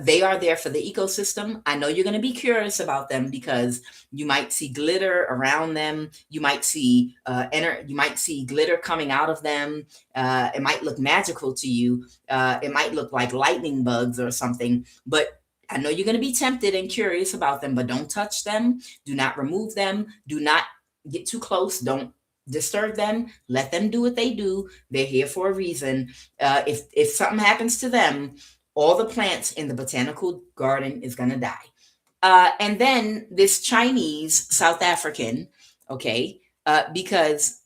they are there for the ecosystem. I know you're going to be curious about them because you might see glitter around them. You might see you might see glitter coming out of them. It might look magical to you. It might look like lightning bugs or something. But I know you're going to be tempted and curious about them. But don't touch them. Do not remove them. Do not get too close. Don't disturb them. Let them do what they do. They're here for a reason. If something happens to them, all the plants in the botanical garden is going to die. And then this Chinese South African, okay, because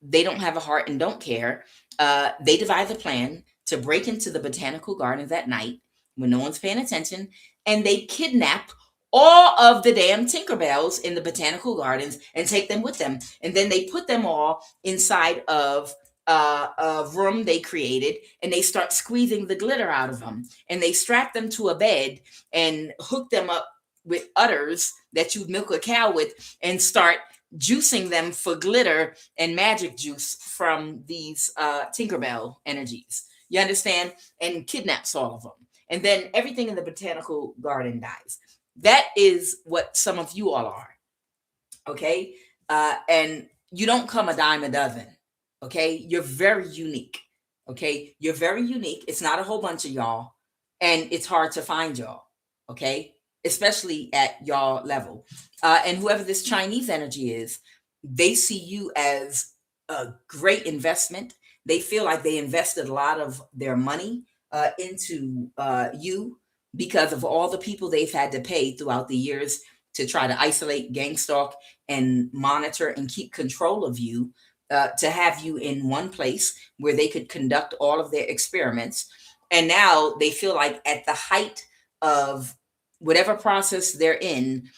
they don't have a heart and don't care, they devise a plan to break into the botanical gardens at night when no one's paying attention, and they kidnap all of the damn Tinkerbells in the botanical gardens and take them with them. And then they put them all inside of a room they created, and they start squeezing the glitter out of them. And they strap them to a bed and hook them up with udders that you milk a cow with and start juicing them for glitter and magic juice from these Tinkerbell energies. You understand? And kidnaps all of them. And then everything in the botanical garden dies. That is what some of you all are. Okay. And you don't come a dime a dozen. Okay. You're very unique. Okay. You're very unique. It's not a whole bunch of y'all. And it's hard to find y'all. Okay. Especially at y'all level. And whoever this Chinese energy is, they see you as a great investment. They feel like they invested a lot of their money into you because of all the people they've had to pay throughout the years to try to isolate, gang stalk, and monitor and keep control of you, to have you in one place where they could conduct all of their experiments. And now they feel like at the height of whatever process they're in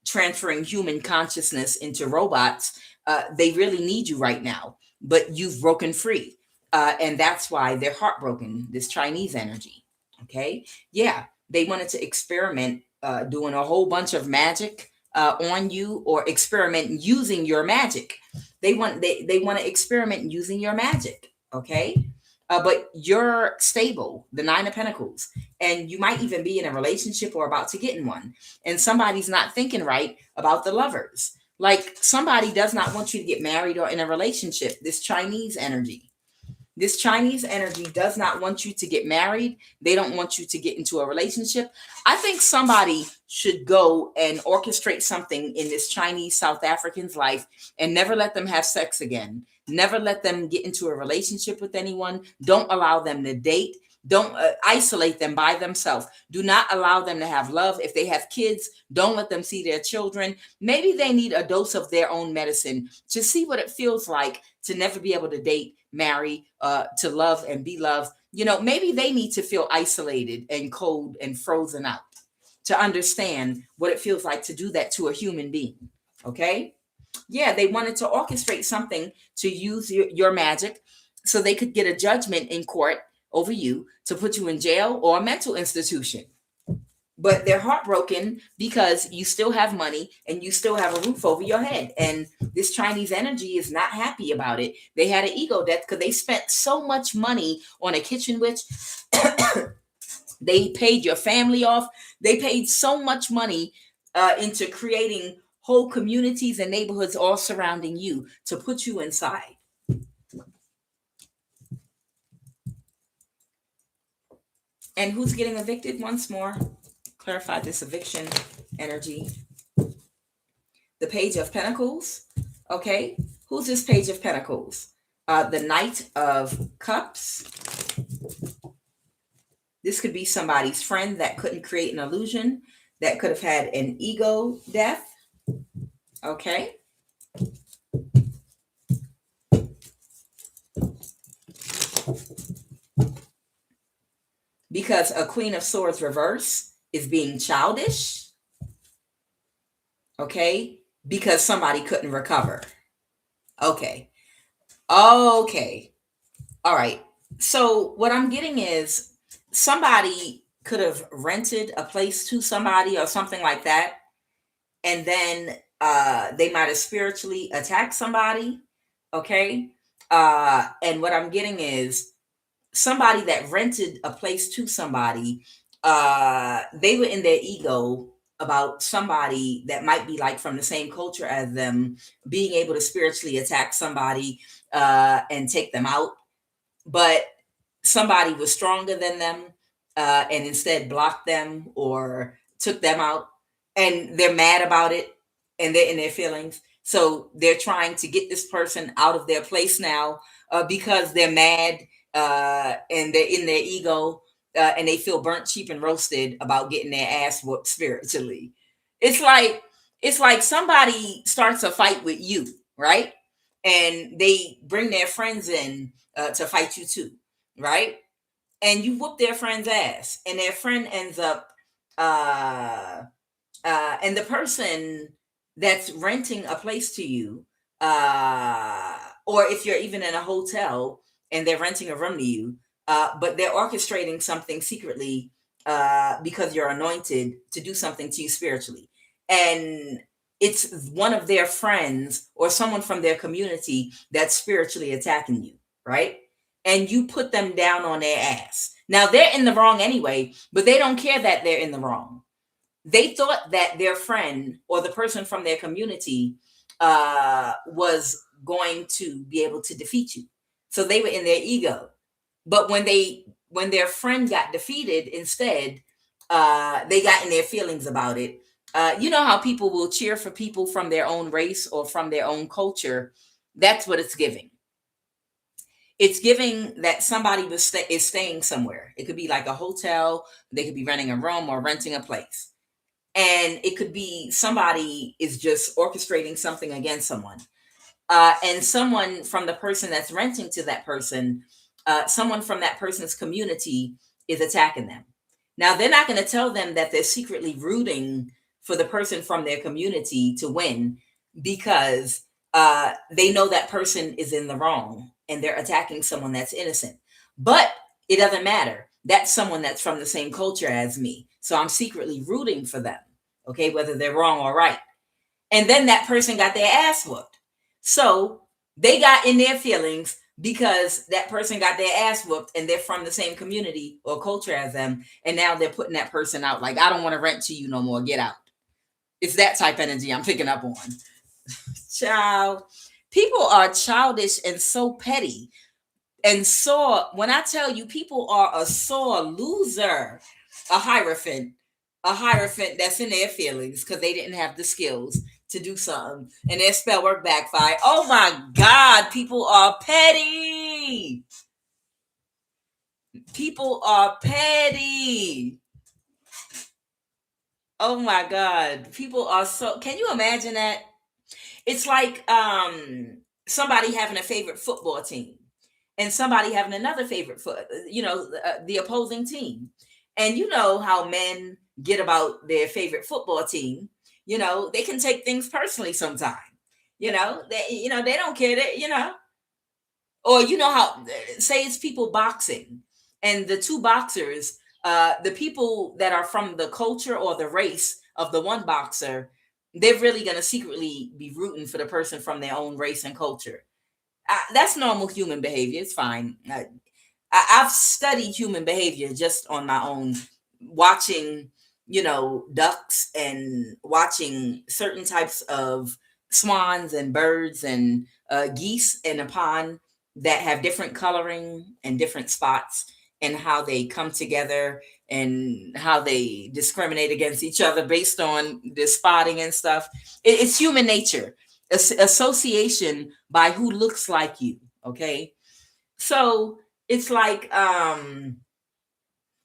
transferring human consciousness into robots, they really need you right now, but you've broken free. And that's why they're heartbroken, this Chinese energy. Okay. Yeah. They wanted to experiment doing a whole bunch of magic on you, or experiment using your magic. They want to experiment using your magic. Okay. But you're stable, the Nine of Pentacles, and you might even be in a relationship or about to get in one. And somebody's not thinking right about the Lovers. Like, somebody does not want you to get married or in a relationship. This Chinese energy. This Chinese energy does not want you to get married. They don't want you to get into a relationship. I think somebody should go and orchestrate something in this Chinese South African's life and never let them have sex again. Never let them get into a relationship with anyone. Don't allow them to date. Don't isolate them by themselves. Do not allow them to have love. If they have kids, don't let them see their children. Maybe they need a dose of their own medicine to see what it feels like to never be able to date, marry, to love and be loved. You know, maybe they need to feel isolated and cold and frozen out to understand what it feels like to do that to a human being. Okay? Yeah, they wanted to orchestrate something to use your magic so they could get a judgment in court over you to put you in jail or a mental institution. But they're heartbroken because you still have money and you still have a roof over your head. And this Chinese energy is not happy about it. They had an ego death because they spent so much money on a kitchen witch. They paid your family off. They paid so much money into creating whole communities and neighborhoods all surrounding you to put you inside. And who's getting evicted once more? Clarify this eviction energy. The Page of Pentacles. Okay. Who's this Page of Pentacles? The Knight of Cups. This could be somebody's friend that couldn't create an illusion, that could have had an ego death. Okay. Because a Queen of Swords reverse is being childish. Okay. Because somebody couldn't recover. Okay. Okay. All right. So what I'm getting is somebody could have rented a place to somebody or something like that. And then they might have spiritually attacked somebody. Okay. And what I'm getting is somebody that rented a place to somebody, they were in their ego about somebody that might be like from the same culture as them being able to spiritually attack somebody and take them out. But somebody was stronger than them and instead blocked them or took them out. And they're mad about it and they're in their feelings. So they're trying to get this person out of their place now because they're mad and they're in their ego and they feel burnt, cheap, and roasted about getting their ass whooped spiritually. It's like somebody starts a fight with you, right? And they bring their friends in to fight you too, right? And you whoop their friend's ass, and their friend ends up, and the person that's renting a place to you, or if you're even in a hotel and they're renting a room to you, but they're orchestrating something secretly because you're anointed to do something to you spiritually. And it's one of their friends or someone from their community that's spiritually attacking you, right? And you put them down on their ass. Now they're in the wrong anyway, but they don't care that they're in the wrong. They thought that their friend or the person from their community was going to be able to defeat you. So they were in their ego. But when their friend got defeated instead, they got in their feelings about it. You know how people will cheer for people from their own race or from their own culture? That's what it's giving. It's giving that somebody is staying somewhere. It could be like a hotel. They could be renting a room or renting a place. And it could be somebody is just orchestrating something against someone. And someone from the person that's renting to that person, someone from that person's community is attacking them. Now, they're not going to tell them that they're secretly rooting for the person from their community to win because they know that person is in the wrong and they're attacking someone that's innocent. But it doesn't matter. That's someone that's from the same culture as me. So I'm secretly rooting for them, okay, whether they're wrong or right. And then that person got their ass whooped. So they got in their feelings because that person got their ass whooped and they're from the same community or culture as them. And now they're putting that person out like, I don't want to rent to you no more. Get out. It's that type energy I'm picking up on. Child. People are childish and so petty. And so when I tell you people are a sore loser, a hierophant that's in their feelings because they didn't have the skills to do something, and their spell work backfire. Oh my God, people are petty. People are petty. Oh my God, people are so. Can you imagine that? It's like somebody having a favorite football team, and somebody having another favorite the opposing team. And you know how men get about their favorite football team. They can take things personally sometimes. They don't care that. Or how, say it's people boxing, and the two boxers, the people that are from the culture or the race of the one boxer, they're really going to secretly be rooting for the person from their own race and culture. That's normal human behavior. It's fine. I've studied human behavior just on my own, watching, ducks, and watching certain types of swans and birds and geese in a pond that have different coloring and different spots, and how they come together and how they discriminate against each other based on the spotting and stuff. It's human nature, association by who looks like you. Okay. So it's like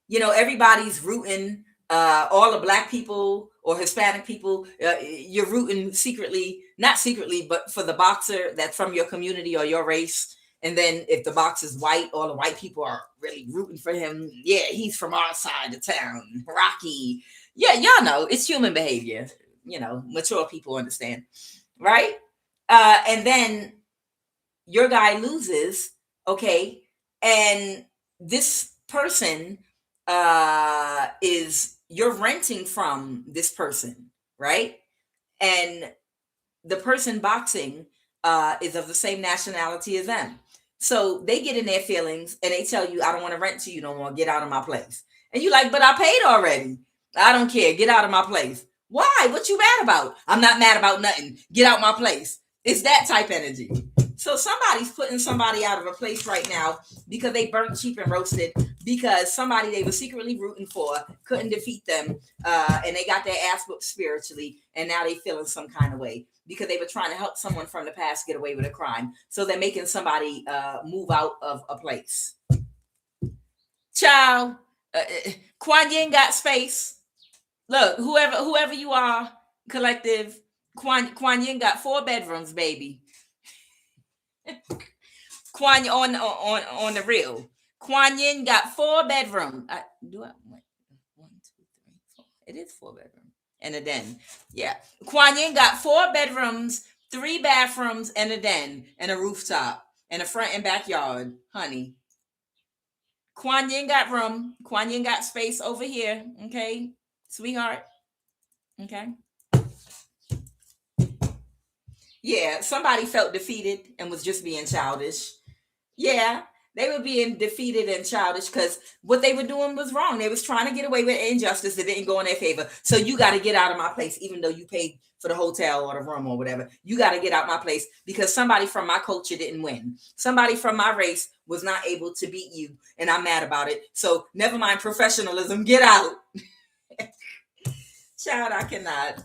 everybody's rooting, all the black people or Hispanic people, you're rooting secretly, not secretly, but for the boxer that's from your community or your race. And then if the boxer's white, all the white people are really rooting for him. Yeah, he's from our side of town, Rocky. Yeah, y'all know it's human behavior. Mature people understand, right? And then your guy loses, okay, and this person is, you're renting from this person, right? And the person boxing is of the same nationality as them. So they get in their feelings and they tell you, I don't want to rent to you no more. Get out of my place. And you like, but I paid already. I don't care. Get out of my place. Why? What you mad about? I'm not mad about nothing. Get out my place. It's that type energy. So somebody's putting somebody out of a place right now because they burnt, cheap, and roasted, because somebody they were secretly rooting for couldn't defeat them, and they got their ass whooped spiritually, and now they feeling some kind of way because they were trying to help someone from the past get away with a crime. So they're making somebody move out of a place. Child, Kuan Yin got space. Look, whoever you are, collective, Kuan Yin got 4 bedrooms, baby. Kuan on the real. Kuan Yin got 4 bedrooms. Wait, 1, 2, 3, 4. It is 4 bedrooms and a den. Yeah, Kuan Yin got 4 bedrooms, 3 bathrooms, and a den, and a rooftop, and a front and backyard. Honey, Kuan Yin got room. Kuan Yin got space over here. Okay, sweetheart. Okay. Yeah, somebody felt defeated and was just being childish. Yeah, they were being defeated and childish because what they were doing was wrong. They was trying to get away with injustice that didn't go in their favor. So you got to get out of my place, even though you paid for the hotel or the room or whatever. You got to get out my place because somebody from my culture didn't win. Somebody from my race was not able to beat you, and I'm mad about it. So never mind professionalism. Get out. Child, I cannot.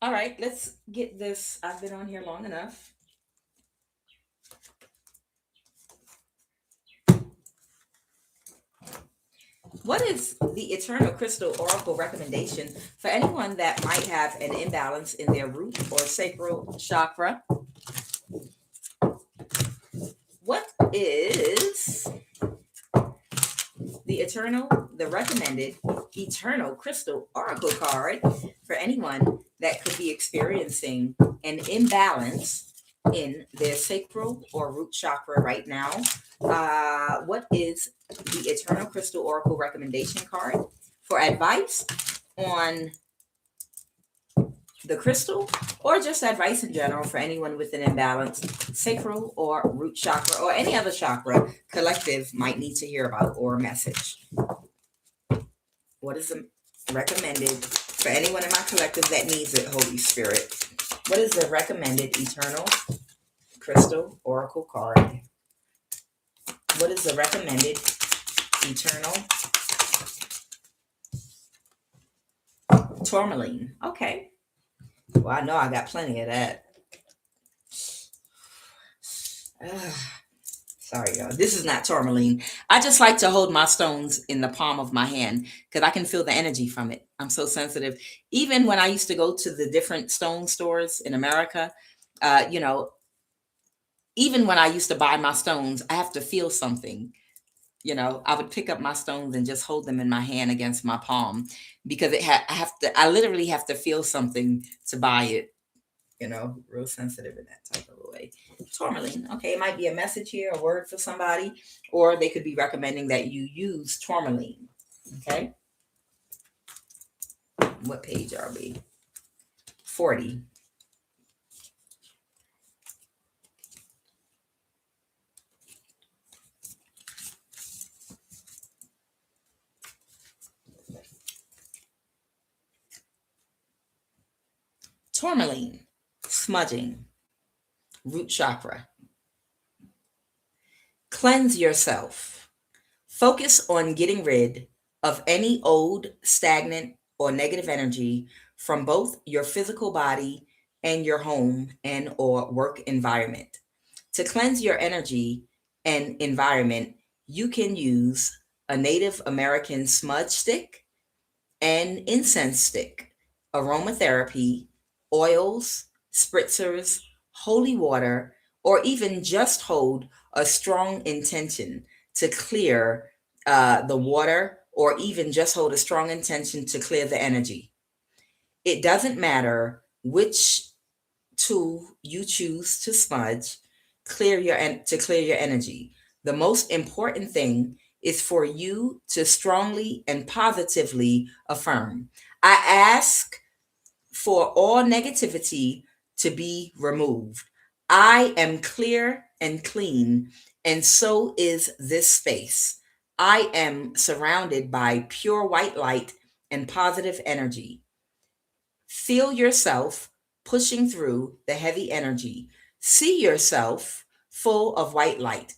All right, let's get this. I've been on here long enough. What is the Eternal Crystal Oracle recommendation for anyone that might have an imbalance in their root or sacral chakra? What is the recommended Eternal Crystal Oracle card for anyone that could be experiencing an imbalance in their sacral or root chakra right now? What is the Eternal Crystal Oracle recommendation card for advice on the crystal, or just advice in general for anyone with an imbalance, sacral or root chakra, or any other chakra collective might need to hear about or a message? What is the recommended For anyone in my collective that needs it, Holy Spirit, what is the recommended eternal crystal oracle card? What is the recommended eternal tourmaline? Okay. Well, I know I got plenty of that. Sorry, y'all. This is not tourmaline. I just like to hold my stones in the palm of my hand because I can feel the energy from it. I'm so sensitive. Even when I used to go to the different stone stores in America, you know, even when I used to buy my stones, I have to feel something. You know, I would pick up my stones and just hold them in my hand against my palm because I literally have to feel something to buy it. You know, real sensitive in that type of a way. Tourmaline. Okay, it might be a message here, a word for somebody, or they could be recommending that you use tourmaline. Okay. What page are we? 40. Tourmaline. Smudging. Root chakra. Cleanse yourself. Focus on getting rid of any old, stagnant, or negative energy from both your physical body and your home and or work environment. To cleanse your energy and environment, you can use a Native American smudge stick and incense stick, aromatherapy, oils, spritzers, holy water, or even just hold a strong intention to clear the water, or even just hold a strong intention to clear the energy. It doesn't matter which tool you choose to smudge, to clear your energy. The most important thing is for you to strongly and positively affirm. I ask for all negativity to be removed. I am clear and clean, and so is this space. I am surrounded by pure white light and positive energy. Feel yourself pushing through the heavy energy. See yourself full of white light.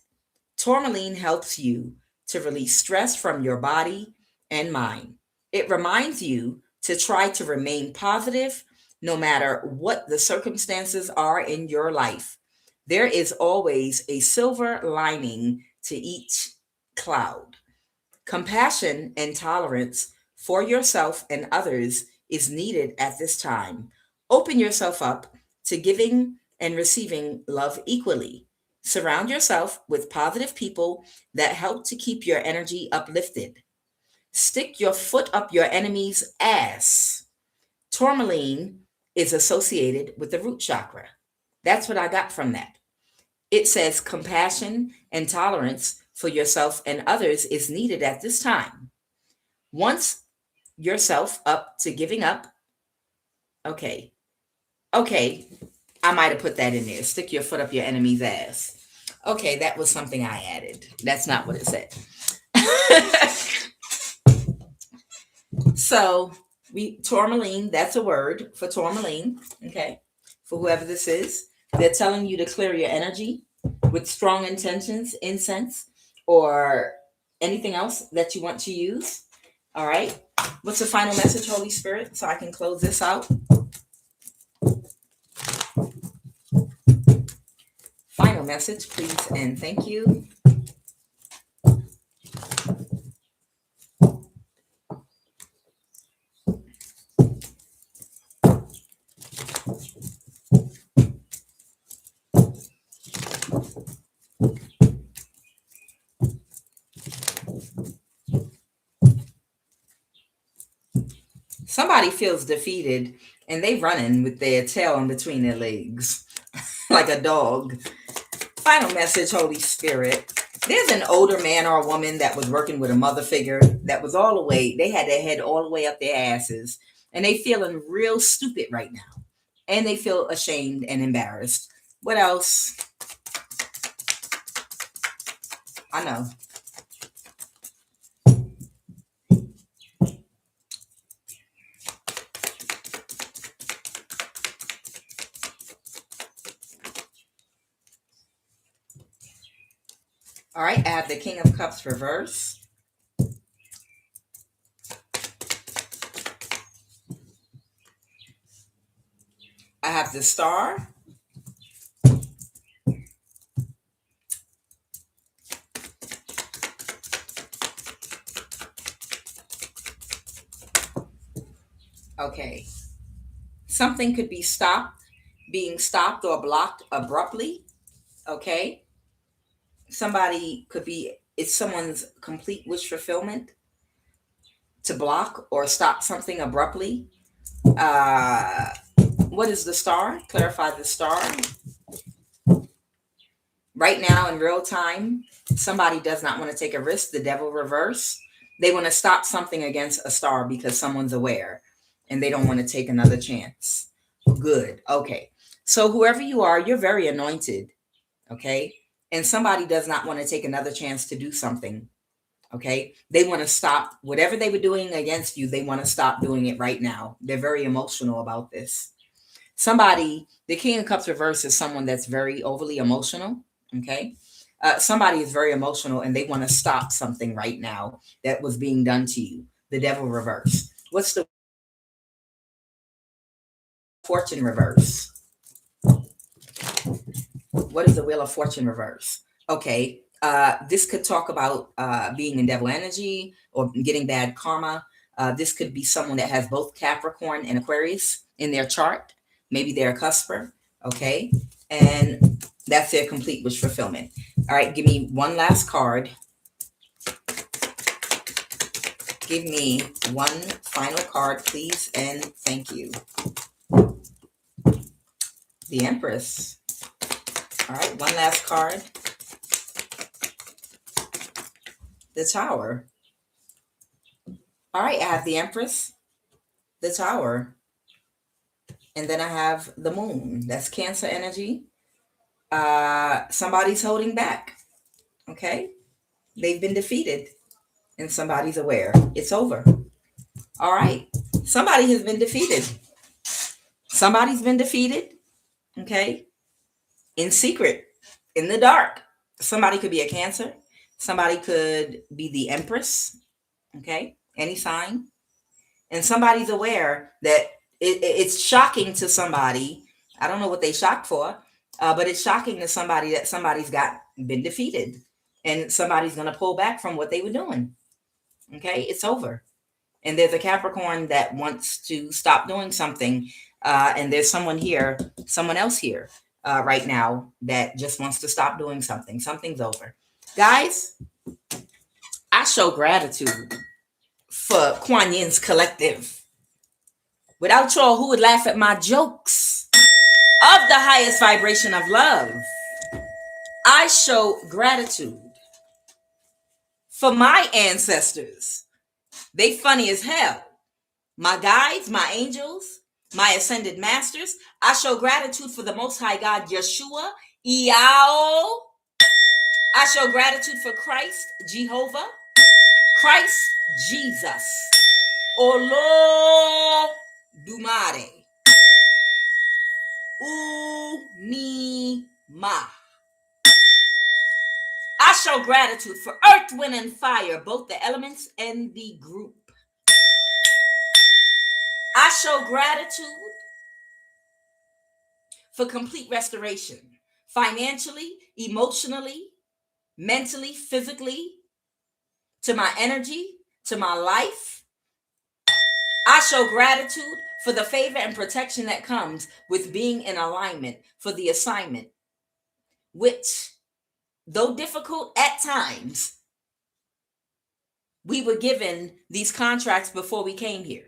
Tourmaline helps you to release stress from your body and mind. It reminds you to try to remain positive no matter what the circumstances are in your life. There is always a silver lining to each cloud. Compassion and tolerance for yourself and others is needed at this time. Open yourself up to giving and receiving love equally. Surround yourself with positive people that help to keep your energy uplifted. Stick your foot up your enemy's ass. Tourmaline is associated with the root chakra. That's what I got from that. It says compassion and tolerance for yourself and others is needed at this time. Once yourself up to giving up. Okay. Okay. I might have put that in there. Stick your foot up your enemy's ass. Okay, that was something I added. That's not what it said. So tourmaline, that's a word for tourmaline. Okay. For whoever this is. They're telling you to clear your energy with strong intentions, incense, or anything else that you want to use. All right. What's the final message, Holy Spirit, so I can close this out? Final message, please, and thank you. Somebody feels defeated and they running with their tail in between their legs like a dog. Final message, Holy Spirit. There's an older man or a woman that was working with a mother figure that was all the way, they had their head all the way up their asses, and they feeling real stupid right now. And they feel ashamed and embarrassed. What else? I know. All right, I have the King of Cups reverse. I have the Star. Okay. Something could be being stopped or blocked abruptly. Okay. It's someone's complete wish fulfillment to block or stop something abruptly. Uh, what is the Star? Clarify the Star. Right now, in real time, somebody does not want to take a risk. The Devil reverse. They want to stop something against a Star because someone's aware and they don't want to take another chance. Good. Okay. So whoever you are, you're very anointed. Okay. And somebody does not want to take another chance to do something. Okay. They want to stop whatever they were doing against you. They want to stop doing it right now. They're very emotional about this. The King of Cups reverse is someone that's very overly emotional. Okay. Somebody is very emotional and they want to stop something right now that was being done to you. The Devil reverse. What's the Fortune reverse? What is the Wheel of Fortune reverse? Okay. This could talk about being in devil energy or getting bad karma. This could be someone that has both Capricorn and Aquarius in their chart. Maybe they're a cusper. Okay. And that's their complete wish fulfillment. All right. Give me one last card. Give me one final card, please. And thank you. The Empress. All right. One last card. The Tower. All right. I have the Empress, the Tower, and then I have the Moon. That's Cancer energy. Somebody's holding back. Okay. They've been defeated and somebody's aware. It's over. All right. Somebody has been defeated. Somebody's been defeated. Okay. In secret, in the dark. Somebody could be a Cancer. Somebody could be the Empress. Okay. Any sign. And somebody's aware that it's shocking to somebody. I don't know what they shocked for, but it's shocking to somebody that somebody's been defeated and somebody's going to pull back from what they were doing. Okay. It's over. And there's a Capricorn that wants to stop doing something. And there's someone else here right now that just wants to stop doing something. Something's over. Guys, I show gratitude for QUAN Yin's collective. Without y'all, who would laugh at my jokes of the highest vibration of love? I show gratitude for my ancestors. They funny as hell. My guides, my angels, my ascended masters. I show gratitude for the Most High God, Yeshua, Yao. I show gratitude for Christ, Jehovah, Christ, Jesus, Olo Dumare, Umima. I show gratitude for earth, wind, and fire, both the elements and the group. I show gratitude for complete restoration, financially, emotionally, mentally, physically, to my energy, to my life. I show gratitude for the favor and protection that comes with being in alignment for the assignment, which, though difficult at times, we were given these contracts before we came here.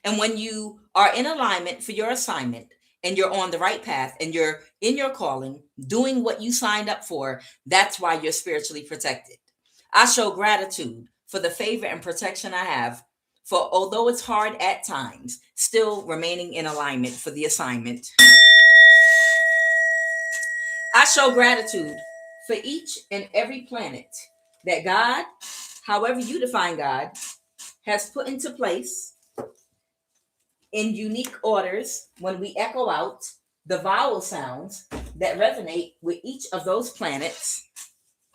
And when you are in alignment for your assignment and you're on the right path and you're in your calling, doing what you signed up for, that's why you're spiritually protected. I show gratitude for the favor and protection I have for, although it's hard at times, still remaining in alignment for the assignment. I show gratitude for each and every planet that God, however you define God, has put into place in unique orders when we echo out the vowel sounds that resonate with each of those planets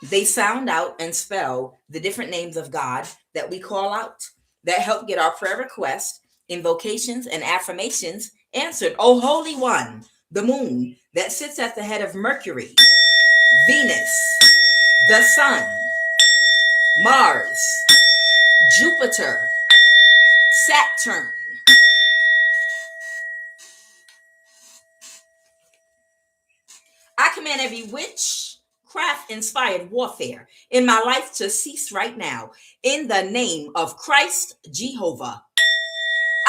They sound out and spell the different names of God that we call out that help get our prayer requests, invocations, and affirmations answered. O Holy One, the moon that sits at the head of Mercury, Venus, the Sun, Mars, Jupiter, Saturn. I command every witchcraft inspired warfare in my life to cease right now in the name of Christ Jehovah.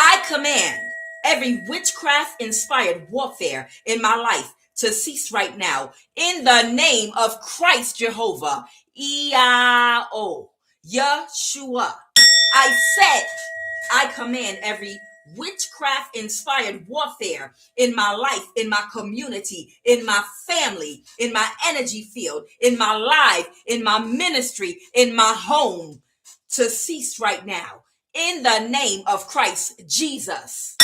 I command every witchcraft inspired warfare in my life to cease right now in the name of Christ Jehovah. E-I-O, Yeshua. I said, I command every witchcraft inspired warfare in my life, in my community, in my family, in my energy field, in my life, in my ministry, in my home to cease right now in the name of Christ Jesus.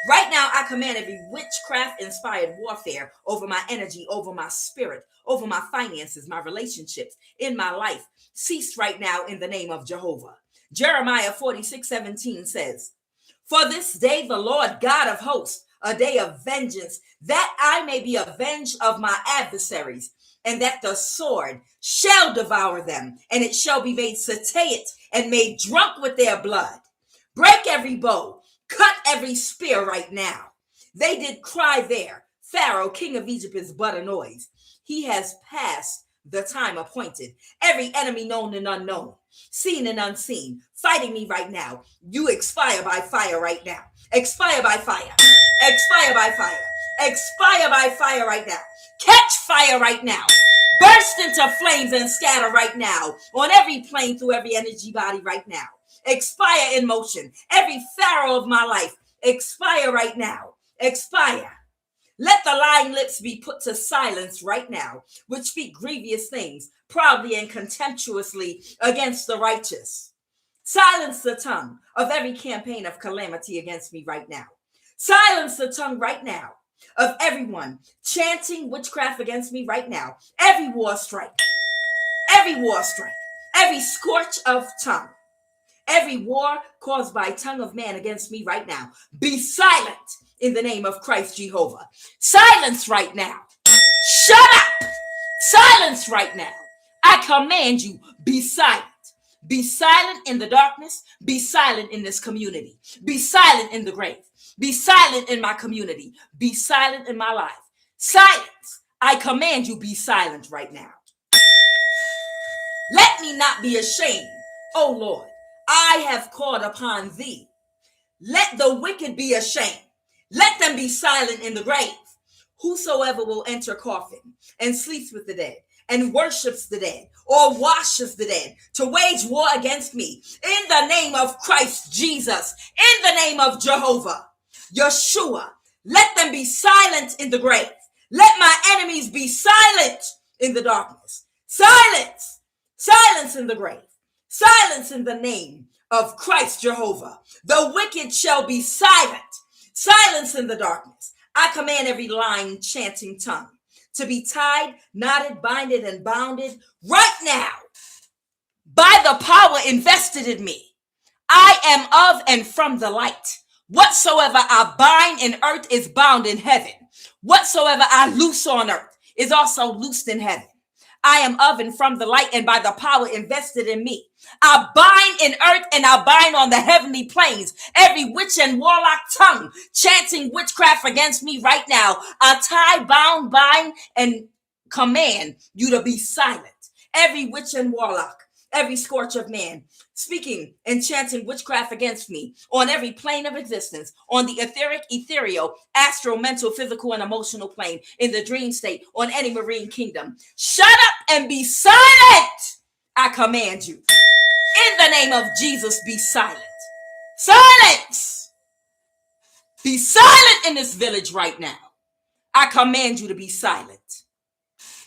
Right now, I command every witchcraft inspired warfare over my energy, over my spirit, over my finances, my relationships, in my life. Cease right now in the name of Jehovah. Jeremiah 46:17 says, For this day the Lord God of hosts, a day of vengeance, that I may be avenged of my adversaries, and that the sword shall devour them, and it shall be made satiate and made drunk with their blood. Break every bow, cut every spear right now. They did cry there. Pharaoh, king of Egypt, is but a noise. He has passed the time appointed. Every enemy known and unknown, seen and unseen, fighting me right now. You expire by fire right now. Expire by fire. Expire by fire. Expire by fire right now. Catch fire right now. Burst into flames and scatter right now on every plane through every energy body right now. Expire in motion. Every pharaoh of my life, expire right now. Expire. Let the lying lips be put to silence right now, which speak grievous things, proudly and contemptuously against the righteous. Silence the tongue of every campaign of calamity against me right now. Silence the tongue right now of everyone chanting witchcraft against me right now. Every war strike, every scorch of tongue, every war caused by tongue of man against me right now. Be silent in the name of Christ Jehovah. Silence right now. Shut up. Silence right now. I command you, be silent. Be silent in the darkness. Be silent in this community. Be silent in the grave. Be silent in my community. Be silent in my life. Silence. I command you, be silent right now. Let me not be ashamed, O Lord. I have called upon thee. Let the wicked be ashamed. Let them be silent in the grave. Whosoever will enter coffin and sleeps with the dead and worships the dead or washes the dead to wage war against me in the name of Christ Jesus, in the name of Jehovah, Yeshua, let them be silent in the grave. Let my enemies be silent in the darkness. Silence, silence in the grave. Silence in the name of Christ Jehovah. The wicked shall be silent. Silence in the darkness. I command every lying, chanting tongue to be tied, knotted, binded, and bounded right now by the power invested in me. I am of and from the light. Whatsoever I bind in earth is bound in heaven. Whatsoever I loose on earth is also loosed in heaven. I am of and from the light, and by the power invested in me, I bind in earth and I bind on the heavenly planes every witch and warlock tongue chanting witchcraft against me right now. I tie, bound, bind, and command you to be silent. Every witch and warlock, every scorch of man speaking and chanting witchcraft against me on every plane of existence, on the etheric, ethereal, astral, mental, physical, and emotional plane, in the dream state, on any marine kingdom. Shut up and be silent. I command you. In the name of Jesus, be silent. Silence. Be silent in this village right now. I command you to be silent.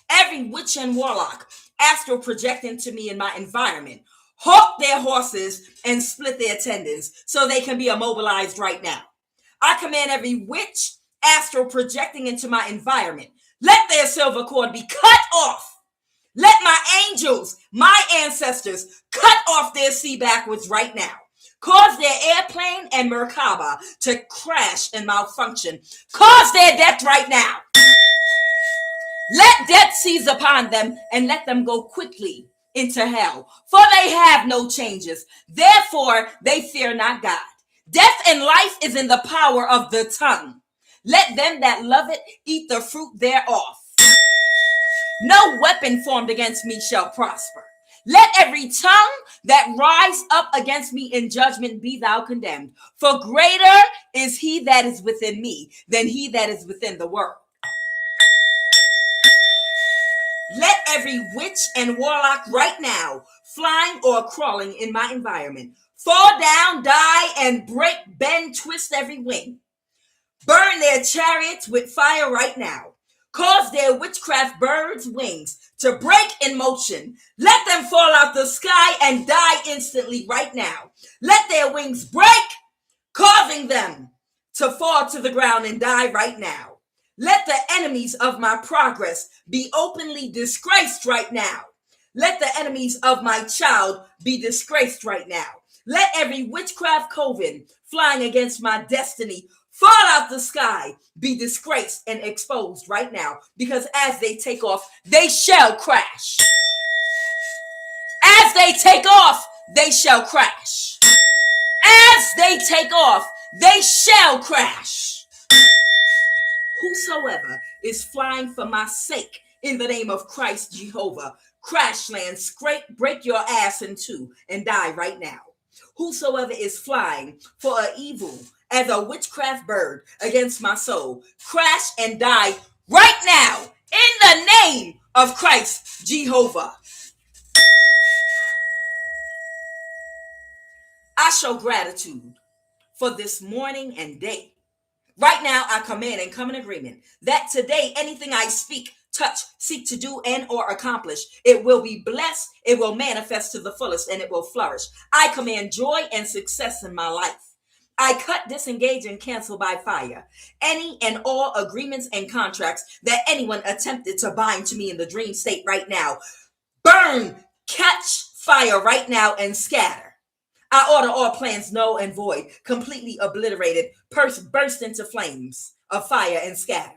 Every witch and warlock astral projecting to me in my environment, hawk their horses and split their tendons so they can be immobilized right now. I command every witch astral projecting into my environment, let their silver cord be cut off Let my angels, my ancestors, cut off their sea backwards right now. Cause their airplane and Merkaba to crash and malfunction. Cause their death right now. Let death seize upon them and let them go quickly into hell. For they have no changes. Therefore, they fear not God. Death and life is in the power of the tongue. Let them that love it eat the fruit thereof. No weapon formed against me shall prosper. Let every tongue that rise up against me in judgment be thou condemned. For greater is he that is within me than he that is within the world. Let every witch and warlock right now, flying or crawling in my environment, fall down, die, and break, bend, twist every wing. Burn their chariots with fire right now. Cause their witchcraft birds' wings to break in motion. Let them fall out the sky and die instantly right now. Let their wings break, causing them to fall to the ground and die right now. Let the enemies of my progress be openly disgraced right now. Let the enemies of my child be disgraced right now. Let every witchcraft coven flying against my destiny fall out the sky, be disgraced and exposed right now, because as they take off, they shall crash. As they take off, they shall crash. As they take off, they shall crash. Whosoever is flying for my sake in the name of Christ Jehovah, crash land, scrape, break your ass in two and die right now. Whosoever is flying for an evil as a witchcraft bird against my soul, crash and die right now in the name of Christ Jehovah. I show gratitude for this morning and day. Right now, I command and come in agreement that today, anything I speak, touch, seek to do, and or accomplish, it will be blessed, it will manifest to the fullest, and it will flourish. I command joy and success in my life. I cut, disengage, and cancel by fire any and all agreements and contracts that anyone attempted to bind to me in the dream state right now. Burn, catch fire right now, and scatter. I order all plans null and void, completely obliterated, burst into flames of fire and scatter.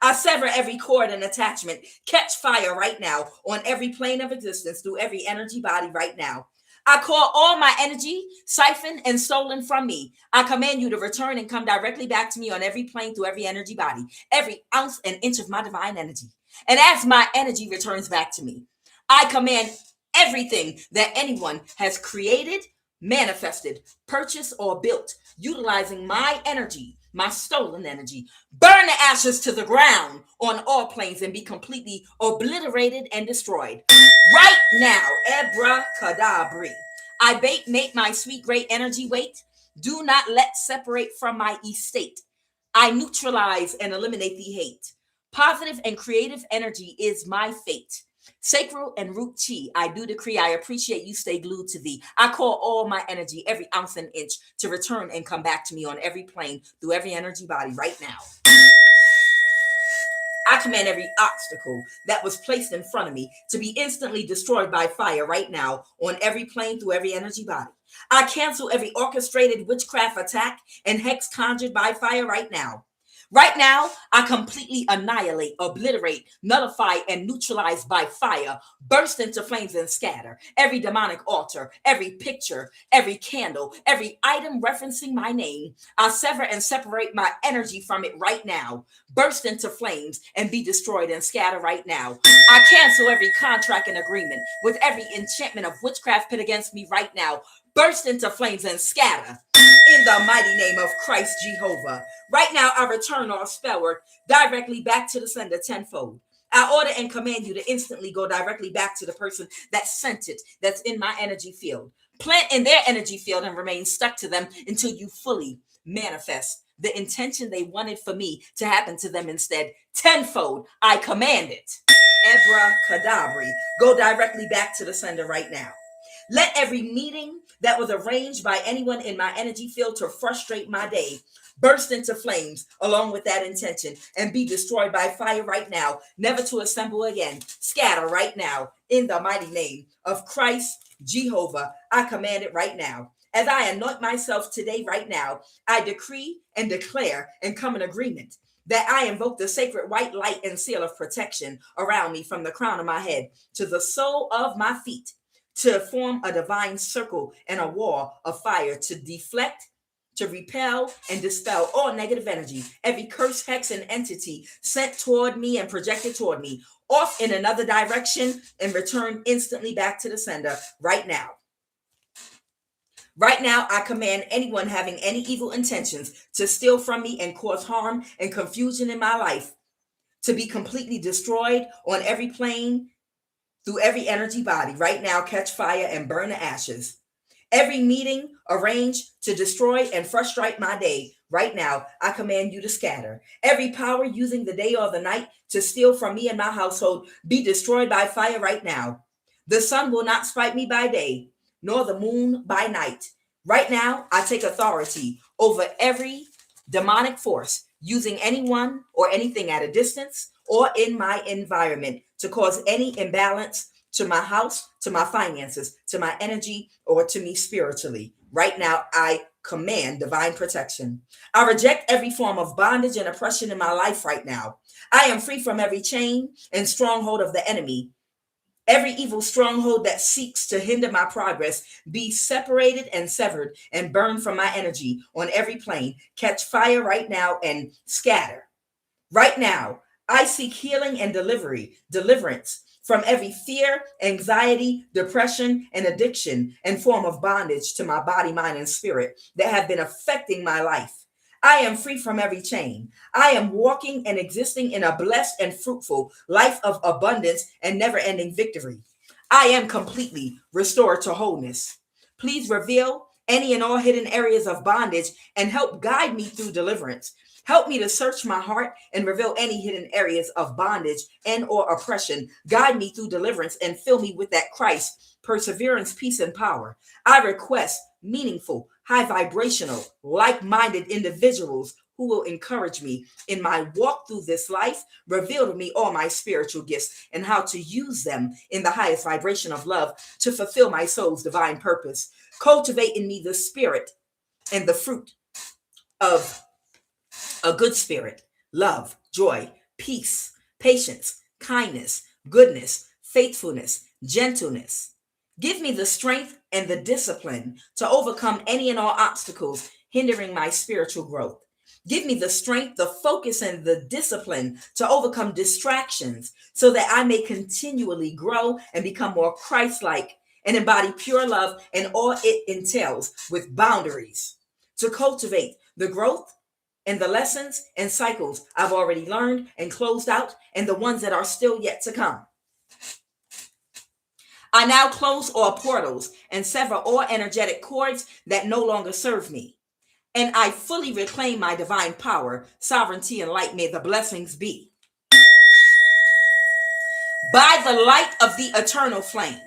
I sever every cord and attachment, catch fire right now on every plane of existence through every energy body right now. I call all my energy siphoned and stolen from me. I command you to return and come directly back to me on every plane through every energy body, every ounce and inch of my divine energy. And as my energy returns back to me, I command everything that anyone has created, manifested, purchased, or built utilizing my energy, my stolen energy, burn the ashes to the ground on all planes and be completely obliterated and destroyed. Right now, abracadabra. I make my sweet great energy wait. Do not let separate from my estate. I neutralize and eliminate the hate. Positive and creative energy is my fate. Sacral and root chi, I do decree, I appreciate you, stay glued to thee. I call all my energy, every ounce and inch, to return and come back to me on every plane, through every energy body right now. I command every obstacle that was placed in front of me to be instantly destroyed by fire right now on every plane through every energy body. I cancel every orchestrated witchcraft attack and hex conjured by fire right now. Right now, I completely annihilate, obliterate, nullify, and neutralize by fire, burst into flames and scatter every demonic altar, every picture, every candle, every item referencing my name. I sever and separate my energy from it right now, burst into flames and be destroyed and scatter right now. I cancel every contract and agreement with every enchantment of witchcraft pit against me right now, burst into flames and scatter in the mighty name of Christ Jehovah. Right now, I return all spell work directly back to the sender tenfold. I order and command you to instantly go directly back to the person that sent it, that's in my energy field. Plant in their energy field and remain stuck to them until you fully manifest the intention they wanted for me to happen to them instead. Tenfold, I command it. Abracadabra, go directly back to the sender right now. Let every meeting that was arranged by anyone in my energy field to frustrate my day burst into flames along with that intention and be destroyed by fire right now, never to assemble again. Scatter right now in the mighty name of Christ Jehovah. I command it right now. As I anoint myself today, right now, I decree and declare and come in agreement that I invoke the sacred white light and seal of protection around me from the crown of my head to the sole of my feet, to form a divine circle and a wall of fire to deflect, to repel and dispel all negative energy, every curse, hex, and entity sent toward me and projected toward me, off in another direction and return instantly back to the sender right now. Right now, I command anyone having any evil intentions to steal from me and cause harm and confusion in my life to be completely destroyed on every plane, through every energy body. Right now, catch fire and burn to ashes. Every meeting arranged to destroy and frustrate my day, right now, I command you to scatter. Every power using the day or the night to steal from me and my household, be destroyed by fire right now. The sun will not strike me by day, nor the moon by night. Right now, I take authority over every demonic force using anyone or anything at a distance or in my environment to cause any imbalance to my house, to my finances, to my energy, or to me spiritually. Right now, I command divine protection. I reject every form of bondage and oppression in my life right now. I am free from every chain and stronghold of the enemy. Every evil stronghold that seeks to hinder my progress be separated and severed and burned from my energy on every plane. Catch fire right now and scatter. Right now, I seek healing and deliverance from every fear, anxiety, depression, and addiction and form of bondage to my body, mind, and spirit that have been affecting my life. I am free from every chain. I am walking and existing in a blessed and fruitful life of abundance and never-ending victory. I am completely restored to wholeness. Please reveal any and all hidden areas of bondage and help guide me through deliverance. Help me to search my heart and reveal any hidden areas of bondage and or oppression. Guide me through deliverance and fill me with that Christ, perseverance, peace, and power. I request meaningful, high vibrational, like-minded individuals who will encourage me in my walk through this life, reveal to me all my spiritual gifts and how to use them in the highest vibration of love to fulfill my soul's divine purpose. Cultivate in me the spirit and the fruit of a good spirit, love, joy, peace, patience, kindness, goodness, faithfulness, gentleness. Give me the strength and the discipline to overcome any and all obstacles hindering my spiritual growth. Give me the strength, the focus, and the discipline to overcome distractions so that I may continually grow and become more Christ-like and embody pure love and all it entails with boundaries. To cultivate the growth and the lessons and cycles I've already learned and closed out, and the ones that are still yet to come. I now close all portals and sever all energetic cords that no longer serve me. And I fully reclaim my divine power, sovereignty, and light. May the blessings be. By the light of the eternal flame,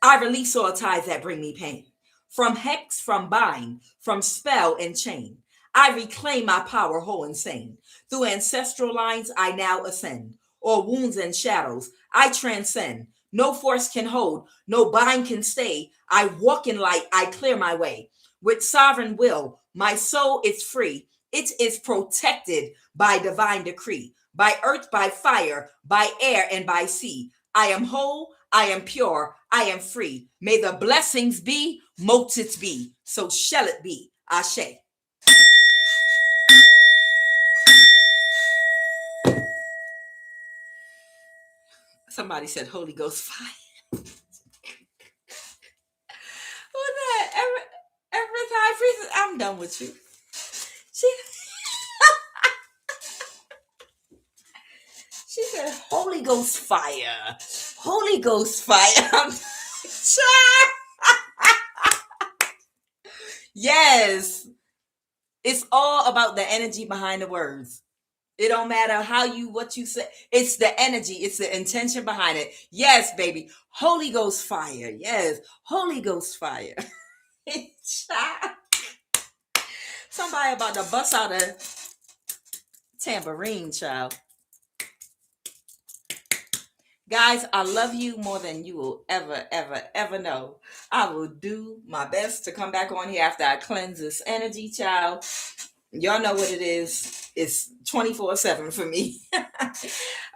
I release all ties that bring me pain. From hex, from bind, from spell and chain. I reclaim my power whole and sane. Through ancestral lines I now ascend. All wounds and shadows I transcend. No force can hold, no bind can stay. I walk in light, I clear my way. With sovereign will, my soul is free. It is protected by divine decree. By earth, by fire, by air, and by sea. I am whole, I am pure, I am free. May the blessings be, mote it be. So shall it be. Ashe. Somebody said Holy Ghost fire. Who that? Every time freezes. I'm done with you. She said Holy Ghost fire. Holy Ghost fire. Yes. It's all about the energy behind the words. It don't matter what you say. It's the energy. It's the intention behind it. Yes, baby. Holy Ghost fire. Yes. Holy Ghost fire. Somebody about to bust out a tambourine, child. Guys, I love you more than you will ever, ever, ever know. I will do my best to come back on here after I cleanse this energy, child. Y'all know what it is. It's 24/7 for me. All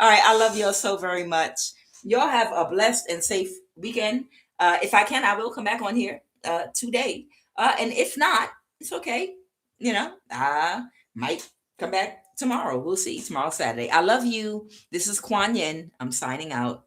right. I love y'all so very much. Y'all have a blessed and safe weekend. If I can, I will come back on here today. And if not, it's okay. I might come back tomorrow. We'll see. Tomorrow, Saturday. I love you. This is QUAN. I'm signing out.